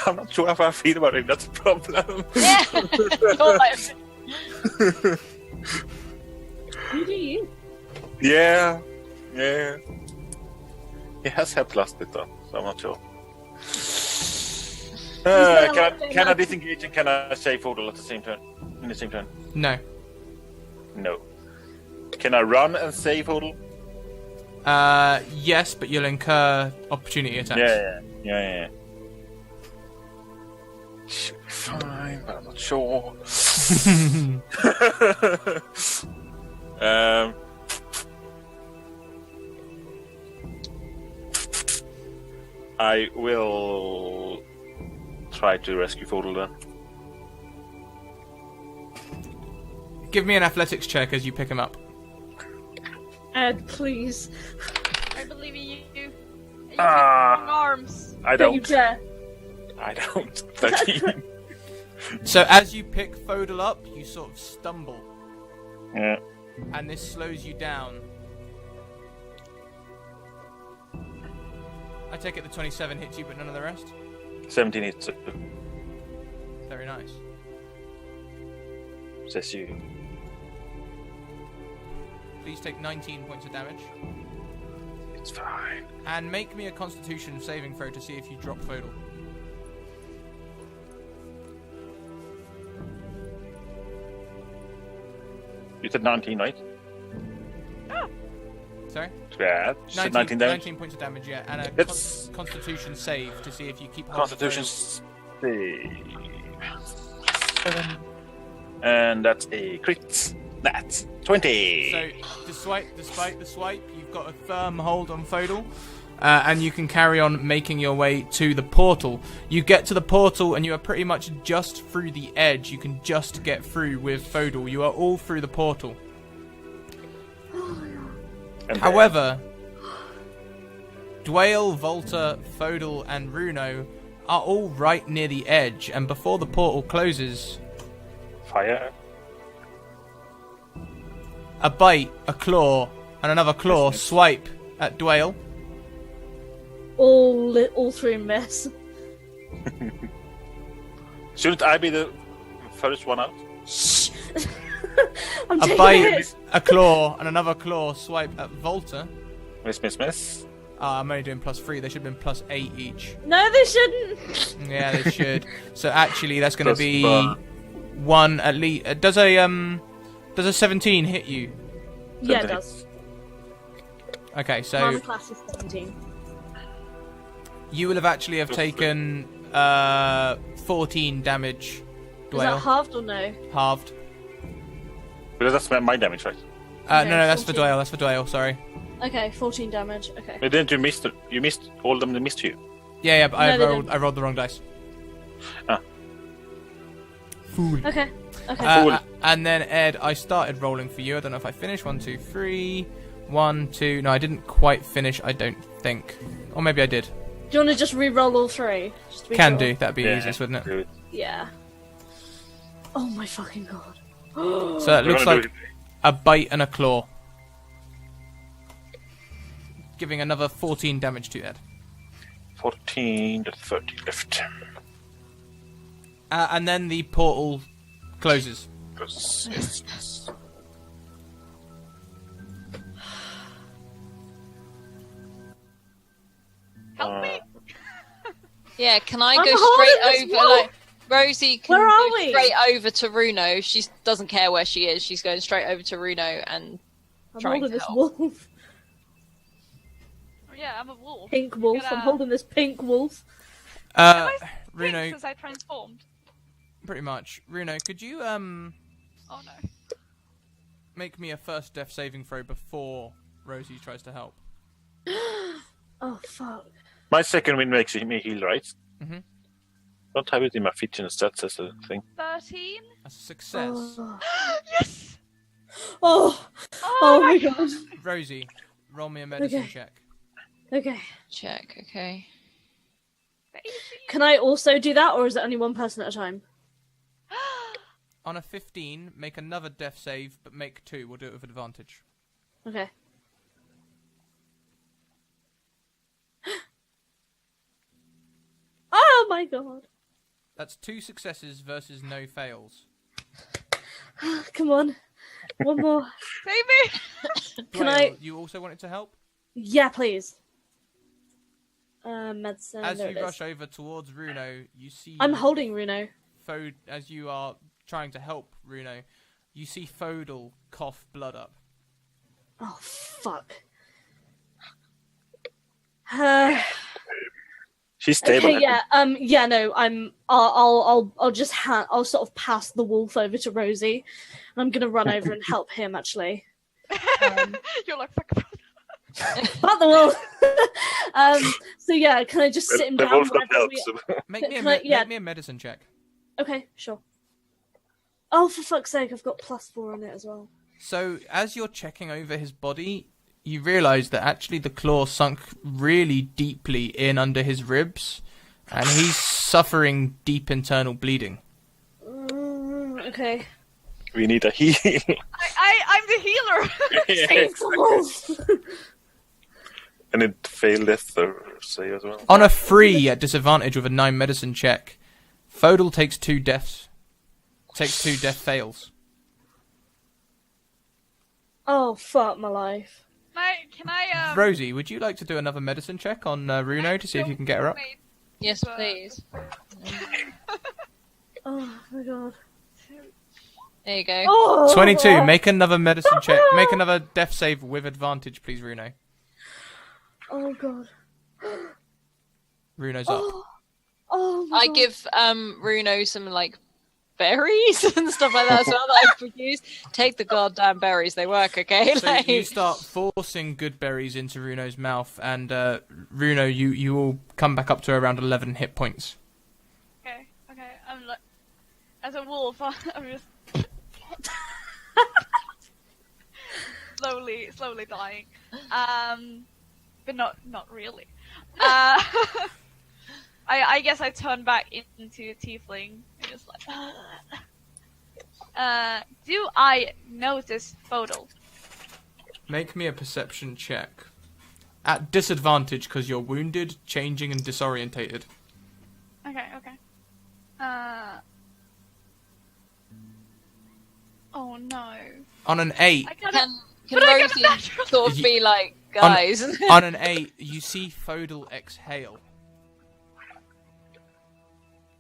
I'm not sure how I feel about it. That's a problem. Yeah! You're like, Who do you? Yeah. He has helped last bit though, so I'm not sure. Can I disengage and can I save Fodal at the same turn? In the same turn? No. No. Can I run and save Fodal? Yes, but you'll incur opportunity attacks. Yeah. Should be fine, but I'm not sure. I will try to rescue Fodal then. Give me an athletics check as you pick him up. Ed, please. I believe in you. You Ah. have long arms. I Don't you don't. dare. I don't. 13. So as you pick Fodal up, you sort of stumble, Yeah. and this slows you down. I take it the 27 hits you, but none of the rest? 17 hits. Very nice. Says you. Please take 19 points of damage. It's fine. And make me a constitution saving throw to see if you drop Fodal. You said 19, right? Sorry? Yeah. You said 19 damage. 19 points of damage, yeah. And a It's- constitution save to see if you keep holding Constitution Fodal. save. 7. And that's a crit. That's 20. So, despite the swipe, you've got a firm hold on Fodal, and you can carry on making your way to the portal. You get to the portal, and you are pretty much just through the edge. You can just get through with Fodal. You are all through the portal. And However, Dwayne, Volta, Fodal, and Runo are all right near the edge, and before the portal closes, fire. a bite, a claw, and another claw swipe at Dwayne. All three miss. Shouldn't I be the first one out? Shh. I'm A taking bite, it. a claw, and another claw swipe at Volta. Miss. I'm only doing +3. They should have been +8 each. No, they shouldn't. Yeah, they should. So actually, that's going to Plus be one. 1 at least. Does a 17 hit you? Yeah, it 17. does. Okay, so Armor class is 17. you will have actually have taken 14 damage. Is that Dwayne, halved or no? halved. Because that's my damage, right? Okay, No, that's for 14. Dwayne. That's for Dwayne. Sorry. Okay, 14 damage. Okay. But didn't you miss? You missed all of them. They missed you. Yeah, but No, they don't. I rolled the wrong dice. Ah. Fool. Okay. Okay. Fool. And then Ed, I started rolling for you. I don't know if I finished. 1, 2, 3. 1, 2. No, I didn't quite finish. I don't think, or maybe I did. Do you want to just re-roll all three? Just to be Can sure? do. That'd be easiest, wouldn't it? Do it. Yeah. Oh my fucking god. So it We're looks gonna like do it. a bite and a claw, giving another 14 damage to Ed. 14 to 30 left. And then the portal closes. Yes. Help me! Yeah, can I I'm go holding straight this over? wolf. Like, Rosie can Where are go we? straight over to Runo. She doesn't care where she is. She's going straight over to Runo and I'm trying holding to this help. wolf. Oh, yeah, I'm a wolf. Pink wolf. Gotta- I'm holding this pink wolf. Am I pink Runo, since I transformed? pretty much. Runo, could you Oh no. make me a first death saving throw before Rosie tries to help? Oh fuck. My second win makes me heal, right? Mhm. Don't have it in my fitness stats as a thing. 13? That's a success. Oh. Yes! Oh. Oh my god. Rosie, roll me a medicine Okay. check. Okay. check. Okay. Can I also do that, or is it only one person at a time? On a 15, make another death save, but make 2. We'll do it with advantage. Okay. Oh my god. That's 2 successes versus no fails. Come on. One more. Save me! Can Dwayne, I- you also wanted to help? Yeah, please. Medicine. As there you it is. rush over towards Runo, you see... I'm holding Runo. As you are trying to help Runo, you see Fodal cough blood up. Oh fuck. She's stable. Okay, yeah, yeah, no, I'll just I'll sort of pass the wolf over to Rosie, and I'm gonna run over and help him actually. You're like, fuck. Not the wolf. So yeah, can I just sit him The down? wolf got wherever help. we- So. Make me, Can make me a medicine check. Okay, sure. Oh, for fuck's sake, I've got +4 on it as well. So, as you're checking over his body, you realise that actually the claw sunk really deeply in under his ribs, and he's suffering deep internal bleeding. Okay. We need a heal. I'm the healer! Save the wolf. And it failed death or say as well. On a 3 at disadvantage with a 9 medicine check, Fodal takes 2 deaths. Takes 2 death fails. Oh fuck my life. Can I Rosie, would you like to do another medicine check on Runo to see if you can get her up? Wait, Yes, please. Oh my god. There you go. Oh. 22, make another medicine check. Make another death save with advantage, please, Runo. Oh god. Runo's up. Oh my I god. give Runo some like berries and stuff like that as well that I've produced. Take the goddamn berries, they work, okay? So Like, you start forcing good berries into Runo's mouth, and Runo, you will come back up to around 11 hit points. okay. I'm like, as a wolf, I'm just slowly dying. But not really. I guess I turn back into a tiefling. And just like, do I notice Fodal? Make me a perception check. At disadvantage because you're wounded, changing, and disorientated. Okay. Oh no. On an 8, I gotta. can But I got a Rosie natural- sort of be like, guys? on an 8, you see Fodal exhale.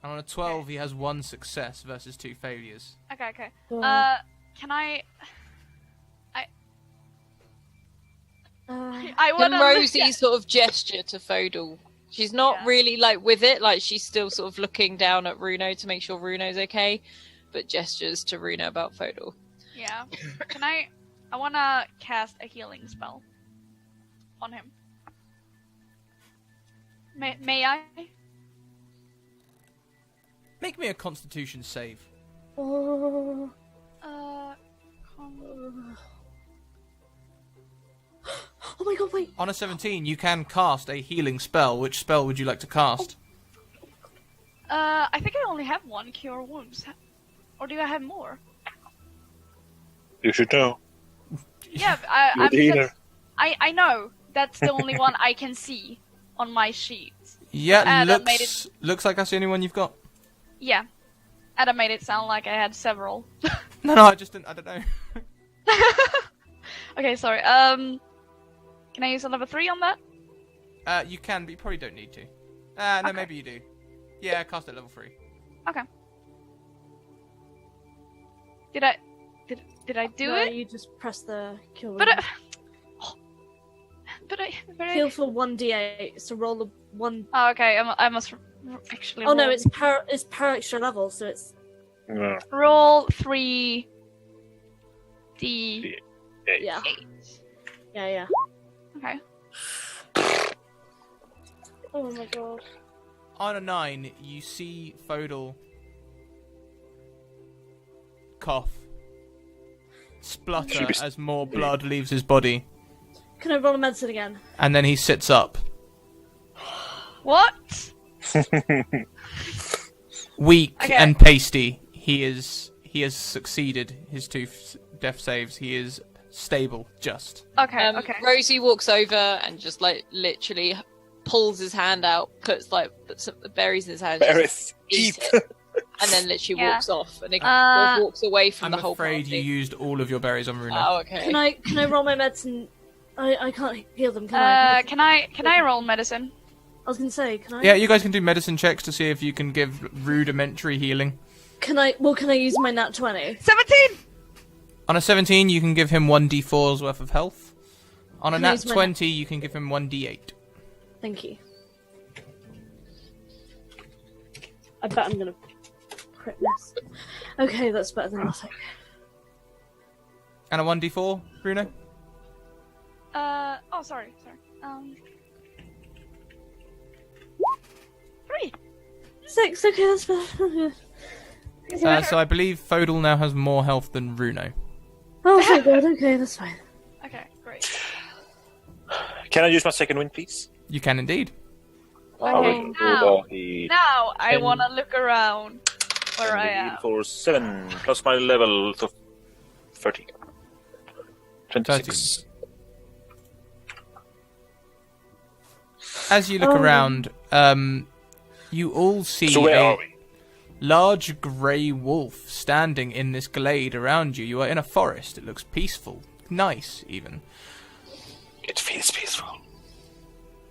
And on a 12, he has 1 success versus 2 failures. Okay. God. Can I Uh, I Can wanna Rosie look at- sort of gesture to Fodal? She's not Yeah. really like with it, like she's still sort of looking down at Runo to make sure Runo's okay, but gestures to Runo about Fodal. Yeah. Can I wanna cast a healing spell on him. May I? Make me a Constitution save. Oh. Oh my god, wait. On a 17, you can cast a healing spell. Which spell would you like to cast? I think I only have one cure wounds. Or do I have more? You should know. Yeah, You're the healer. I know. That's the only one I can see on my sheet. Yeah, Adam made looks like that's the only one you've got. Yeah. Adam made it sound like I had several. No, I just didn't. I don't know. Okay, sorry. Can I use a level 3 on that? You can, but you probably don't need to. No, Okay. maybe you do. Yeah, cast at level 3. Okay. Did I do No, it? you just press the kill. But I. Heal for 1d8. So roll a 1. Oh, okay. I must actually. Oh no, roll. it's per extra level, so it's. No. Roll 3 D8. Yeah. Yeah. Okay. Oh my god. On a 9, you see Fodal cough, splutter as more blood leaves his body, Can I roll a medicine again? and then he sits up, What? weak Okay. and pasty. He has succeeded his 2 death saves. He is stable, just. Okay. Okay. Rosie walks over and just like literally pulls his hand out, puts some berries in his hand, Berries. eat Eat. it, and then literally Yeah. walks off and it walks away from I'm the whole afraid party. you used all of your berries on Runa. Oh, okay. Can I roll my medicine? I can't heal them, can I? Can I roll medicine? I was gonna say, can I? Yeah, you guys can do medicine checks to see if you can give rudimentary healing. Can I? Well, can I use my nat 20? 17. On a 17, you can give him 1d4's worth of health. On a Can I nat use my 20, you can give him 1d8. Thank you. I bet I'm gonna crit this. Okay, that's better than nothing. And a 1d4, Bruno? Oh, sorry. 3. 6. Okay, that's better. So I believe Fodal now has more health than Runo. Oh, thank God. Okay, that's fine. Okay, great. Can I use my second wind, please? You can indeed. Okay, Over now the I 10. want to look around where I and am. for 7 plus my level to 30. 26. As you look around, you all see So where a are we? large grey wolf standing in this glade around you. You are in a forest. It looks peaceful. Nice, even. It feels peaceful.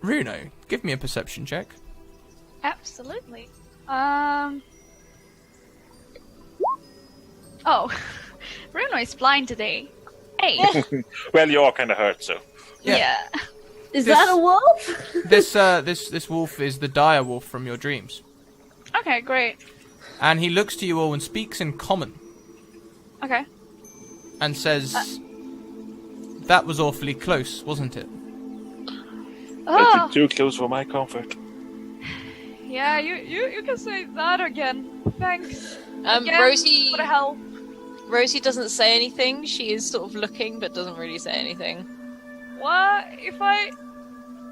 Runo, give me a perception check. Absolutely. Oh, Bruno is blind today. Hey. Well, you are kind of hurt, so. Yeah. Is This- that a wolf? This wolf is the dire wolf from your dreams. Okay, great. And he looks to you all and speaks in common Okay. and says, "That was awfully close, wasn't it?" Oh, Too close for my comfort. yeah. You can say that again. Thanks. Again, Rosie for the help. Rosie doesn't say anything. She is sort of looking, but doesn't really say anything. What if I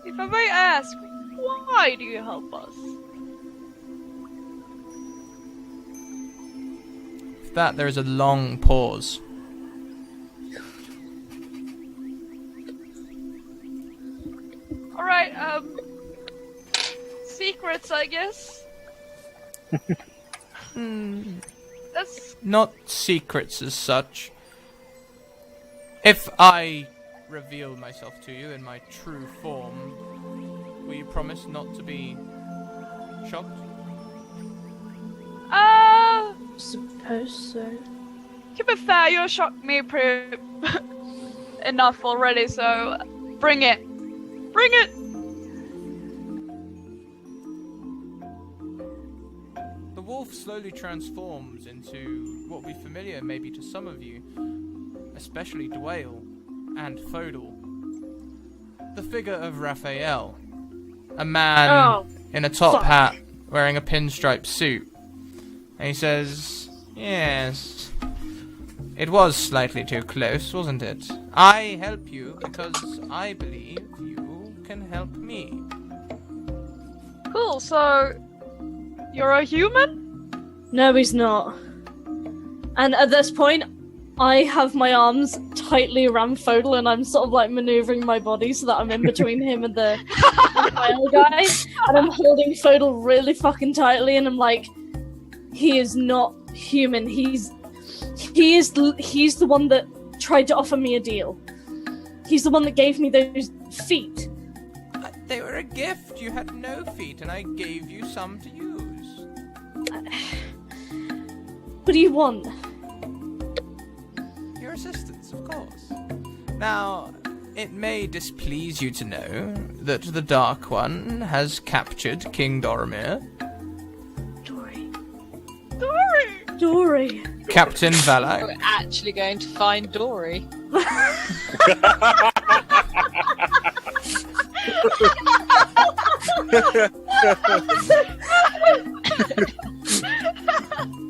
may ask? Why do you help us? With that, there is a long pause. All right. Secrets, I guess. That's Not secrets as such. If I reveal myself to you in my true form, will you promise not to be shocked? Suppose so. To be fair, you shocked me pretty enough already, so bring it. Bring it! The wolf slowly transforms into what will be familiar maybe to some of you, especially Dwayne and Fodal. The figure of Raphael. a man Oh, in a top fuck. hat wearing a pinstripe suit. And he says, "Yes, it was slightly too close, wasn't it? I help you because I believe you can help me." Cool. So you're a human? No, he's not. And at this point, I have my arms tightly around Fodal, and I'm sort of like maneuvering my body so that I'm in between him and the whale guy. And I'm holding Fodal really fucking tightly, and I'm like, he is not human. He's the one that tried to offer me a deal. He's the one that gave me those feet. They were a gift. You had no feet, and I gave you some to use. What do you want? Your assistance, of course. Now, it may displease you to know that the Dark One has captured King Doromir. Dory. Dory! Dory. Captain Valak. We're actually going to find Dory.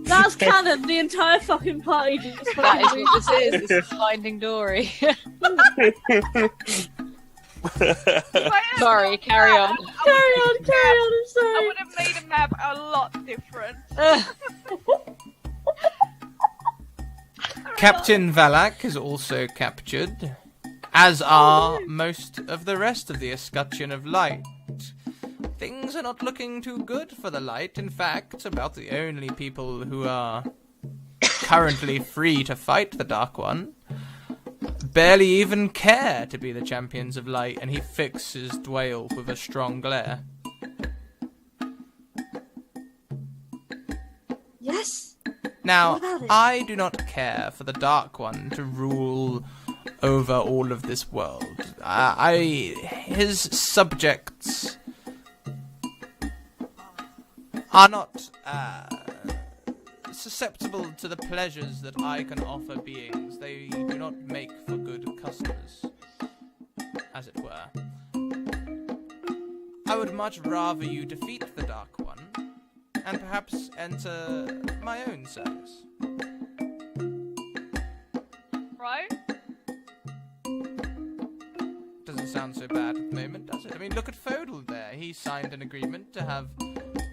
That's canon. The entire fucking party just That is fucking what this is. This is finding Dory. Sorry, carry on. Carry on, I'm I sorry. would have made a map a lot different. Captain Valak is also captured, as are most of the rest of the Escutcheon of Light. Things are not looking too good for the Light. In fact, about the only people who are currently free to fight the Dark One barely even care to be the champions of Light, and he fixes Dwayne with a strong glare. Yes? Now, What about it? I do not care for the Dark One to rule over all of this world. His subjects are not susceptible to the pleasures that I can offer beings. They do not make for good customers, as it were. I would much rather you defeat the Dark One, and perhaps enter my own service. Right? Doesn't sound so bad at the moment, does it? I mean, look at Fodal there. He signed an agreement to have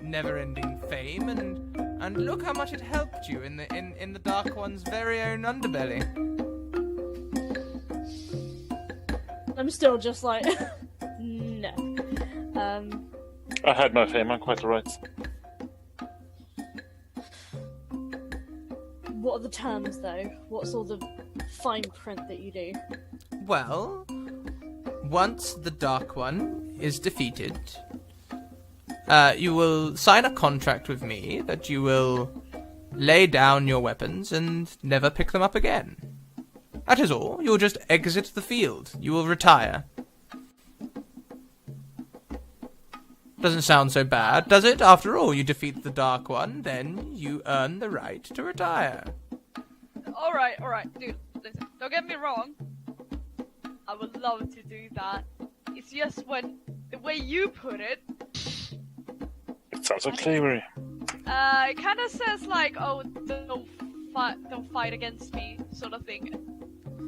never-ending fame, and look how much it helped you in the Dark One's very own underbelly. I'm still just like, no. I had no fame, I'm quite alright. What are the terms, though? What's all the fine print that you do? Well, once the Dark One is defeated, you will sign a contract with me that you will lay down your weapons and never pick them up again. That is all. You will just exit the field. You will retire. Doesn't sound so bad, does it? After all, you defeat the Dark One, then you earn the right to retire. Alright, dude, listen, don't get me wrong. I would love to do that. It's just when the way you put it, It sounds like slavery. it kind of says like, "Oh, don't fight against me," sort of thing.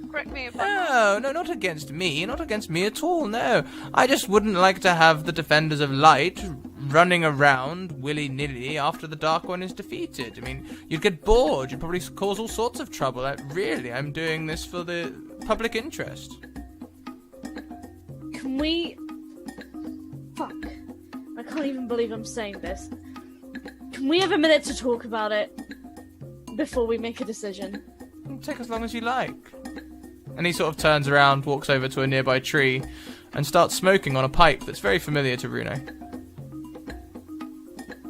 Correct me if I'm wrong. No, not against me. Not against me at all, no. I just wouldn't like to have the Defenders of Light running around willy-nilly after the Dark One is defeated. I mean, you'd get bored. You'd probably cause all sorts of trouble. Really, I'm doing this for the public interest. Can we... Fuck. I can't even believe I'm saying this. Can we have a minute to talk about it before we make a decision? Take as long as you like. And he sort of turns around, walks over to a nearby tree, and starts smoking on a pipe that's very familiar to Runo.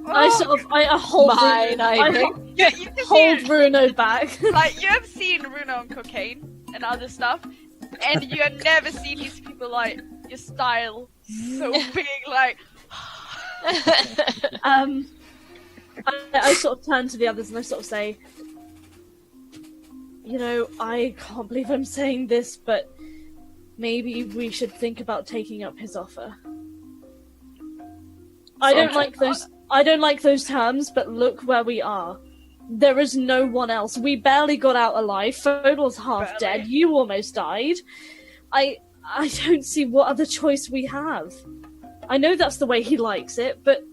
I sort of... I hold... Mine, I think. You can hold see, Bruno back. like, you have seen Runo on cocaine and other stuff, and you have never seen these people like your style so big, like. I sort of turn to the others and I sort of say, you know, I can't believe I'm saying this, but maybe we should think about taking up his offer. I don't like those. I don't like those terms, but look where we are. There is no one else. We barely got out alive. Fodor's half dead. You almost died. I don't see what other choice we have. I know that's the way he likes it, but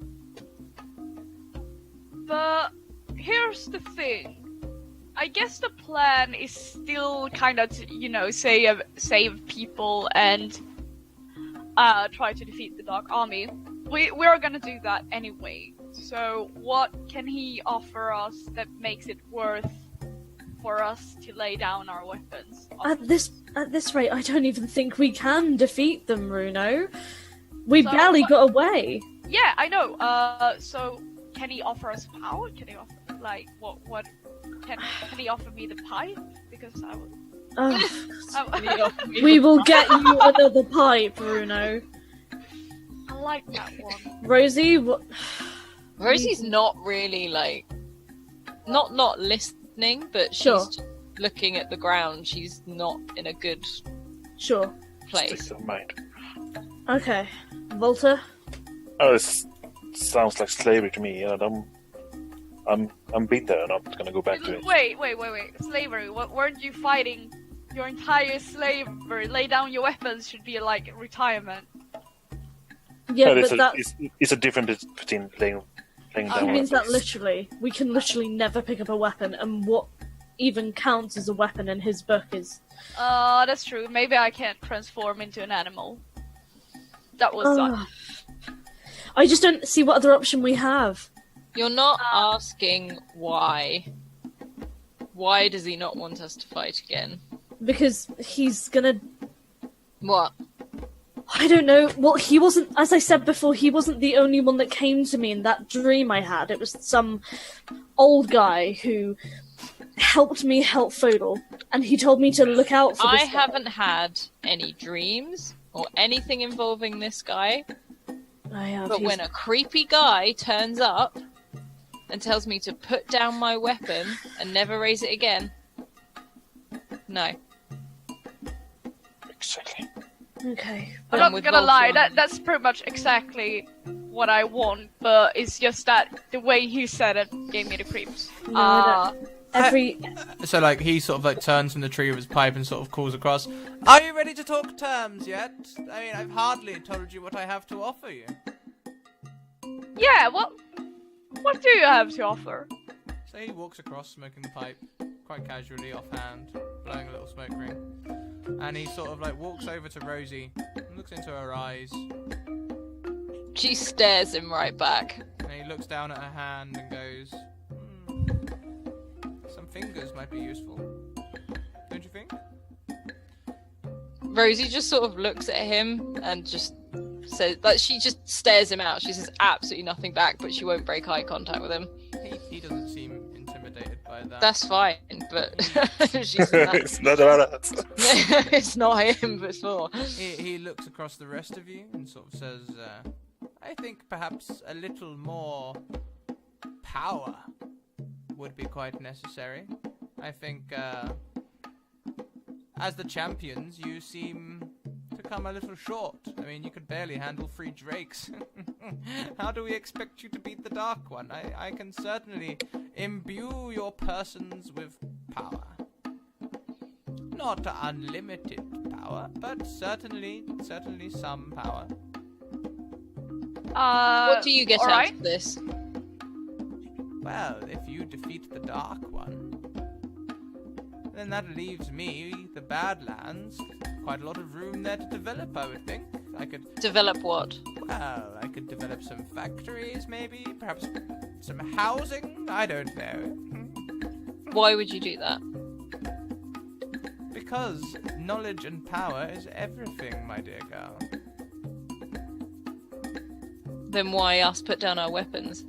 here's the thing. I guess the plan is still kind of to, save people and try to defeat the Dark Army. We're gonna do that anyway. So what can he offer us that makes it worth for us to lay down our weapons? at this rate, I don't even think we can defeat them, Runo. We barely got away. Yeah, I know. So can he offer us power? Can he offer what? Can he offer me the pipe? Because I would. We will get you another pipe, Runo. I like that one. Rosie, what? Rosie's not really not listening, but she's Sure. just looking at the ground. She's not in a good Sure. place. State of mind. Okay. Volta? Oh, this sounds like slavery to me. I'm been there, and I'm not gonna go back to it. Wait. Slavery. Weren't you fighting your entire slavery? Lay down your weapons should be like retirement. Yeah, No, but that it's a difference between laying he down. means that weapons. we can literally never pick up a weapon, and what even counts as a weapon in his book is... That's true. Maybe I can't transform into an animal. That was I just don't see what other option we have. You're not asking why. Why does he not want us to fight again? Because he's gonna... What? I don't know. Well, he wasn't... As I said before, he wasn't the only one that came to me in that dream I had. It was some old guy who helped me help Fodor, and he told me to look out for this I guy. haven't had any dreams or anything involving this guy, I have. but when a creepy guy turns up and tells me to put down my weapon and never raise it again, no. Exactly. Okay. I'm I'm not with gonna lie, Voltron. that's pretty much exactly what I want, but it's just that the way he said it gave me the creeps. No, I don't- Every... So, like, he sort of, like, turns from the tree with his pipe and sort of calls across, "Are you ready to talk terms yet? I mean, I've hardly told you what I have to offer you." Yeah, what do you have to offer? So he walks across, smoking the pipe, quite casually, offhand, blowing a little smoke ring. And he sort of, like, walks over to Rosie, and looks into her eyes, She stares him right back. and he looks down at her hand and goes, "Some fingers might be useful. Don't you think?" Rosie just sort of looks at him and just says, like, she just stares him out. She says absolutely nothing back, but she won't break eye contact with him. He doesn't seem intimidated by that. That's fine, but she's not. It's not about us. It's not him before. He looks across the rest of you and sort of says, "I think perhaps a little more power would be quite necessary. I think, as the champions, you seem to come a little short. I mean, you could barely handle 3 drakes. How do we expect you to beat the Dark One? I can certainly imbue your persons with power. Not unlimited power, but certainly some power." What do you get out alright. of this? Well, if you defeat the Dark One, then that leaves me, the Badlands, quite a lot of room there to develop, I would think. I could Develop what? develop some factories, maybe, perhaps some housing, I don't know. Why would you do that? Because knowledge and power is everything, my dear girl. Then why us put down our weapons?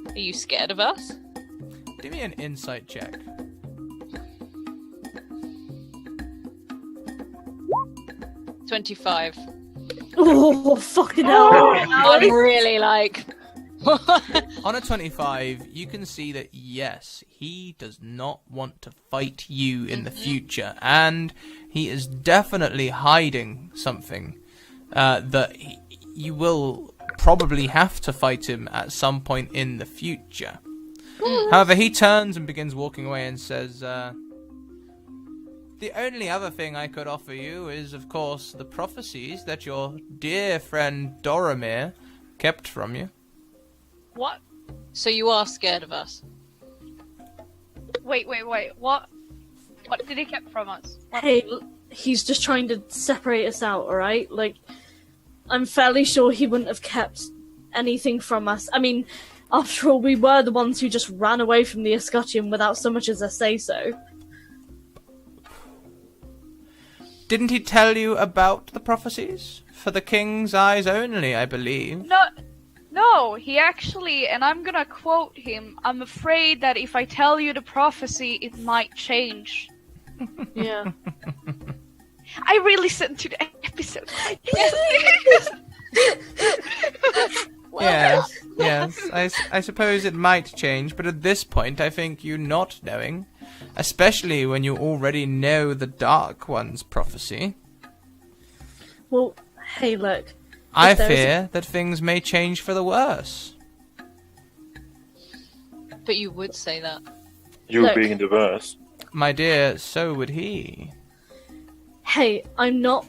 Are you scared of us? Do me an insight check. 25. Oh, fucking hell. I'm really like... On a 25, you can see that, yes, he does not want to fight you in the future, and he is definitely hiding something that you will probably have to fight him at some point in the future. However, he turns and begins walking away and says, the only other thing I could offer you is, of course, the prophecies that your dear friend Doromir kept from you. What? So you are scared of us? Wait. What? What did he keep from us? What? Hey, he's just trying to separate us out, alright? Like, I'm fairly sure he wouldn't have kept anything from us. I mean, after all, we were the ones who just ran away from the Escutcheon without so much as a say-so. Didn't he tell you about the prophecies? For the king's eyes only, I believe. No, he actually, and I'm gonna quote him, I'm afraid that if I tell you the prophecy, it might change. Yeah. I re-listened to the episode. Yes. I suppose it might change, but at this point, I think you not knowing, especially when you already know the Dark One's prophecy. Well, hey, look. I there's fear that things may change for the worse. But you would say that. You Look. being the verse. My dear, so would he. Hey, I'm not,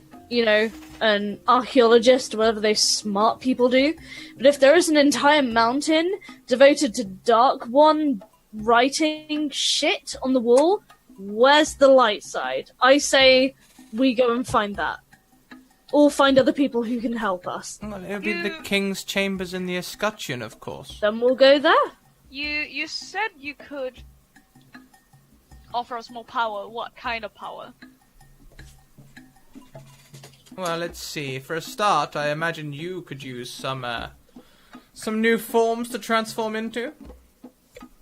an archaeologist or whatever those smart people do, but if there is an entire mountain devoted to Dark One writing shit on the wall, where's the light side? I say we go and find that. Or find other people who can help us. Well, it would be the king's chambers in the Escutcheon, of course. Then we'll go there. You said you could offer us more power. What kind of power? Well, let's see. For a start, I imagine you could use some new forms to transform into.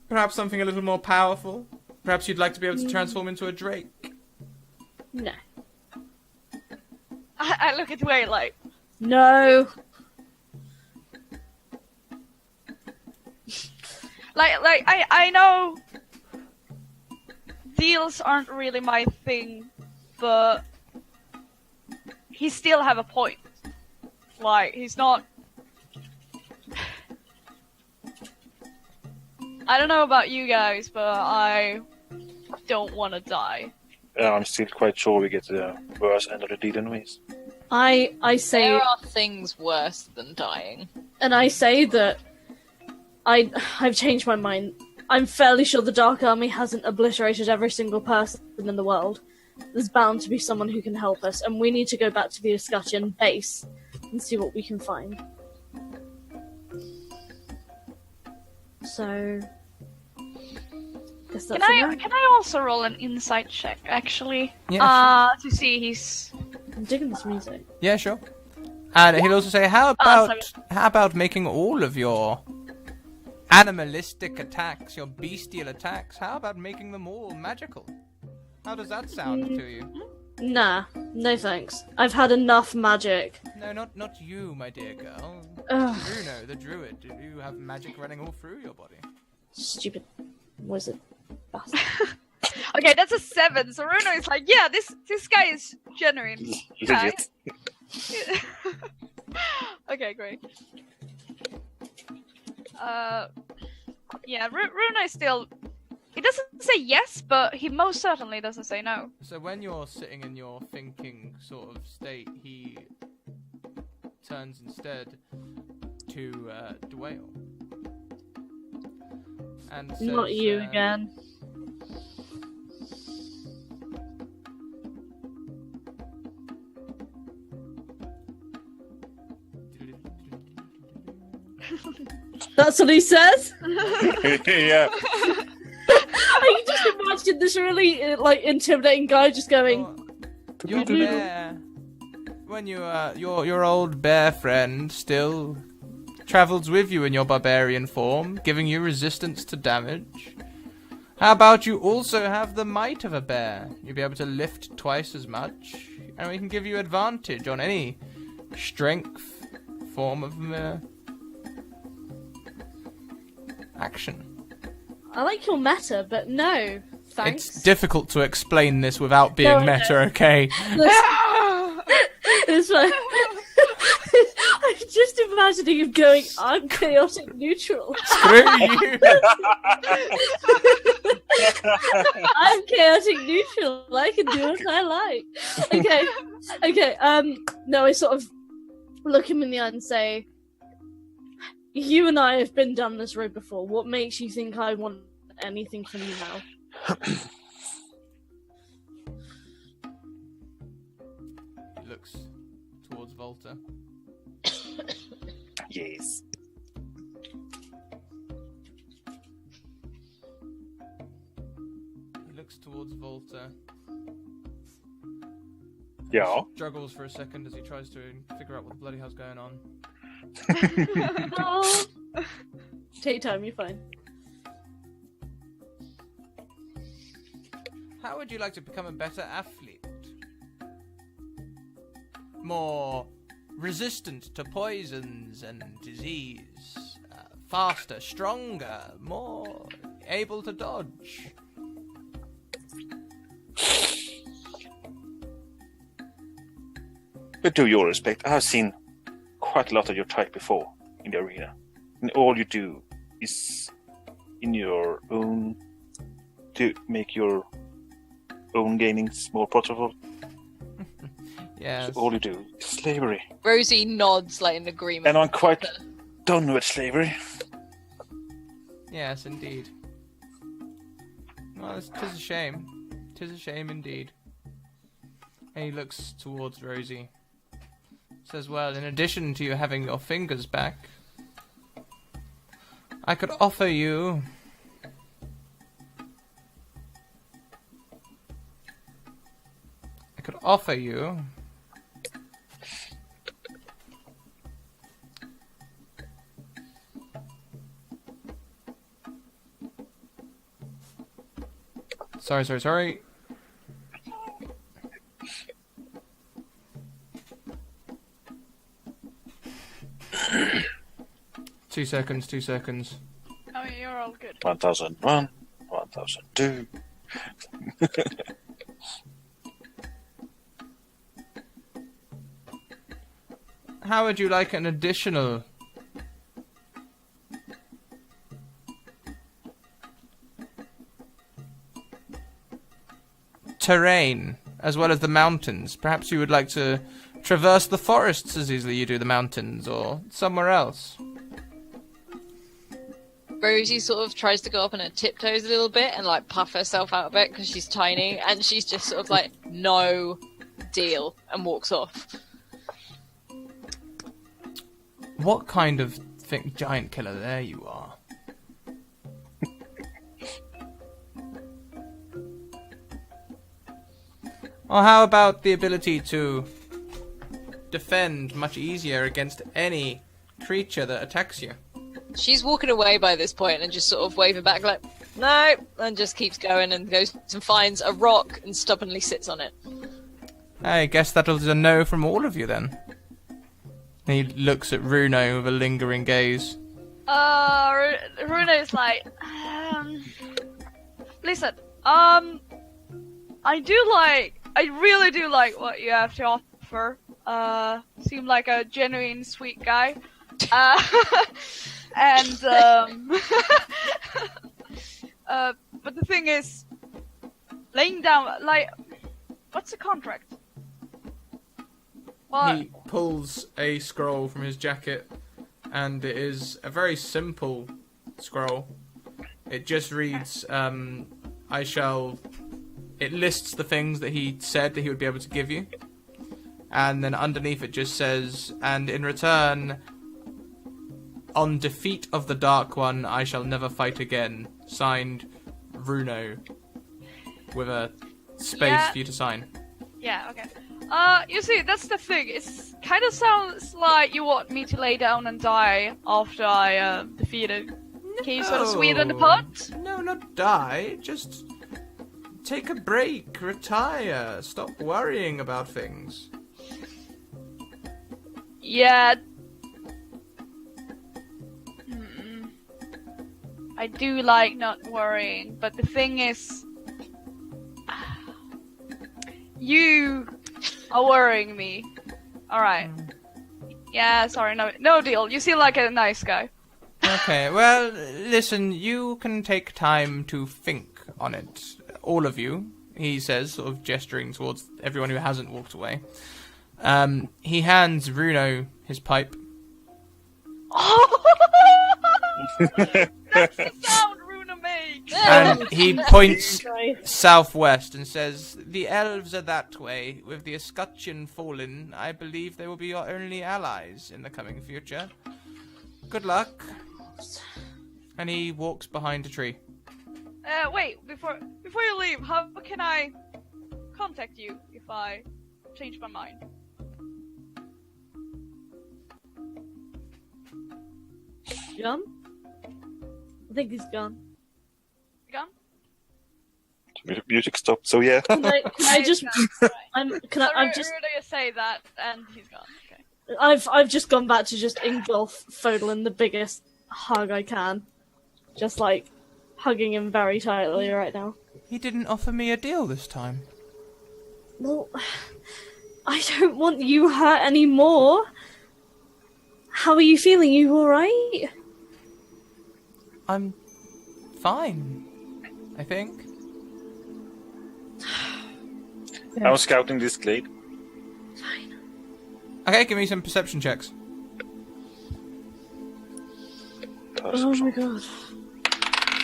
Perhaps something a little more powerful. Perhaps you'd like to be able to transform into a drake. No. I look at Wei like, No. I know deals aren't really my thing, but he still have a point. Like, he's not... I don't know about you guys, but I don't want to die. I'm still quite sure we get the worst end of the deal anyways. I say, There are things worse than dying. and I say that I've changed my mind. I'm fairly sure the Dark Army hasn't obliterated every single person in the world. There's bound to be someone who can help us, and we need to go back to the Escutcheon base and see what we can find. So, guess that's a no. Can I also roll an insight check, actually? Yeah, To see his... I'm digging this music. Yeah, sure. And he'll also say, how sorry. about making all of your animalistic attacks, your bestial attacks, how about making them all magical? How does that sound to you? Nah, no thanks. I've had enough magic. No, not you, my dear girl. Ugh. Bruno, the druid. Do you have magic running all through your body? Stupid wizard bastard. Okay, that's a 7, so Runo is like, yeah, this guy is genuine. guy. Legit. Okay, great. Yeah, Runo is still... He doesn't say yes, but he most certainly doesn't say no. So when you're sitting in your thinking sort of state, he turns instead to Dwayne. And says, Not you again. That's what he says? Yeah. I can just imagine this really, intimidating guy just going, Your bear. When your old bear friend still travels with you in your barbarian form, giving you resistance to damage. How about you also have the might of a bear? You'll be able to lift twice as much, and we can give you advantage on any strength form of action. I like your meta, but no, thanks. It's difficult to explain this without being No, I meta, know. okay? It's fine. I just imagining him going, I'm chaotic neutral. Screw you! I'm chaotic neutral. I can do what I like. Okay. No, I sort of look him in the eye and say, you and I have been down this road before. What makes you think I want anything from you now? He looks towards Volta. Yes. He looks towards Volta. Yeah. Struggles for a second as he tries to figure out what the bloody hell's going on. Oh. Take time, you're fine. How would you like to become a better athlete? More resistant to poisons and disease. Faster, stronger, more able to dodge. With due your respect, I've seen quite a lot of your type before in the arena. And all you do is in your own to make your own gainings more profitable. Yes. So all you do is slavery. Rosie nods like in agreement. And I'm quite done with slavery. Yes, indeed. Well, 'tis a shame. 'Tis a shame indeed. And he looks towards Rosie. Says, well, in addition to you having your fingers back, I could offer you... Sorry. 2 seconds. Oh, you're all good. 1001, 1002. How would you like an additional... terrain, as well as the mountains? Perhaps you would like to traverse the forests as easily as you do the mountains, or somewhere else. Rosie sort of tries to go up on her tiptoes a little bit and like puff herself out a bit because she's tiny, and she's just sort of like, no deal, and walks off. What kind of giant killer there you are? Or how about the ability to defend much easier against any creature that attacks you? She's walking away by this point and just sort of waving back like, no, and just keeps going and goes and finds a rock and stubbornly sits on it. I guess that'll a no from all of you then. He looks at Runo with a lingering gaze. Runo is like, listen, I really do like what you have to offer. Seem like a genuine sweet guy. And but the thing is, laying down, like, what's the contract? What? He pulls a scroll from his jacket, and it is a very simple scroll. It just reads, it lists the things that he said that he would be able to give you. And then underneath it just says, and in return, on defeat of the Dark One, I shall never fight again. Signed, Runo. With a space for you to sign. Yeah, okay. You see, that's the thing. It kind of sounds like you want me to lay down and die after I defeated. Can you sort of sweeten the pot? No, not die. Just take a break, retire, stop worrying about things. Yeah. I do like not worrying, but the thing is, you are worrying me. Alright. Yeah, sorry, no deal. You seem like a nice guy. Okay, well, listen, you can take time to think on it. All of you, he says, sort of gesturing towards everyone who hasn't walked away. He hands Runo his pipe. That's the sound Runa makes! And he points Sorry. southwest and says, "The elves are that way. With the escutcheon fallen, I believe they will be your only allies in the coming future. Good luck." And he walks behind a tree. Wait, before you leave, how can I contact you if I change my mind? Gone? I think he's gone. You gone? Music stopped, so yeah. Can I just? Right. I've just. You say that, and he's gone. Okay. I've just gone back to just engulf Fodal in the biggest hug I can, just like hugging him very tightly right now. He didn't offer me a deal this time. Well, I don't want you hurt anymore. How are you feeling? You alright? I'm fine, I think. I'm scouting this glade. Fine. Okay, give me some perception checks. Oh my god.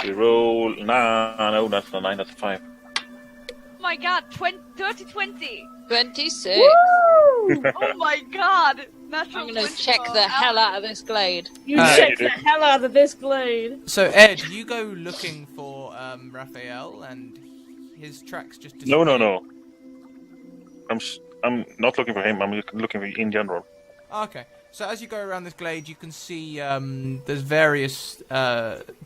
We roll. Nah, no, that's a 9, that's a 5. Oh my god, 30, 20! 26. Woo! Oh my god! Natural I'm gonna 20 check for the hell Alan. out of this glade. You you checked did. the hell out of this glade. So, Ed, you go looking for Raphael, and his tracks just disappear. No. I'm not looking for him. I'm looking for in general. Okay. So as you go around this glade, you can see there's various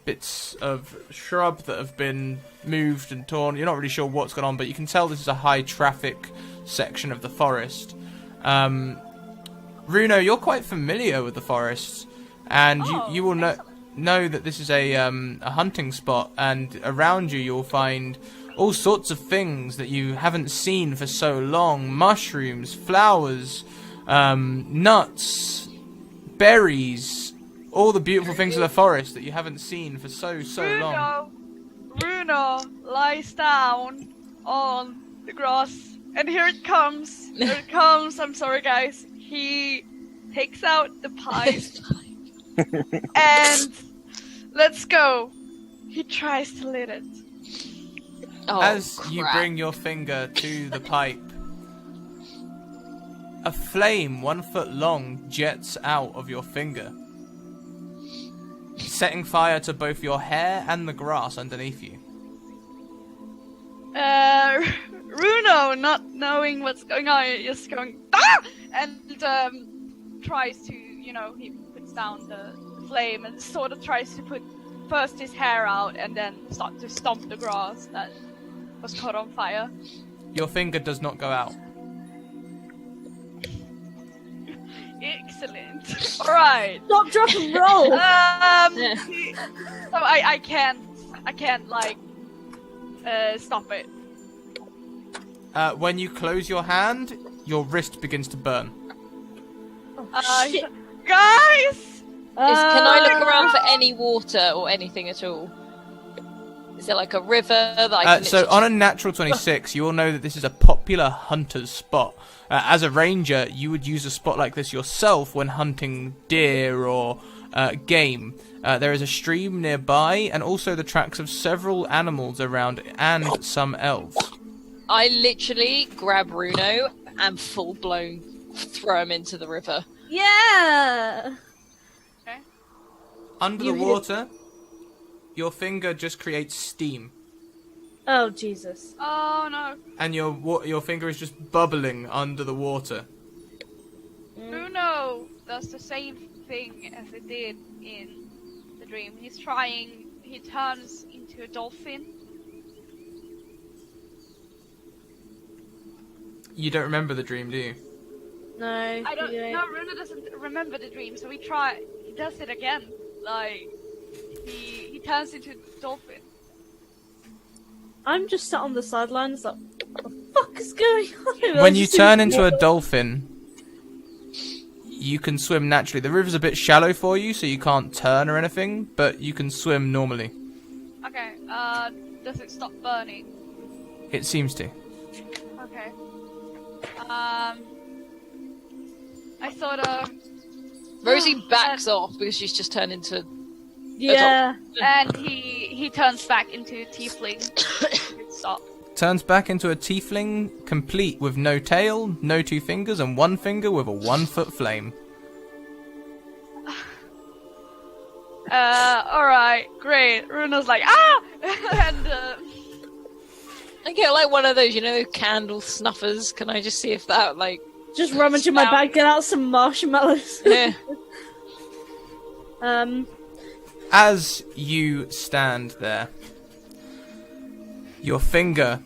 bits of shrub that have been moved and torn. You're not really sure what's gone on, but you can tell this is a high-traffic section of the forest. Runo, you're quite familiar with the forest, and you will know that this is a hunting spot, and around you you'll find all sorts of things that you haven't seen for so long. Mushrooms, flowers, nuts, berries, all the beautiful things of the forest that you haven't seen for so long. Bruno lies down on the grass, and here it comes. Here it comes. I'm sorry, guys. He takes out the pipe, and let's go. He tries to lit it. Oh, As you crap. bring your finger to the pipe, a flame 1 foot long jets out of your finger, setting fire to both your hair and the grass underneath you. Runo, not knowing what's going on, just going ah! And tries to, he puts down the flame and sort of tries to put first his hair out and then start to stomp the grass that was caught on fire. Your finger does not go out. Excellent. All right. Stop, drop, and roll. So I can't stop it. When you close your hand, your wrist begins to burn. Shit. Guys. Can I look around for any water or anything at all? Is there like a river that I can So on a natural 26, you will know that this is a popular hunter's spot. As a ranger, you would use a spot like this yourself when hunting deer or game. There is a stream nearby, and also the tracks of several animals around, and some elves. I literally grab Runo and full blown throw him into the river. Yeah. Under You the hit- water, your finger just creates steam, Oh Jesus. Oh no. and your finger is just bubbling under the water. Bruno does the same thing as it did in the dream. He turns into a dolphin. You don't remember the dream, do you? No. I don't you know. Bruno doesn't remember the dream, so he does it again. Like, he turns into a dolphin. I'm just sat on the sidelines like, what the fuck is going on? When you turn into a dolphin, you can swim naturally. The river's a bit shallow for you, so you can't turn or anything, but you can swim normally. Okay. Does it stop burning? It seems to. Okay. I sort of. Rosie backs off because she's just turned into. Yeah. And he turns back into a tiefling. Stop. Turns back into a tiefling, complete with no tail, no 2 fingers, and 1 finger with a 1-foot flame. Alright, great. Runa's like, ah! And, I get like one of those, candle snuffers. Can I just see if that, Just rummage in my bag, get out some marshmallows. yeah. As you stand there, your finger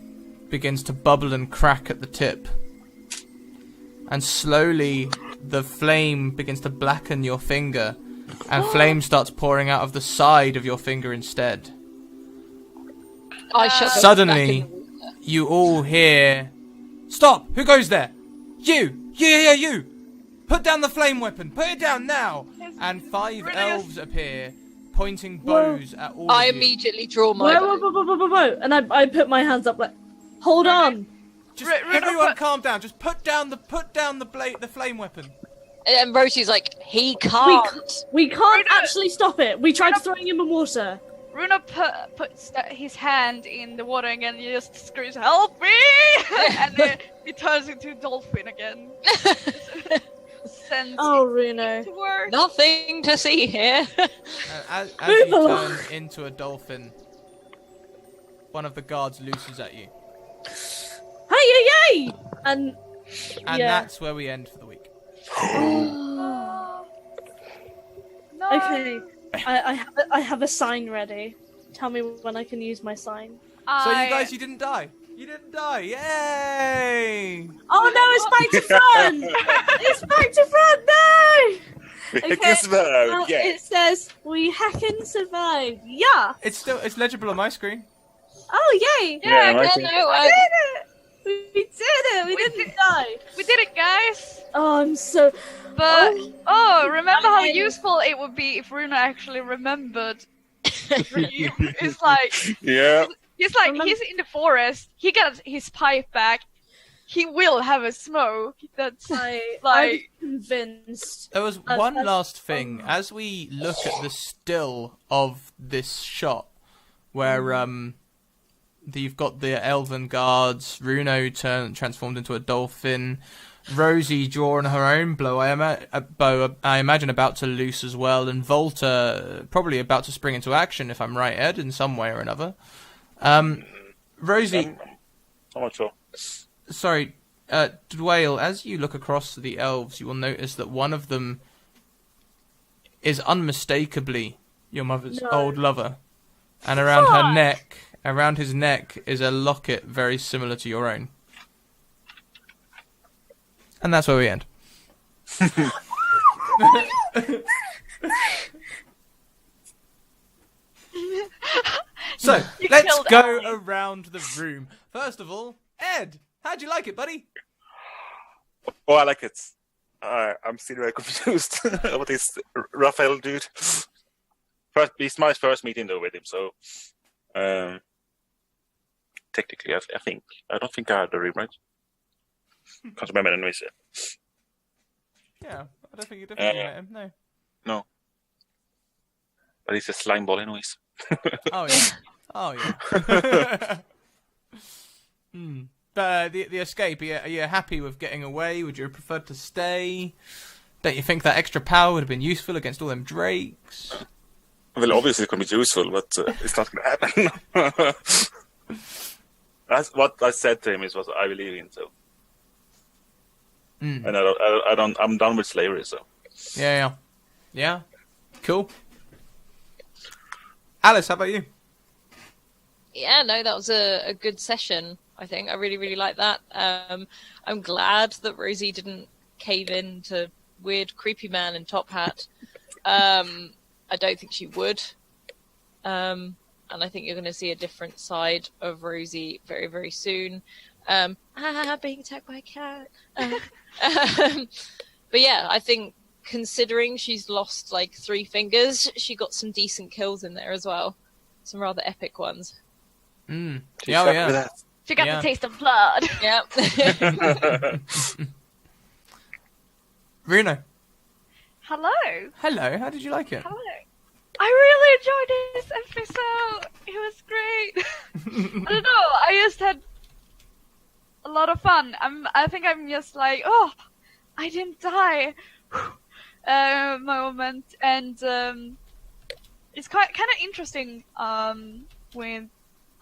begins to bubble and crack at the tip. And slowly, the flame begins to blacken your finger, and flame starts pouring out of the side of your finger instead. I shut them Suddenly, back in. you all hear, "Stop! Who goes there? You! You! Put down the flame weapon! Put it down now!" And 5 elves appear, pointing bows at all I of you. immediately draw my bow. Whoa. And I put my hands up like, hold on. Just Runa, everyone put- calm down. Just put down the flame weapon. And Rosie's like, he can't. We can't Runa- actually stop it. We tried throwing him in water. Runa puts his hand in the water again and he just screams, "Help me!" And then he turns into a dolphin again. Sends Oh, it Runo. to work. Nothing to see here. As Move you along. turn into a dolphin, one of the guards looses at you. Hey! And And Yeah. that's where we end for the week. No. okay, I have a sign ready. Tell me when I can use my sign. So you didn't die. You didn't die. Yay! Oh no, it's back to front! It's back to front! No! Okay, well, yeah. it says we hack and survive. Yeah. It's legible on my screen. Oh yay! Yeah, no, I think- We did it! We didn't die. We did it, guys. Oh, I'm so. But remember how Okay. useful it would be if Runa actually remembered. It's like Yeah. he's in the forest. He got his pipe back. He will have a smoke. That's I'm like convinced. There was Uh, one uh, last thing. As we look at the still of this shot, where you've got the elven guards, Runo transformed into a dolphin, Rosie drawing her own bow, I imagine about to loose as well, and Volta probably about to spring into action, if I'm right, Ed, in some way or another. Rosie, I'm not sure. sorry, Dwayne, as you look across the elves, you will notice that one of them is unmistakably your mother's No. old lover. And around his neck, is a locket very similar to your own. And that's where we end. So, You let's killed go Ellie. around the room. First of all, Ed, how'd you like it, buddy? Oh, I like it. I'm still very confused about this Raphael dude. It's my first meeting though with him, so technically, I don't think I had the rewrite. Can't remember anyways. Yeah, I don't think you definitely met him, no. But he's a slime ball anyways. Oh, yeah. Oh, yeah. But the escape, are you happy with getting away? Would you have preferred to stay? Don't you think that extra power would have been useful against all them drakes? Well, obviously it can be useful, but it's not going to happen. That's what I said to him is what I believe in. So, and I'm done with slavery. So, Yeah. Cool. Alice, how about you? Yeah, no, that was a good session. I think I really, really like that. I'm glad that Rosie didn't cave in to weird, creepy man in top hat. I don't think she would. And I think you're going to see a different side of Rosie very, very soon. Being attacked by a cat. But yeah, I think considering she's lost like 3 fingers, she got some decent kills in there as well. Some rather epic ones. Mm. She's Yeah, oh, happy yeah. with that. She got Yeah. the taste of blood. Yep. Runa, Hello. hello. How did you like it? Hello. I really enjoyed this episode. It was great. I don't know. I just had a lot of fun. I think I'm just like, oh, I didn't die. Moment, and it's kind of interesting with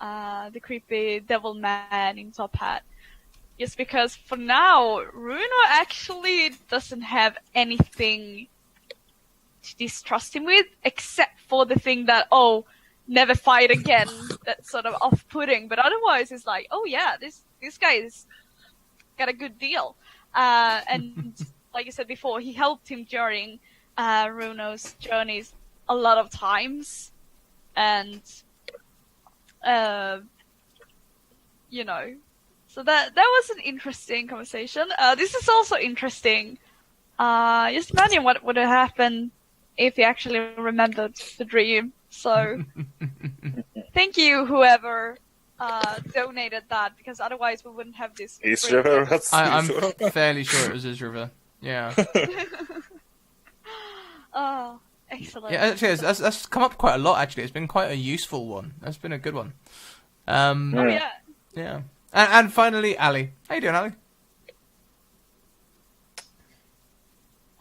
the creepy devil man in top hat. Just because for now, Runo actually doesn't have anything to distrust him with, except for the thing that, oh, never fight again. That's sort of off-putting. But otherwise, it's like, oh yeah, this guy's got a good deal. And like you said before, he helped him during Runo's journeys a lot of times. And, you know, so that was an interesting conversation. This is also interesting. Just imagine what would have happened if he actually remembered the dream. So, thank you, whoever donated that, because otherwise we wouldn't have this. Is great- River? That's I'm sure. fairly sure it was Isriver. Yeah. Oh, excellent. Yeah, actually, that's come up quite a lot. Actually, it's been quite a useful one. That's been a good one. Oh yeah. Yeah. And finally, Ali. How you doing, Ali?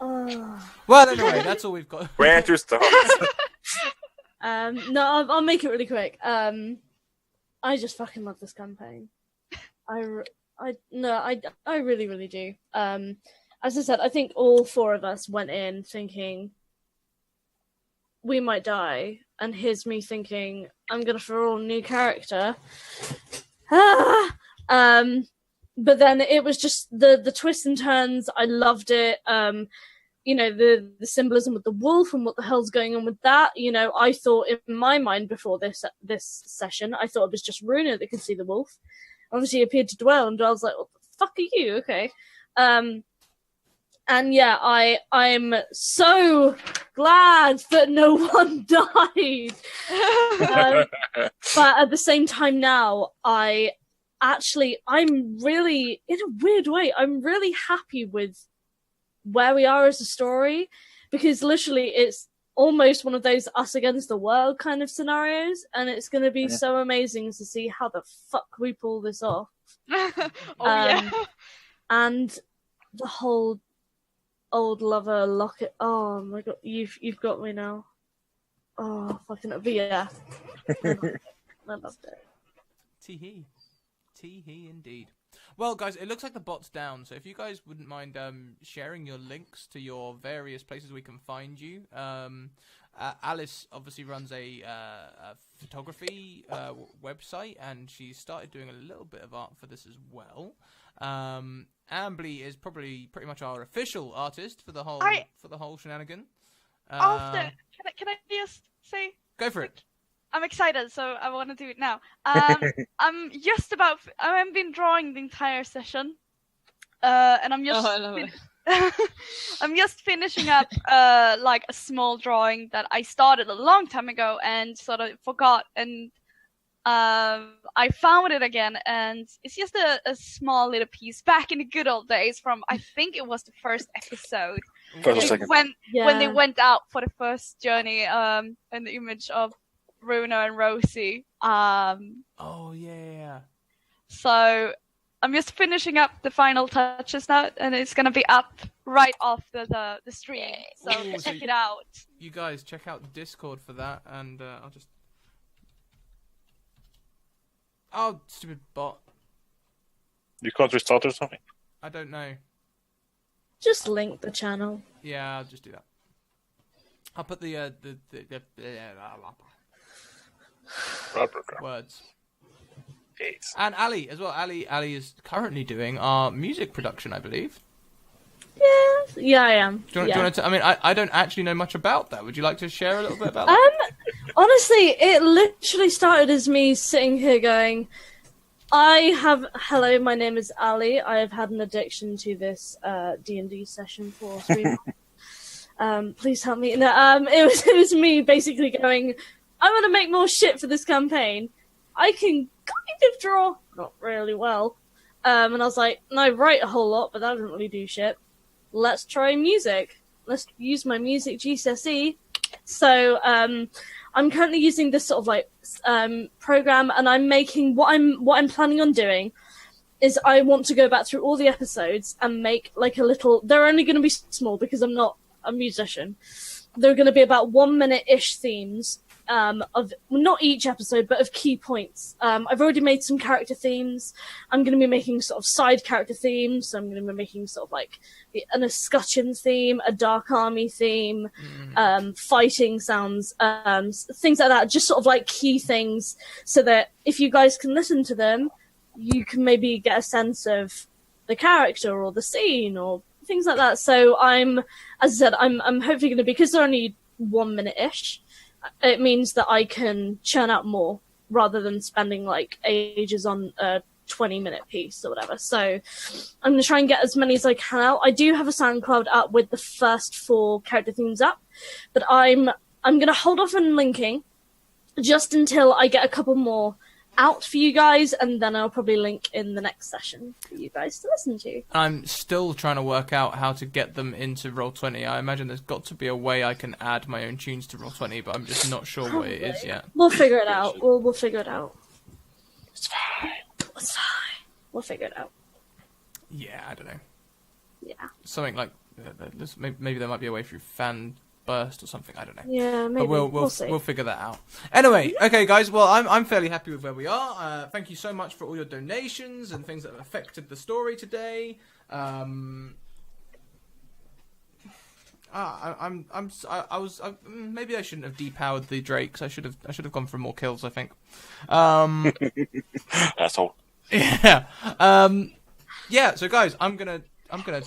Well, anyway, that's all we've got. Where to start? No, I'll make it really quick. I just fucking love this campaign. I really, really do. As I said, I think all 4 of us went in thinking we might die, and here's me thinking I'm gonna throw a new character. But then it was just the twists and turns. I loved it. You know, the symbolism with the wolf and what the hell's going on with that. You know, I thought in my mind before this session, I thought it was just Runa that could see the wolf. Obviously, he appeared to Dwell, and Dwell's like, "What the fuck are you?" Okay. And yeah, I'm so glad that no one died. But at the same time now, I'm really, in a weird way, I'm really happy with where we are as a story, because literally it's almost one of those us against the world kind of scenarios, and it's going to be so amazing to see how the fuck we pull this off. Yeah. And the whole old lover locket. Oh my god, you've got me now. Oh fucking, but yeah, I loved it. Tee-hee indeed. Well, guys, it looks like the bot's down, so if you guys wouldn't mind sharing your links to your various places we can find you. Alice obviously runs a photography website, and she started doing a little bit of art for this as well. Ambly is probably pretty much our official artist for the whole shenanigan. After, can I just say? Go for it. I'm excited, so I want to do it now. I've been drawing the entire session, and I'm just. Oh, I love it. I'm just finishing up like a small drawing that I started a long time ago and sort of forgot, and I found it again, and it's just a small little piece back in the good old days from, I think it was the first episode. First or second. When they went out for the first journey, and the image of Runa and Rosie. Oh yeah. So I'm just finishing up the final touches now, and it's gonna be up right after the stream. So Ooh, check it out. You guys check out Discord for that, and I'll just. Oh, stupid bot! You can't restart or something? I don't know. Just link the channel. Yeah, I'll just do that. I'll put the words. Yes. And Ali as well. Ali is currently doing our music production, I believe. Yeah, I am. Do you want to? I mean, I don't actually know much about that. Would you like to share a little bit about that? Honestly, it literally started as me sitting here going, hello, my name is Ali. I have had an addiction to this D&D session for 3 months. Please help me. No, it was me basically going, I want to make more shit for this campaign. I can kind of draw, not really well. And I was like, no, I write a whole lot, but that doesn't really do shit. Let's try music. Let's use my music GCSE. So, I'm currently using this sort of like, program, and I'm making, what I'm planning on doing is I want to go back through all the episodes and make like a little, they're only going to be small because I'm not a musician. They're going to be about 1 minute-ish themes, of not each episode, but of key points. I've already made some character themes. I'm going to be making sort of side character themes. So I'm going to be making sort of like an escutcheon theme, a Dark Army theme, fighting sounds, things like that. Just sort of like key things, so that if you guys can listen to them, you can maybe get a sense of the character or the scene or things like that. So I'm, as I said, I'm hopefully going to, because they're only 1 minute-ish, it means that I can churn out more rather than spending like ages on a 20-minute piece or whatever. So I'm going to try and get as many as I can out. I do have a SoundCloud up with the first 4 character themes up, but I'm going to hold off on linking just until I get a couple more out for you guys, and then I'll probably link in the next session for you guys to listen to. I'm still trying to work out how to get them into Roll20. I imagine there's got to be a way I can add my own tunes to Roll20, but I'm just not sure what it is yet. We'll figure it out. We'll figure it out. It's fine. It's fine. We'll figure it out. Yeah, I don't know. Yeah. Something like maybe there might be a way through Fan Burst or something. I don't know. Yeah, maybe. But we'll see. we'll figure that out. Anyway, okay, guys. Well, I'm fairly happy with where we are. Thank you so much for all your donations and things that have affected the story today. Maybe I shouldn't have depowered the Drakes. I should have gone for more kills, I think. Asshole. Yeah. Yeah. So, guys, I'm gonna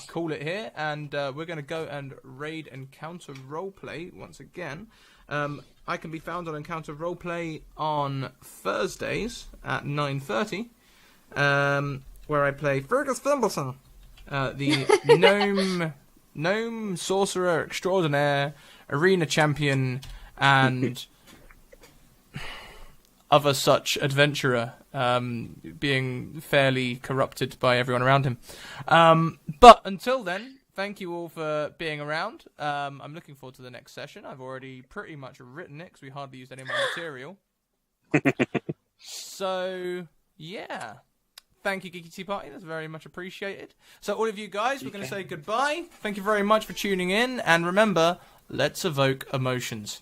call it here, and we're gonna go and raid Encounter Roleplay once again. I can be found on Encounter Roleplay on Thursdays at 9:30, where I play Fergus Fimbleson, the gnome sorcerer extraordinaire, arena champion, and other such adventurer, being fairly corrupted by everyone around him. But until then, thank you all for being around. I'm looking forward to the next session. I've already pretty much written it because we hardly used any of my material. So, yeah. Thank you, Geeky Tea Party. That's very much appreciated. So, all of you guys, we're going to say goodbye. Thank you very much for tuning in. And remember, let's evoke emotions.